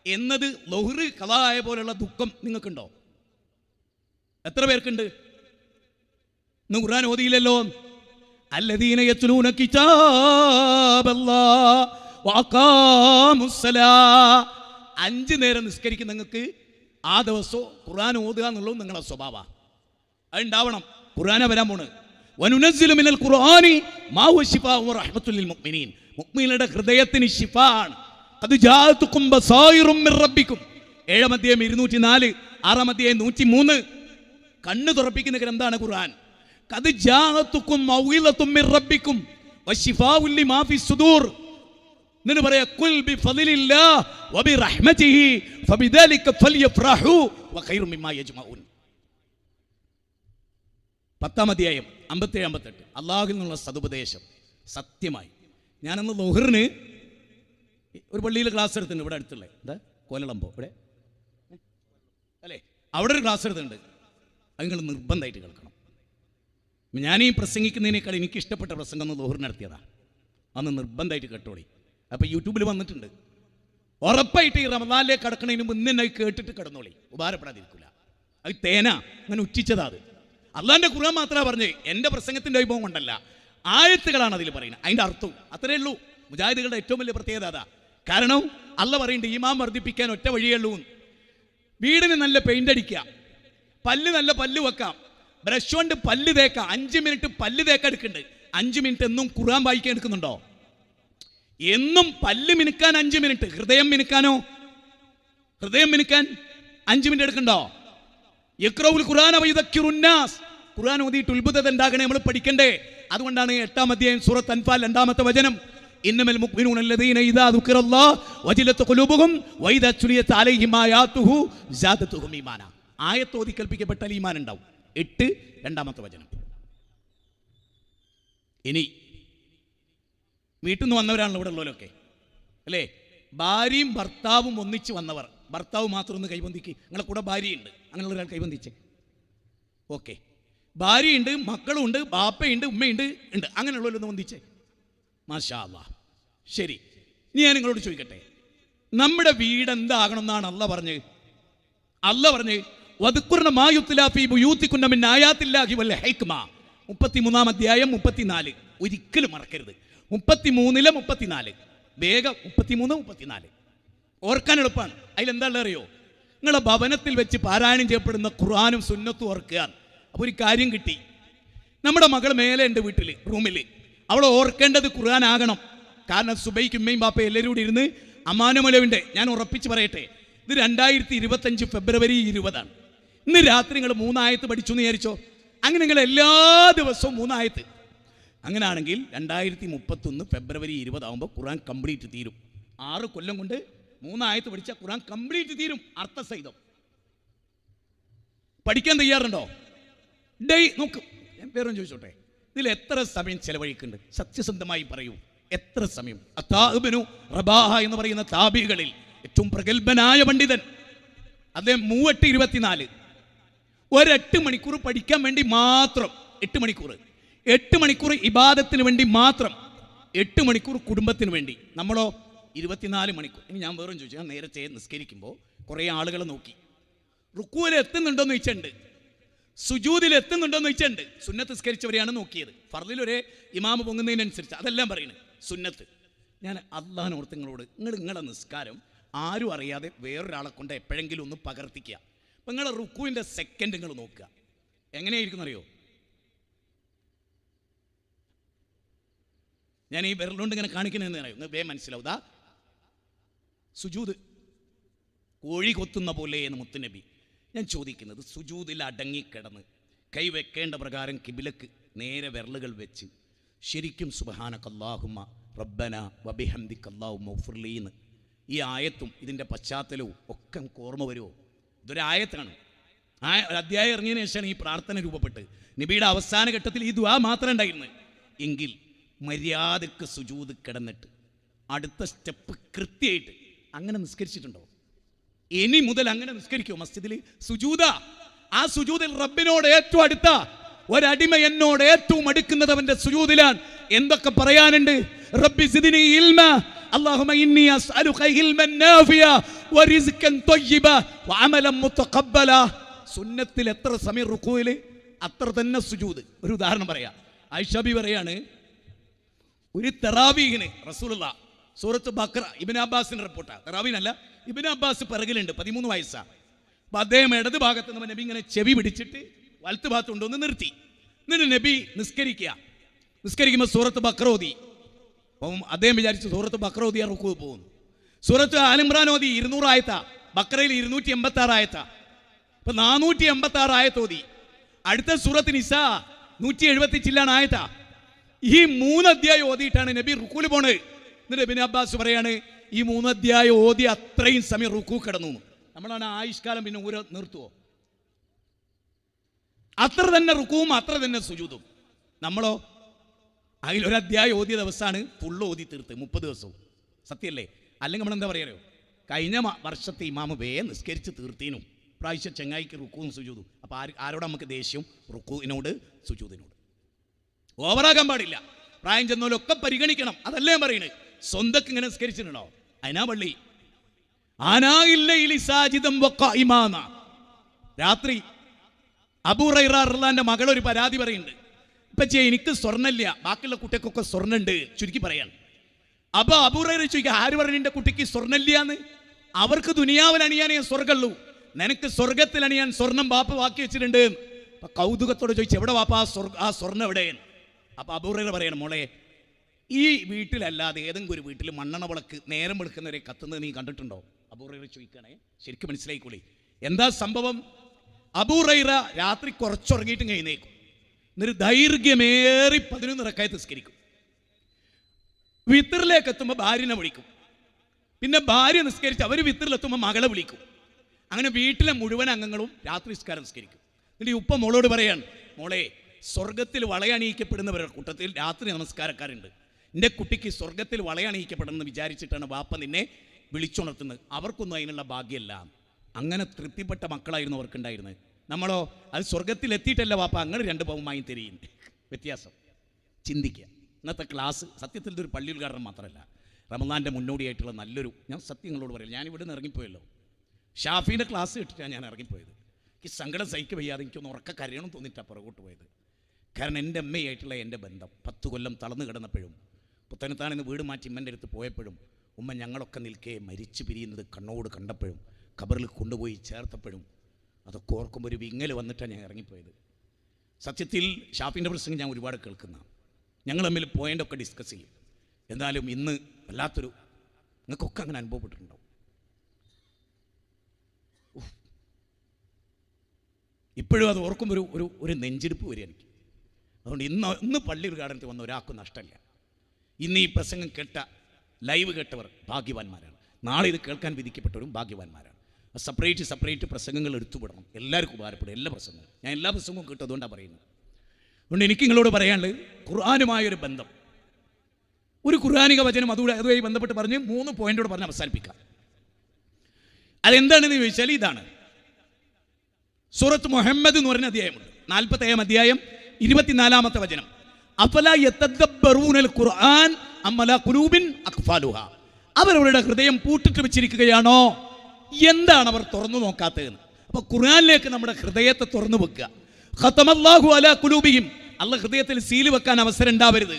എന്നത് ലൊഹർ ഖളാ ആയ പോലുള്ള ദുഃഖം നിങ്ങൾക്കുണ്ടോ? എത്ര പേർക്കുണ്ട്? ഇന്ന് ഖുർആൻ ഓതിയില്ലല്ലോ. അല്ലദീന യത്ലൂന കിതാബല്ലാഹ് വഅഖാമുസ്സലാ. 5 നേരം നിസ്കരിക്കുന്ന നിങ്ങൾക്ക് ആ ദിവസവും ഖുർആൻ ഓതുക എന്നുള്ളത് നിങ്ങളുടെ സ്വഭാവമാണ്. അതുണ്ടാവണം. ഖുർആനെ വരാൻ പോണ്. വനുനസ്സിലു മിനൽ ഖുർആനി മാ ഹുവ ശിഫാഉ വറഹ്മത്തുൽ ലിൽ മുഅ്മിനീൻ. മുഅ്മിനീങ്ങളുടെ ഹൃദയത്തിന് ശിഫാണ്. ഖദ് ജാഅതുകും ബസായിറും മിർ റബ്ബിക്കും. 7-ാം അധ്യായം 204, 6-ാം അധ്യായം 103. കണ്ണ് തുറപ്പിക്കുന്ന ഗ്രന്ഥാണ് ഖുർആൻ. ഖദ് ജാഅതുകും മൗഇലത്തും മിർ റബ്ബിക്കും വശിഫാഉ ലിമാ ഫിസ് സുദൂർ. എന്നിട്ട് പറയാ ഖുൽ ബിഫളില്ലാഹി വബിറഹ്മതിഹി ഫബിദാലിക ഫൽയഫ്റഹു വഖൈറു മിമ്മാ യജ്മഊൻ. 10-ാം അധ്യായം 57-58. അല്ലാഹുവിൽ നിന്നുള്ള സതുപദേശം. സത്യമായി ഞാനന്ന് ളുഹറിന് ഒരു പള്ളിയിൽ ക്ലാസ് എടുത്തിട്ടുണ്ട്. ഇവിടെ അടുത്തുള്ള എന്താ കോലളമ്പോ ഇവിടെ അല്ലേ, അവിടെ ഒരു ക്ലാസ് എടുത്തിട്ടുണ്ട്. അത് നിങ്ങൾ നിർബന്ധമായിട്ട് കേൾക്കണം. ഞാനീ പ്രസംഗിക്കുന്നതിനേക്കാൾ എനിക്ക് ഇഷ്ടപ്പെട്ട പ്രസംഗം ഒന്ന് ളുഹറിന് നടത്തിയതാണ്. അന്ന് നിർബന്ധമായിട്ട് കേട്ടോളി. അപ്പോൾ യൂട്യൂബിൽ വന്നിട്ടുണ്ട്. ഉറപ്പായിട്ട് ഈ റമദാനിലേക്ക് കടക്കണതിന് മുന്നേ തന്നെ കേട്ടിട്ട് കിടന്നോളി, ഉപകാരപ്പെടാതിരിക്കില്ല. അത് തേന അങ്ങനെ ഉച്ചിച്ചതാ. അത് അള്ളാൻ്റെ ഖുർആൻ മാത്രമാണ് പറഞ്ഞത്. എൻ്റെ പ്രസംഗത്തിൻ്റെ വൈഭവം കൊണ്ടല്ല, ആയത്തുകളാണ് അതിൽ പറയുന്നത്. അതിൻ്റെ അർത്ഥവും അത്രയേ ഉള്ളൂ. മുജാഹിദുകളുടെ ഏറ്റവും വലിയ പ്രത്യേകത അതാ. കാരണം അള്ളാഹ് പറയുന്നുണ്ട് ഈമാൻ വർദ്ധിപ്പിക്കാൻ ഒറ്റ വഴിയുള്ളൂ. വീടിന് നല്ല പെയിൻ്റ് അടിക്കുക, പല്ല് നല്ല പല്ല് വെക്കാം, ബ്രഷ് കൊണ്ട് പല്ല് തേക്കാം. 5 മിനിറ്റ് പല്ല് തേക്കാൻ എടുക്കുന്നുണ്ട്. 5 മിനിറ്റ് എന്നും ഖുർആൻ വായിക്കാൻ എടുക്കുന്നുണ്ടോ? എന്നും പല്ല് മിനുക്കാൻ 5 മിനിറ്റ്. ഹൃദയം മിനുക്കാനോ? ഹൃദയം മിനുക്കാൻ 5 മിനിറ്റ് എടുക്കണ്ടോ? യഖ്റഉൽ ഖുർആന വയുദക്കിറുന്നാസ്. ഖുർആൻ ഓതിയിട്ട് ഉത്ബുദ്ധത ഉണ്ടാകണേ, നമ്മൾ പഠിക്കണ്ടേ. അതുകൊണ്ടാണ് 8-ാം അധ്യായം സൂറത്ത് അൻഫാൽ 2-ാമത്തെ വചനം ഇന്നമൽ മുഅ്മിനൂന അല്ലദീന ഇദാ ദുകിറല്ലാഹു വജിലത് ഖുലൂബുഹും വഇദാ തുലിയത് അലൈഹിം ആയാതുഹു സാദതുഹും ഈമാന. ആയത്ത് ഓതി കൽപ്പിക്കപ്പെട്ടാൽ ഈമാൻ ഉണ്ടാവും. 8 2-ാമത്തെ വചനം. ഇനി വീട്ടിൽ നിന്ന് വന്നവരാണല്ലോ ഇവിടെ ഉള്ളവരൊക്കെ അല്ലേ. ഭാര്യയും ഭർത്താവും ഒന്നിച്ച് വന്നവർ, ഭർത്താവ് മാത്രം ഒന്ന് കൈബന്ധിക്ക്. നിങ്ങളെ കൂടെ ഭാര്യയുണ്ട്, അങ്ങനെയുള്ള ഒരാൾ കൈബന്ധിച്ച്. ഓക്കെ, ഭാര്യയുണ്ട്, മക്കളുണ്ട്, ബാപ്പയുണ്ട്, ഉമ്മയുണ്ട്, ഉണ്ട്. അങ്ങനെയുള്ളവരൊന്ന് ബന്ധിച്ചേ. മാഷാ അല്ലാഹ്. ശരി, ഇനി ഞാൻ നിങ്ങളോട് ചോദിക്കട്ടെ, നമ്മുടെ വീട് എന്താകണം എന്നാണ് അള്ളാഹ് പറഞ്ഞത്? അള്ളാഹ് പറഞ്ഞ് വദ്കുർന മാ യുത്ലാ ഫീ ബുയൂതികുന്ന മിൻ ആയാത്തില്ലാഹി വൽ ഹിക്മ. 33-ാം അധ്യായം 34. ഒരിക്കലും മറക്കരുത്. 33-ലെ 34. വേഗം 33, 34 ഓർക്കാൻ എളുപ്പമാണ്. അതിലെന്താ അറിയോ? നിങ്ങളെ ഭവനത്തിൽ വെച്ച് പാരായണം ചെയ്യപ്പെടുന്ന ഖുർആനും സുന്നത്തും ഓർക്കുക. അപ്പോൾ ഒരു കാര്യം കിട്ടി. നമ്മുടെ മകൾ മേലെ ഉണ്ട് വീട്ടിൽ, റൂമിൽ. അവൾ ഓർക്കേണ്ടത് ഖുർആൻ ആകണം. കാരണം സുബൈക്ക് ഉമ്മയും ബാപ്പയും എല്ലാവരും കൂടി ഇരുന്ന് അമാനുമലവിൻ്റെ, ഞാൻ ഉറപ്പിച്ച് പറയട്ടെ, ഇത് 2025 ഫെബ്രുവരി 20 ഇന്ന് രാത്രി നിങ്ങൾ 3 ആയത്ത് പഠിച്ചു എന്ന് വിചാരിച്ചോ. അങ്ങനെ നിങ്ങൾ എല്ലാ ദിവസവും 3 ആയത്ത്. അങ്ങനെയാണെങ്കിൽ 2031 ഫെബ്രുവരി 20 ആകുമ്പോൾ ഖുർആൻ കംപ്ലീറ്റ് തീരും. 6 കൊല്ലം കൊണ്ട് 3 ആയത്ത് പഠിച്ചാൽ ഖുർആൻ കംപ്ലീറ്റ് തീരും, അർത്ഥസഹിതം. പഠിക്കാൻ തയ്യാറുണ്ടോ? നോക്കും. ഞാൻ പേരും ചോദിച്ചോട്ടെ, ഇതിൽ എത്ര സമയം ചെലവഴിക്കുന്നുണ്ട്? സത്യസന്ധമായി പറയൂ, എത്ര സമയം? അത്താഇബ്നു റബാഹ എന്ന് പറയുന്ന താബികളിൽ ഏറ്റവും പ്രഗത്ഭനായ പണ്ഡിതൻ, അദ്ദേഹം 3-24 8 മണിക്കൂർ പഠിക്കാൻ വേണ്ടി മാത്രം, 8 മണിക്കൂർ ഇബാദത്തിന് വേണ്ടി മാത്രം, 8 മണിക്കൂർ കുടുംബത്തിന് വേണ്ടി. നമ്മളോ 24 മണിക്കൂർ. ഇനി ഞാൻ വേറെ ചോദിച്ചു, ഞാൻ നേരത്തെ നിസ്കരിക്കുമ്പോൾ കുറേ ആളുകൾ നോക്കി, റുക്കൂവിൽ എത്തുന്നുണ്ടോയെന്ന് ചോദിച്ചിട്ടുണ്ട്, സുജൂദിൽ എത്തുന്നുണ്ടോയെന്ന് ചോദിച്ചിട്ടുണ്ട്. സുന്നത്ത് നിസ്കരിച്ചവരെയാണ് നോക്കിയത്. ഫർദിൽ ഒരേ ഇമാമ് പൊങ്ങുന്നതിനനുസരിച്ച് അതെല്ലാം പറയുന്നത് സുന്നത്ത്. ഞാൻ അള്ളാഹിനോർത്ത് നിങ്ങളുടെ നിസ്കാരം ആരും അറിയാതെ വേറൊരാളെ കൊണ്ട് എപ്പോഴെങ്കിലും ഒന്ന് പകർത്തിക്കുക. അപ്പം നിങ്ങളുടെ റുക്കുവിൻ്റെ സെക്കൻഡ് നിങ്ങൾ നോക്കുക, എങ്ങനെയായിരിക്കും അറിയോ? ഞാൻ ഈ വിരലുകൊണ്ട് ഇങ്ങനെ കാണിക്കണമെന്ന് അറിയോ? നിങ്ങൾ വേഗം മനസ്സിലാവുക. സുജൂദ് കോഴി കൊത്തുന്ന പോലെ എന്ന് മുത്തുനബി. ഞാൻ ചോദിക്കുന്നത്, സുജൂദിൽ അടങ്ങിക്കിടന്ന് കൈവെക്കേണ്ട പ്രകാരം കിബിലക്ക് നേരെ വിരലുകൾ വെച്ച് ശരിക്കും സുബ്ഹാനകല്ലാഹുമ്മ റബ്ബന വബിഹംദിക അല്ലാഹുമ്മ ഉഗ്ഫിർലി എന്ന് ഈ ആയത്തും ഇതിൻ്റെ പശ്ചാത്തലവും ഒക്കെ ഓർമ്മ വരുമോ? ഇതൊരു ആയത്താണ്. ഒരു അധ്യായം ഇറങ്ങിയതിന് ശേഷമാണ് ഈ പ്രാർത്ഥന രൂപപ്പെട്ട്. നബിയുടെ അവസാന ഘട്ടത്തിൽ ഈ ദുആ മാത്രമേ ഉണ്ടായിരുന്നു. എങ്കിൽ മര്യാദക്ക് സുജൂദ് കിടന്നിട്ട് അടുത്ത സ്റ്റെപ്പ് കൃത്യമായിട്ട് അങ്ങനെ നിസ്കരിച്ചിട്ടുണ്ടോ? ഇനി മുതൽ അങ്ങനെ നിസ്കരിക്കുമോ? മസ്ജിദിൽ സുജൂദ, ആ സുജൂദിൽ റബ്ബിനോട് ഏറ്റവും അടുത്ത ഒരടിമ എന്നോട് ഏറ്റവും അടുക്കുന്നത് അവന്റെ സുജൂദിലാണ്. എന്തൊക്കെ പറയാനുണ്ട്? റബ്ബി സിദ്നി ഇൽമ, അല്ലാഹുമ്മ ഇന്നി അസ്അലുക ഇൽമൻ നാഫിയ വറിസ്കൻ ത്വയ്യിബ വഅമലൻ മുതഖബ്ബല. സുന്നത്തിൽ എത്ര സമയം റുകൂയിൽ അത്ര തന്നെ സുജൂദ്. ഒരു ഉദാഹരണം പറയാം. ആയിഷ ബി പറയാണ്, ഒരു തറാവീഹിന് റസൂലുള്ളാഹ് സൂറത്ത് ബഖറ, ഇബ്നു അബ്ബാസിന്റെ റിപ്പോർട്ടാണ്, തറാവീനല്ല, ഇബ്നു അബ്ബാസ് പിറകിലുണ്ട്, 13 വയസ്സാണ്. അപ്പം അദ്ദേഹം ഇടത് ഭാഗത്ത് നിന്ന് നബി ഇങ്ങനെ ചെവി പിടിച്ചിട്ട് വലത്ത് ഭാഗത്ത് കൊണ്ടുവന്ന് നിർത്തി. എന്നിട്ട് നബി നിസ്കരിക്കുമ്പോൾ സൂറത്ത് ബഖറ ഓതി. അപ്പം അദ്ദേഹം വിചാരിച്ചു സൂറത്ത് ബഖറ ഓതി റുക്കൂ പോകുന്നു. സൂറത്ത് ആൽ ഇംറാൻ ഓതി 200 ആയത്താ, ബഖറയിൽ 286 ആയത്താ. അപ്പം 486 ആയത്ത് ഓതി. അടുത്ത സൂറത്ത് നിസാ 170 ചില്ലാണ് ആയത്താ. ഈ 3 അധ്യായം ഓതിയിട്ടാണ് നബി റുക്കൂല് പോണത്. എന്നിട്ട് ഇബ്നു അബ്ബാസ് പറയാണ്, ഈ 3 അധ്യായം ഓതി അത്രയും സമയം റുക്കൂ കിടന്നു. നമ്മളാണ് ആയുഷ്കാലം പിന്നെ ഊര നിർത്തുവോ? അത്ര തന്നെ റുക്കുവും അത്ര തന്നെ സുജൂദും. നമ്മളോ അതിലൊരു അധ്യായം ഓതിയ ദിവസമാണ് ഫുള്ള് ഓതി തീർത്ത് 30 ദിവസവും. സത്യമല്ലേ? അല്ലെങ്കിൽ നമ്മളെന്താ പറയാറോ, കഴിഞ്ഞ വർഷത്തെ ഇമാമ് നിസ്കരിച്ച് തീർത്തീനും പ്രാവശ്യം ചെങ്ങായിക്ക് റുക്കുവും സുജൂദും. അപ്പോൾ ആരോട് നമുക്ക് ദേഷ്യം? റുക്കുവിനോട് സുജൂദിനോട്. ഓവറാകാൻ പാടില്ല. പ്രായം ചെന്നോലൊക്കെ പരിഗണിക്കണം. അതല്ലേ ഞാൻ പറയുന്നത്. സ്വന്തക്ക് ഇങ്ങനെ നിസ്കരിച്ചിട്ടുണ്ടോ? അതിനാ പള്ളി രാത്രി അബൂ ഹുറൈറ റളിയല്ലാഹുവിന്റെ മകൾ ഒരു പരാതി പറയുന്നുണ്ട്. ഇപ്പച്ചേ എനിക്ക് സ്വർണ്ണമില്ല, ബാക്കിയുള്ള കുട്ടിക്കൊക്കെ സ്വർണ്ണുണ്ട്, ചുരുക്കി പറയാൻ. അപ്പോൾ അബൂ ഹുറൈറ ചോദിക്കുക, ആര് പറഞ്ഞു എൻ്റെ കുട്ടിക്ക് സ്വർണ്ണമില്ലാന്ന്? അവർക്ക് ദുനിയാവിൽ അണിയാനേ സ്വർഗ്ഗമുള്ളൂ, നിനക്ക് സ്വർഗത്തിൽ അണിയാൻ സ്വർണം ബാപ്പ ബാക്കി വെച്ചിട്ടുണ്ട്. അപ്പൊ കൗതുകത്തോടെ ചോദിച്ചു, എവിടെ ബാപ്പ ആ സ്വർണ്ണം എവിടെ? അപ്പൊ അബൂ ഹുറൈറ പറയണം, മോളെ ഈ വീട്ടിലല്ലാതെ ഏതെങ്കിലും ഒരു വീട്ടിൽ മണ്ണെണ്ണ വിളക്ക് നേരം വെളുക്കുന്നവരെ കത്തുന്നത് നീ കണ്ടിട്ടുണ്ടോ? അബൂ ഹുറൈറ ചോദിക്കണേ, ശരിക്കും മനസ്സിലായിക്കോളി എന്താ സംഭവം. അബൂ ഹുറൈറ രാത്രി കുറച്ചുറങ്ങിയിട്ടും കഴിഞ്ഞേക്കും. എന്നൊരു ദൈർഘ്യമേറി 11 റക്അത്ത് നിസ്കരിക്കും. വിത്തറിലേക്ക് എത്തുമ്പോൾ ഭാര്യനെ വിളിക്കും. പിന്നെ ഭാര്യ നിസ്കരിച്ച് അവർ വിത്തറിലെത്തുമ്പോൾ മകളെ വിളിക്കും. അങ്ങനെ വീട്ടിലെ മുഴുവൻ അംഗങ്ങളും രാത്രി നിസ്കാരം നിസ്കരിക്കും. എന്നിട്ട് ഈ ഉപ്പ മോളോട് പറയാണ്, മോളെ സ്വർഗത്തിൽ വളയണിയിക്കപ്പെടുന്നവരുടെ കൂട്ടത്തിൽ രാത്രി നമസ്കാരക്കാരുണ്ട്. എൻ്റെ കുട്ടിക്ക് സ്വർഗത്തിൽ വളയണിയിക്കപ്പെടുമെന്ന് വിചാരിച്ചിട്ടാണ് വാപ്പ നിന്നെ വിളിച്ചുണർത്തുന്നത്. അവർക്കൊന്നും അതിനുള്ള ഭാഗ്യമല്ല. അങ്ങനെ തൃപ്തിപ്പെട്ട മക്കളായിരുന്നു അവർക്കുണ്ടായിരുന്നത്. നമ്മളോ അത് സ്വർഗത്തിൽ എത്തിയിട്ടല്ല വാപ്പ അങ്ങനെ 2 പവൻ വാങ്ങി തരീൻ. വ്യത്യാസം ചിന്തിക്കുക. ഇന്നത്തെ ക്ലാസ് സത്യത്തിൽ ഇതൊരു പള്ളി ഉദ്ഘാടനം മാത്രമല്ല, റമദാൻ്റെ മുന്നോടിയായിട്ടുള്ള നല്ലൊരു, ഞാൻ സത്യങ്ങളോട് പറയില്ല, ഞാനിവിടെ നിന്ന് ഇറങ്ങിപ്പോയല്ലോ, ഷാഫീൻ്റെ ക്ലാസ് കിട്ടിയിട്ടാണ് ഞാൻ ഇറങ്ങിപ്പോയത്. എനിക്ക് സങ്കടം സഹിക്കുക വയ്യാതെ എനിക്കൊന്ന് ഉറക്ക കരയണം തോന്നിയിട്ടാണ് പുറകോട്ട് പോയത്. കാരണം എൻ്റെ അമ്മയായിട്ടുള്ള എൻ്റെ ബന്ധം 10 കൊല്ലം തളർന്നു കിടന്നപ്പോഴും പുത്തനത്താണെന്ന് വീട് മാറ്റി ഉമ്മൻ്റെ അടുത്ത് പോയപ്പോഴും ഉമ്മ ഞങ്ങളൊക്കെ നിൽക്കെ മരിച്ചു പിരിയുന്നത് കണ്ണോട് കണ്ടപ്പോഴും ഖബറിൽ കൊണ്ടുപോയി ചേർത്തപ്പോഴും അതൊക്കെ ഓർക്കുമ്പോൾ ഒരു വിങ്ങൽ വന്നിട്ടാണ് ഞാൻ ഇറങ്ങിപ്പോയത്. സത്യത്തിൽ ഷാഫിൻ്റെ പ്രസംഗം ഞാൻ ഒരുപാട് കേൾക്കുന്ന, ഞങ്ങൾ തമ്മിൽ പോയിൻ്റൊക്കെ ഡിസ്കസ് ചെയ്യും. എന്നാലും ഇന്ന് വല്ലാത്തൊരു, നിങ്ങൾക്കൊക്കെ അങ്ങനെ അനുഭവപ്പെട്ടിട്ടുണ്ടാവും. ഇപ്പോഴും അത് ഓർക്കുമ്പോൾ ഒരു നെഞ്ചിരിപ്പ് വരിക എനിക്ക്. അതുകൊണ്ട് ഇന്ന് പള്ളി ഉദ്ഘാടനത്തിൽ വന്ന ഒരാൾക്കും നഷ്ടമില്ല. ഇന്ന് ഈ പ്രസംഗം കേട്ട ലൈവ് കേട്ടവർ ഭാഗ്യവാന്മാരാണ്. നാളെ ഇത് കേൾക്കാൻ വിധിക്കപ്പെട്ടവരും ഭാഗ്യവാന്മാരാണ്. സെപ്പറേറ്റ് പ്രസംഗങ്ങൾ എടുത്തുവിടണം. എല്ലാവർക്കും ഉപകാരപ്പെടും എല്ലാ പ്രസംഗവും. ഞാൻ എല്ലാ പ്രസംഗവും കേട്ടു, അതുകൊണ്ടാണ് പറയുന്നത്. അതുകൊണ്ട് എനിക്ക് നിങ്ങളോട് പറയാനുള്ളത് ഖുർആനുമായൊരു ബന്ധം, ഒരു ഖുർആനിക വചനം അതുമായി ബന്ധപ്പെട്ട് പറഞ്ഞ് 3 പോയിന്റോട് പറഞ്ഞ് അവസാനിപ്പിക്കാം. അതെന്താണെന്ന് ചോദിച്ചാൽ ഇതാണ്. സൂറത്ത് മുഹമ്മദ് എന്ന് പറഞ്ഞ അധ്യായമുണ്ട്, 47 അധ്യായം 24 വചനം. അഫലാ യതദബ്ബറൂനൽ ഖുർആൻ അം അലാ ഖുലൂബിൻ അഖ്ഫാലുഹാ. അവരവരുടെ ഹൃദയം പൂട്ടിട്ട് വെച്ചിരിക്കുകയാണോ, എന്താണ് അവർ തുറന്നു നോക്കാത്തതെന്ന്. അപ്പോൾ ഖുർആനിലേക്ക് നമ്മുടെ ഹൃദയത്തെ തുറന്നു വെക്കുക. ഖതമല്ലാഹു അലാ ഖുലൂബിഹിം, അല്ലാഹ് ഹൃദയത്തിൽ സീൽ വെക്കാൻ അവസരം ഉണ്ടാവരുത്.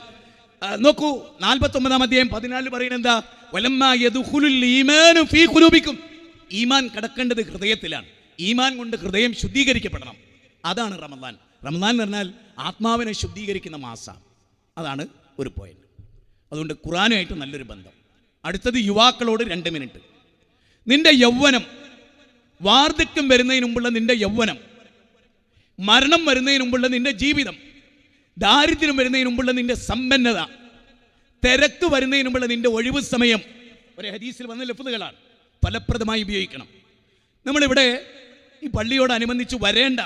നോക്കൂ, 49 അധ്യായം 14 പറയുന്നത് എന്താ? വലമ്മാ യദ്ഖുലുൽ ഈമാനു ഫീ ഖുലൂബിക്കും. ഈമാൻ കിടക്കേണ്ടത് ഹൃദയത്തിലാണ്. ഈമാൻ കൊണ്ട് ഹൃദയം ശുദ്ധീകരിക്കപ്പെടണം. അതാണ് റമദാൻ. റമദാൻ എന്ന് പറഞ്ഞാൽ ആത്മാവിനെ ശുദ്ധീകരിക്കുന്ന മാസം. അതാണ് ഒരു പോയിന്റ്. അതുകൊണ്ട് ഖുർആനുമായിട്ട് നല്ലൊരു ബന്ധം. അടുത്തത് യുവാക്കളോട് 2 മിനിറ്റ്. നിന്റെ യൗവനം, വാർദ്ധക്യം വരുന്നതിന് മുമ്പുള്ള നിന്റെ യൗവനം, മരണം വരുന്നതിന് മുമ്പുള്ള നിന്റെ ജീവിതം, ദാരിദ്ര്യം വരുന്നതിന് മുമ്പുള്ള നിന്റെ സമ്പന്നത, തിരക്ക് വരുന്നതിന് മുമ്പുള്ള നിന്റെ ഒഴിവ് സമയം, ഒരു ഹദീസിൽ വന്ന ലഫ്ളുകളാണ്, ഫലപ്രദമായി ഉപയോഗിക്കണം. നമ്മളിവിടെ ഈ പള്ളിയോടനുബന്ധിച്ച് വരേണ്ട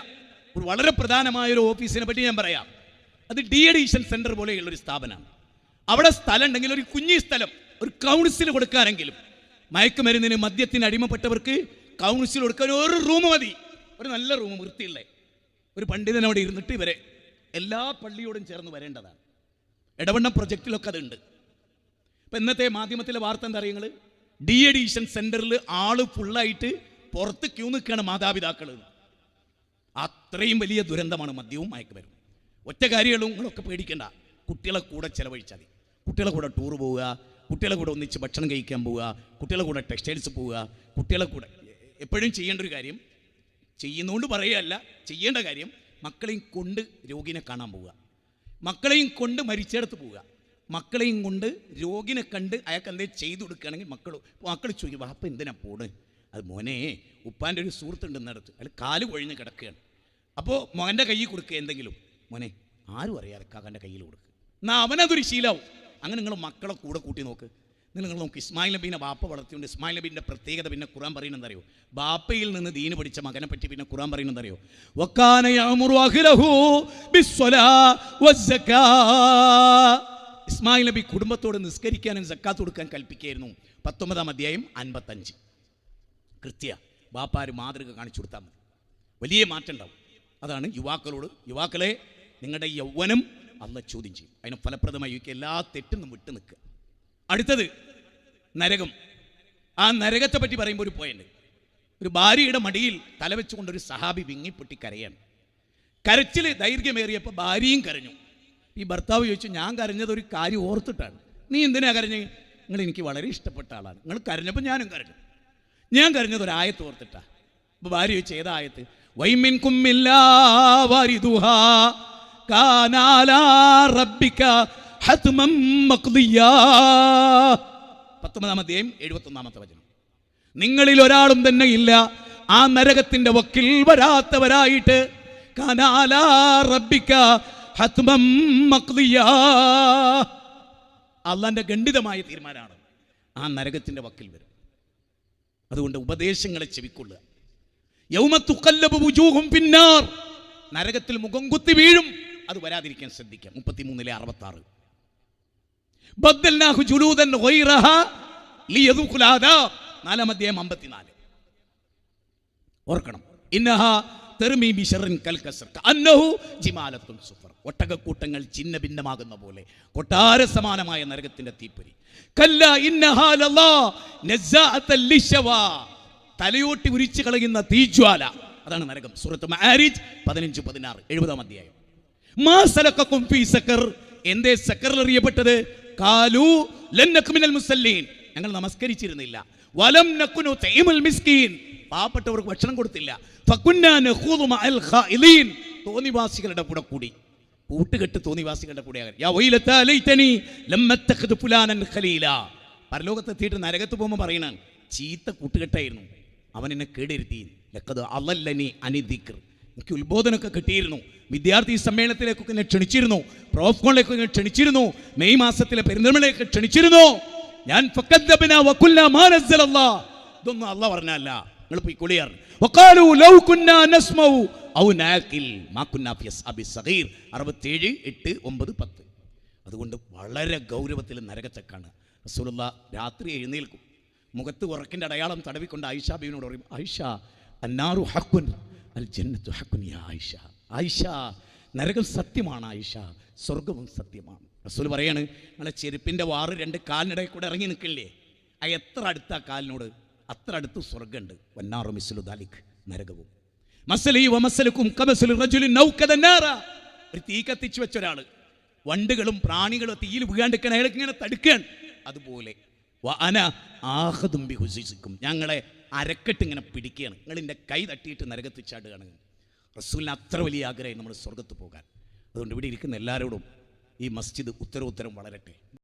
ഒരു വളരെ പ്രധാനമായൊരു ഓഫീസിനെ പറ്റി ഞാൻ പറയാം. അത് ഡീഅഡിക്ഷൻ സെൻറ്റർ പോലെയുള്ളൊരു സ്ഥാപനമാണ്. അവിടെ സ്ഥലം ഉണ്ടെങ്കിൽ ഒരു കുഞ്ഞി സ്ഥലം, ഒരു കൗൺസിൽ കൊടുക്കാനെങ്കിലും, മയക്കുമരുന്നിന് മദ്യത്തിന് അടിമപ്പെട്ടവർക്ക് കൗൺസിൽ കൊടുക്കാൻ ഒരു റൂം മതി, ഒരു നല്ല റൂം, വൃത്തിയുള്ളേ. ഒരു പണ്ഡിതൻ അവിടെ ഇരുന്നിട്ട് ഇവരെ എല്ലാ പള്ളിയോടും ചേർന്ന് വരേണ്ടതാണ്. ഇടവണ്ണ പ്രൊജക്റ്റിലൊക്കെ അതുണ്ട്. ഇപ്പം ഇന്നത്തെ മാധ്യമത്തിലെ വാർത്ത എന്താ അറിയുങ്ങൾ? ഡീഅഡിക്ഷൻ സെൻറ്ററിൽ ആള് ഫുള്ളായിട്ട് പുറത്ത് ക്യൂ നിൽക്കുകയാണ് മാതാപിതാക്കൾ. അത്രയും വലിയ ദുരന്തമാണ് മദ്യവും മയക്കുമരുന്നും. ഒറ്റ കാര്യങ്ങളും നിങ്ങളൊക്കെ പേടിക്കേണ്ട. കുട്ടികളെ കൂടെ ചിലവഴിച്ചാൽ മതി. കുട്ടികളെ കൂടെ ടൂർ പോവുക, കുട്ടികളെ കൂടെ ഒന്നിച്ച് ഭക്ഷണം കഴിക്കാൻ പോവുക, കുട്ടികളെ കൂടെ ടെക്സ്റ്റൈൽസ് പോവുക, കുട്ടികളെ കൂടെ എപ്പോഴും ചെയ്യേണ്ട ഒരു കാര്യം, ചെയ്യുന്നതുകൊണ്ട് പറയുകയല്ല, ചെയ്യേണ്ട കാര്യം, മക്കളെയും കൊണ്ട് രോഗിനെ കാണാൻ പോവുക, മക്കളെയും കൊണ്ട് മരിച്ചെടുത്ത് പോവുക, മക്കളെയും കൊണ്ട് രോഗിനെ കണ്ട് അയാൾക്ക് എന്തെങ്കിലും ചെയ്തു കൊടുക്കുകയാണെങ്കിൽ മക്കൾ ചോദിക്കും, വാപ്പ എന്തിനാ പോണ്? അത് മോനെ, ഉപ്പാൻ്റെ ഒരു സുഹൃത്തുണ്ടെന്നടുത്ത്, അയാൾ കാല് കൊഴിഞ്ഞ് കിടക്കുകയാണ്. അപ്പോൾ മകൻ്റെ കയ്യിൽ കൊടുക്കുക എന്തെങ്കിലും, മോനെ ആരും അറിയാതെ കാക്കൻ്റെ കയ്യിൽ കൊടുക്കുക, എന്നാൽ അവനതൊരു ശീലമാവും. അങ്ങനെ നിങ്ങൾ മക്കളെ കൂടെ കൂട്ടി നോക്ക്. നിങ്ങൾ നോക്ക്, ഇസ്മായിൽ നബീനെ ബാപ്പ വളർത്തിയുണ്ട്. ഇസ്മായിൽ നബീൻ്റെ പ്രത്യേകത പിന്നെ ഖുർആൻ പറയുന്നത് അറിയോ? ബാപ്പയിൽ നിന്ന് ദീന് പഠിച്ച മകനെ പറ്റി പിന്നെ ഖുർആൻ പറയുന്നത് അറിയോ? വക്കാന യഅ്മുറു അഹ്ലഹു ബിസ്സലാ വസ്സകാ. ഇസ്മായിൽ നബി കുടുംബത്തോട് നിസ്കരിക്കാനും സക്കാത്ത് കൊടുക്കാൻ കൽപ്പിക്കുകയായിരുന്നു. 19 അധ്യായം 55. കൃത്യ ബാപ്പാര് മാതൃക കാണിച്ചു കൊടുത്താൽ മതി, വലിയ മാറ്റം ഉണ്ടാവും. അതാണ് യുവാക്കളോട്, യുവാക്കളെ നിങ്ങളുടെ യൗവനം അല്ലാഹ് ചോദ്യം ചെയ്യും. അതിന് ഫലപ്രദമായി എല്ലാ തെറ്റും വിട്ടു നിൽക്കുക. അടുത്തത് നരകം. ആ നരകത്തെ പറ്റി പറയുമ്പോൾ ഒരു പോയിന്റ്. ഒരു ഭാര്യയുടെ മടിയിൽ തലവെച്ചുകൊണ്ടൊരു സഹാബി വിങ്ങിപ്പൊട്ടി കരയാണ്. കരച്ചിൽ ദൈർഘ്യമേറിയപ്പോൾ ഭാര്യയും കരഞ്ഞു. ഈ ഭർത്താവ് ചോദിച്ചു, ഞാൻ കരഞ്ഞത് ഒരു കാര്യം ഓർത്തിട്ടാണ്. നീ എന്തിനാ കരഞ്ഞ്? നിങ്ങൾ എനിക്ക് വളരെ ഇഷ്ടപ്പെട്ട ആളാണ്, നിങ്ങൾ കരഞ്ഞപ്പോൾ ഞാനും കരഞ്ഞു. ഞാൻ കരഞ്ഞത് ഒരു ആയത്ത് ഓർത്തിട്ടാ. അപ്പോൾ ഭാര്യ ചോദിച്ചു, ഏതാ ആയത്ത്? വൈമിൻകും ഇല്ലാ വാരിദുഹാ കാന അലാ റബ്ബിക ഹത്മം മഖ്ദിയാ. 19 അധ്യായം 71 വചനം. നിങ്ങളിൽ ഒരാളും തന്നെ ഇല്ല ആ നരകത്തിന്റെ വക്കിൽ വരാത്തവരായിട്ട്. കാന അലാ റബ്ബിക ഹത്മം മഖ്ദിയാ. അല്ലാഹുവിന്റെ ഖണ്ഡിതമായ തീരുമാനമാണ്, ആ നരകത്തിന്റെ വക്കിൽ വരും. അതുകൊണ്ട് ഉപദേശങ്ങളെ ചെവിക്കൊള്ളുക. യൗമ തുഖല്ലബു വുജൂഹും ഫിന്നാർ. നരകത്തിൽ മുഖം കുത്തി വീഴും, അത് വരാതിരിക്കാൻ ശ്രദ്ധിക്കാം. 33-66. ബദ്ദൽനാഹു ജുലൂദൻ ഗൈറഹാ ലിയദുഖുൽ അദാബ്. 4 അധ്യായം 54. ഓർക്കണം, ഇന്നഹാ തർമീ ബിശർറിൻ കൽകസർ കഅന്നഹു ജിമാലത്തുൻ സുഫർ. ഒട്ടകക്കൂട്ടങ്ങൾ ചിന്ന ഭിന്നമാകുന്ന പോലെ കൊട്ടാര സമാനമായ നരകത്തിന്റെ തീപ്പൊരി. കല്ല ഇന്നഹാ ലല്ലാ നസാഅത്തൽ ലിശവാ. തലയോട്ടി ഉരിച്ചു കളയുന്ന തീജ്വാല, അതാണ് നരകം. സൂറത്ത് മആരിജ് 15-16, 70 അധ്യായം. മാ സലക്കക്കും ഫീ സഖർ. എന്തേ സഖറിൽ അറിയപ്പെട്ടത്? ഖാലൂ ലൻ നകു മിനൽ മുസല്ലീൻ. ഞങ്ങൾ നമസ്കരിച്ചിരുന്നില്ല. വലം നകുനു തഈമുൽ മിസ്കീൻ. പാവപ്പെട്ടവർക്ക് ഭക്ഷണം കൊടുത്തില്ല. ഫകുന്നാ നഖൂദു മഅൽ ഖായിലീൻ. തോന്നിവാസികളുടെ കൂടെ കൂടി, കൂട്ടുകെട്ട് തോന്നിവാസികളുടെ കൂടെയാകാൻ. യാ വൈലതാ ലൈതനി ലം അത്തഖദു ഫുലാനൻ ഖലീലാ. പരലോകത്തെത്തിയിട്ട് നരകത്ത് പോകുമ്പോൾ പറയണാണ്, ചീത്ത കൂട്ടുകെട്ടായിരുന്നു, അവൻ എന്നെ കേടിരുത്തി. ലഖദ് അളല്ലനി അനി ദിക്ർ. എനിക്ക് ഉത്ബോധനമൊക്കെ കിട്ടിയിരുന്നു, വിദ്യാർത്ഥി സമ്മേളനത്തിലേക്കൊക്കെ എന്നെ ക്ഷണിച്ചിരുന്നു, പ്രോഫ്കോണിലേക്ക് എന്നെ ക്ഷണിച്ചിരുന്നു, മെയ് മാസത്തിലെ പെരുന്തൽമണ്ണയിലേക്ക് ക്ഷണിച്ചിരുന്നു. ഞാൻ ഫഖദ്ദബ്നാ വഖുൽനാ മാ നസ്സലല്ലാഹ്. ഇതൊന്നും അല്ലാഹ് പറഞ്ഞല്ല, നിങ്ങൾ പോയി കുളിയാറ്. വഖാലു ലൗ കുന്നാ നസ്മഉ ഔ നാഖിൽ മാ കുന്നാ ഫി അസ്ഹാബി സഗീർ 67, 8, 9, 10. അതുകൊണ്ട് വളരെ ഗൗരവത്തിൽ നരകച്ചക്കാണ്. റസൂലുള്ളാഹ് രാത്രി എഴുന്നേൽക്കും, മുഖത്ത് ഉറക്കിൻ്റെ അടയാളം തടവിക്കൊണ്ട് ആയിഷ ബീവിനോട് പറയും, ആയിഷ അന്നാറു ഹഖുൻ അൽ ജന്നത്തു ഹഖുൻ യാ ആയിഷ. ആയിഷ, നരകം സത്യമാണ് ആയിഷ, സ്വർഗവും സത്യമാണ്. റസൂൽ പറയാണ്, നിങ്ങളെ ചെരുപ്പിൻ്റെ വാറ് 2 കാലിനിടയിൽ കൂടെ ഇറങ്ങി നിൽക്കില്ലേ, ആ എത്ര അടുത്ത കാലിനോട് അത്ര അടുത്ത് സ്വർഗ്ഗമുണ്ട്. വന്നാറു മിസ്ലു ദാലിക്, നരകവും. മസലി വമസലുക്കും കമസലി റജുലിൻ നൗകദ നാറ, ഒരു തീ കത്തിച്ചു വെച്ച ഒരാൾ വണ്ടുകളും പ്രാണികളും തീയിൽ വീഴാണ്ടിരിക്കാൻ അയാൾക്ക് ഇങ്ങനെ തടുക്കുകയാണ്. അതുപോലെ ഞങ്ങളെ അരക്കെട്ട് ഇങ്ങനെ പിടിക്കുകയാണ്, നിങ്ങളിൻ്റെ കൈ തട്ടിയിട്ട് നരകത്തിൽ ചാടുകയാണ്. റസൂലിന് അത്ര വലിയ ആഗ്രഹം നമ്മൾ സ്വർഗത്ത് പോകാൻ. അതുകൊണ്ട് ഇവിടെ ഇരിക്കുന്ന എല്ലാവരോടും ഈ മസ്ജിദ് ഉത്തരോത്തരം വളരട്ടെ.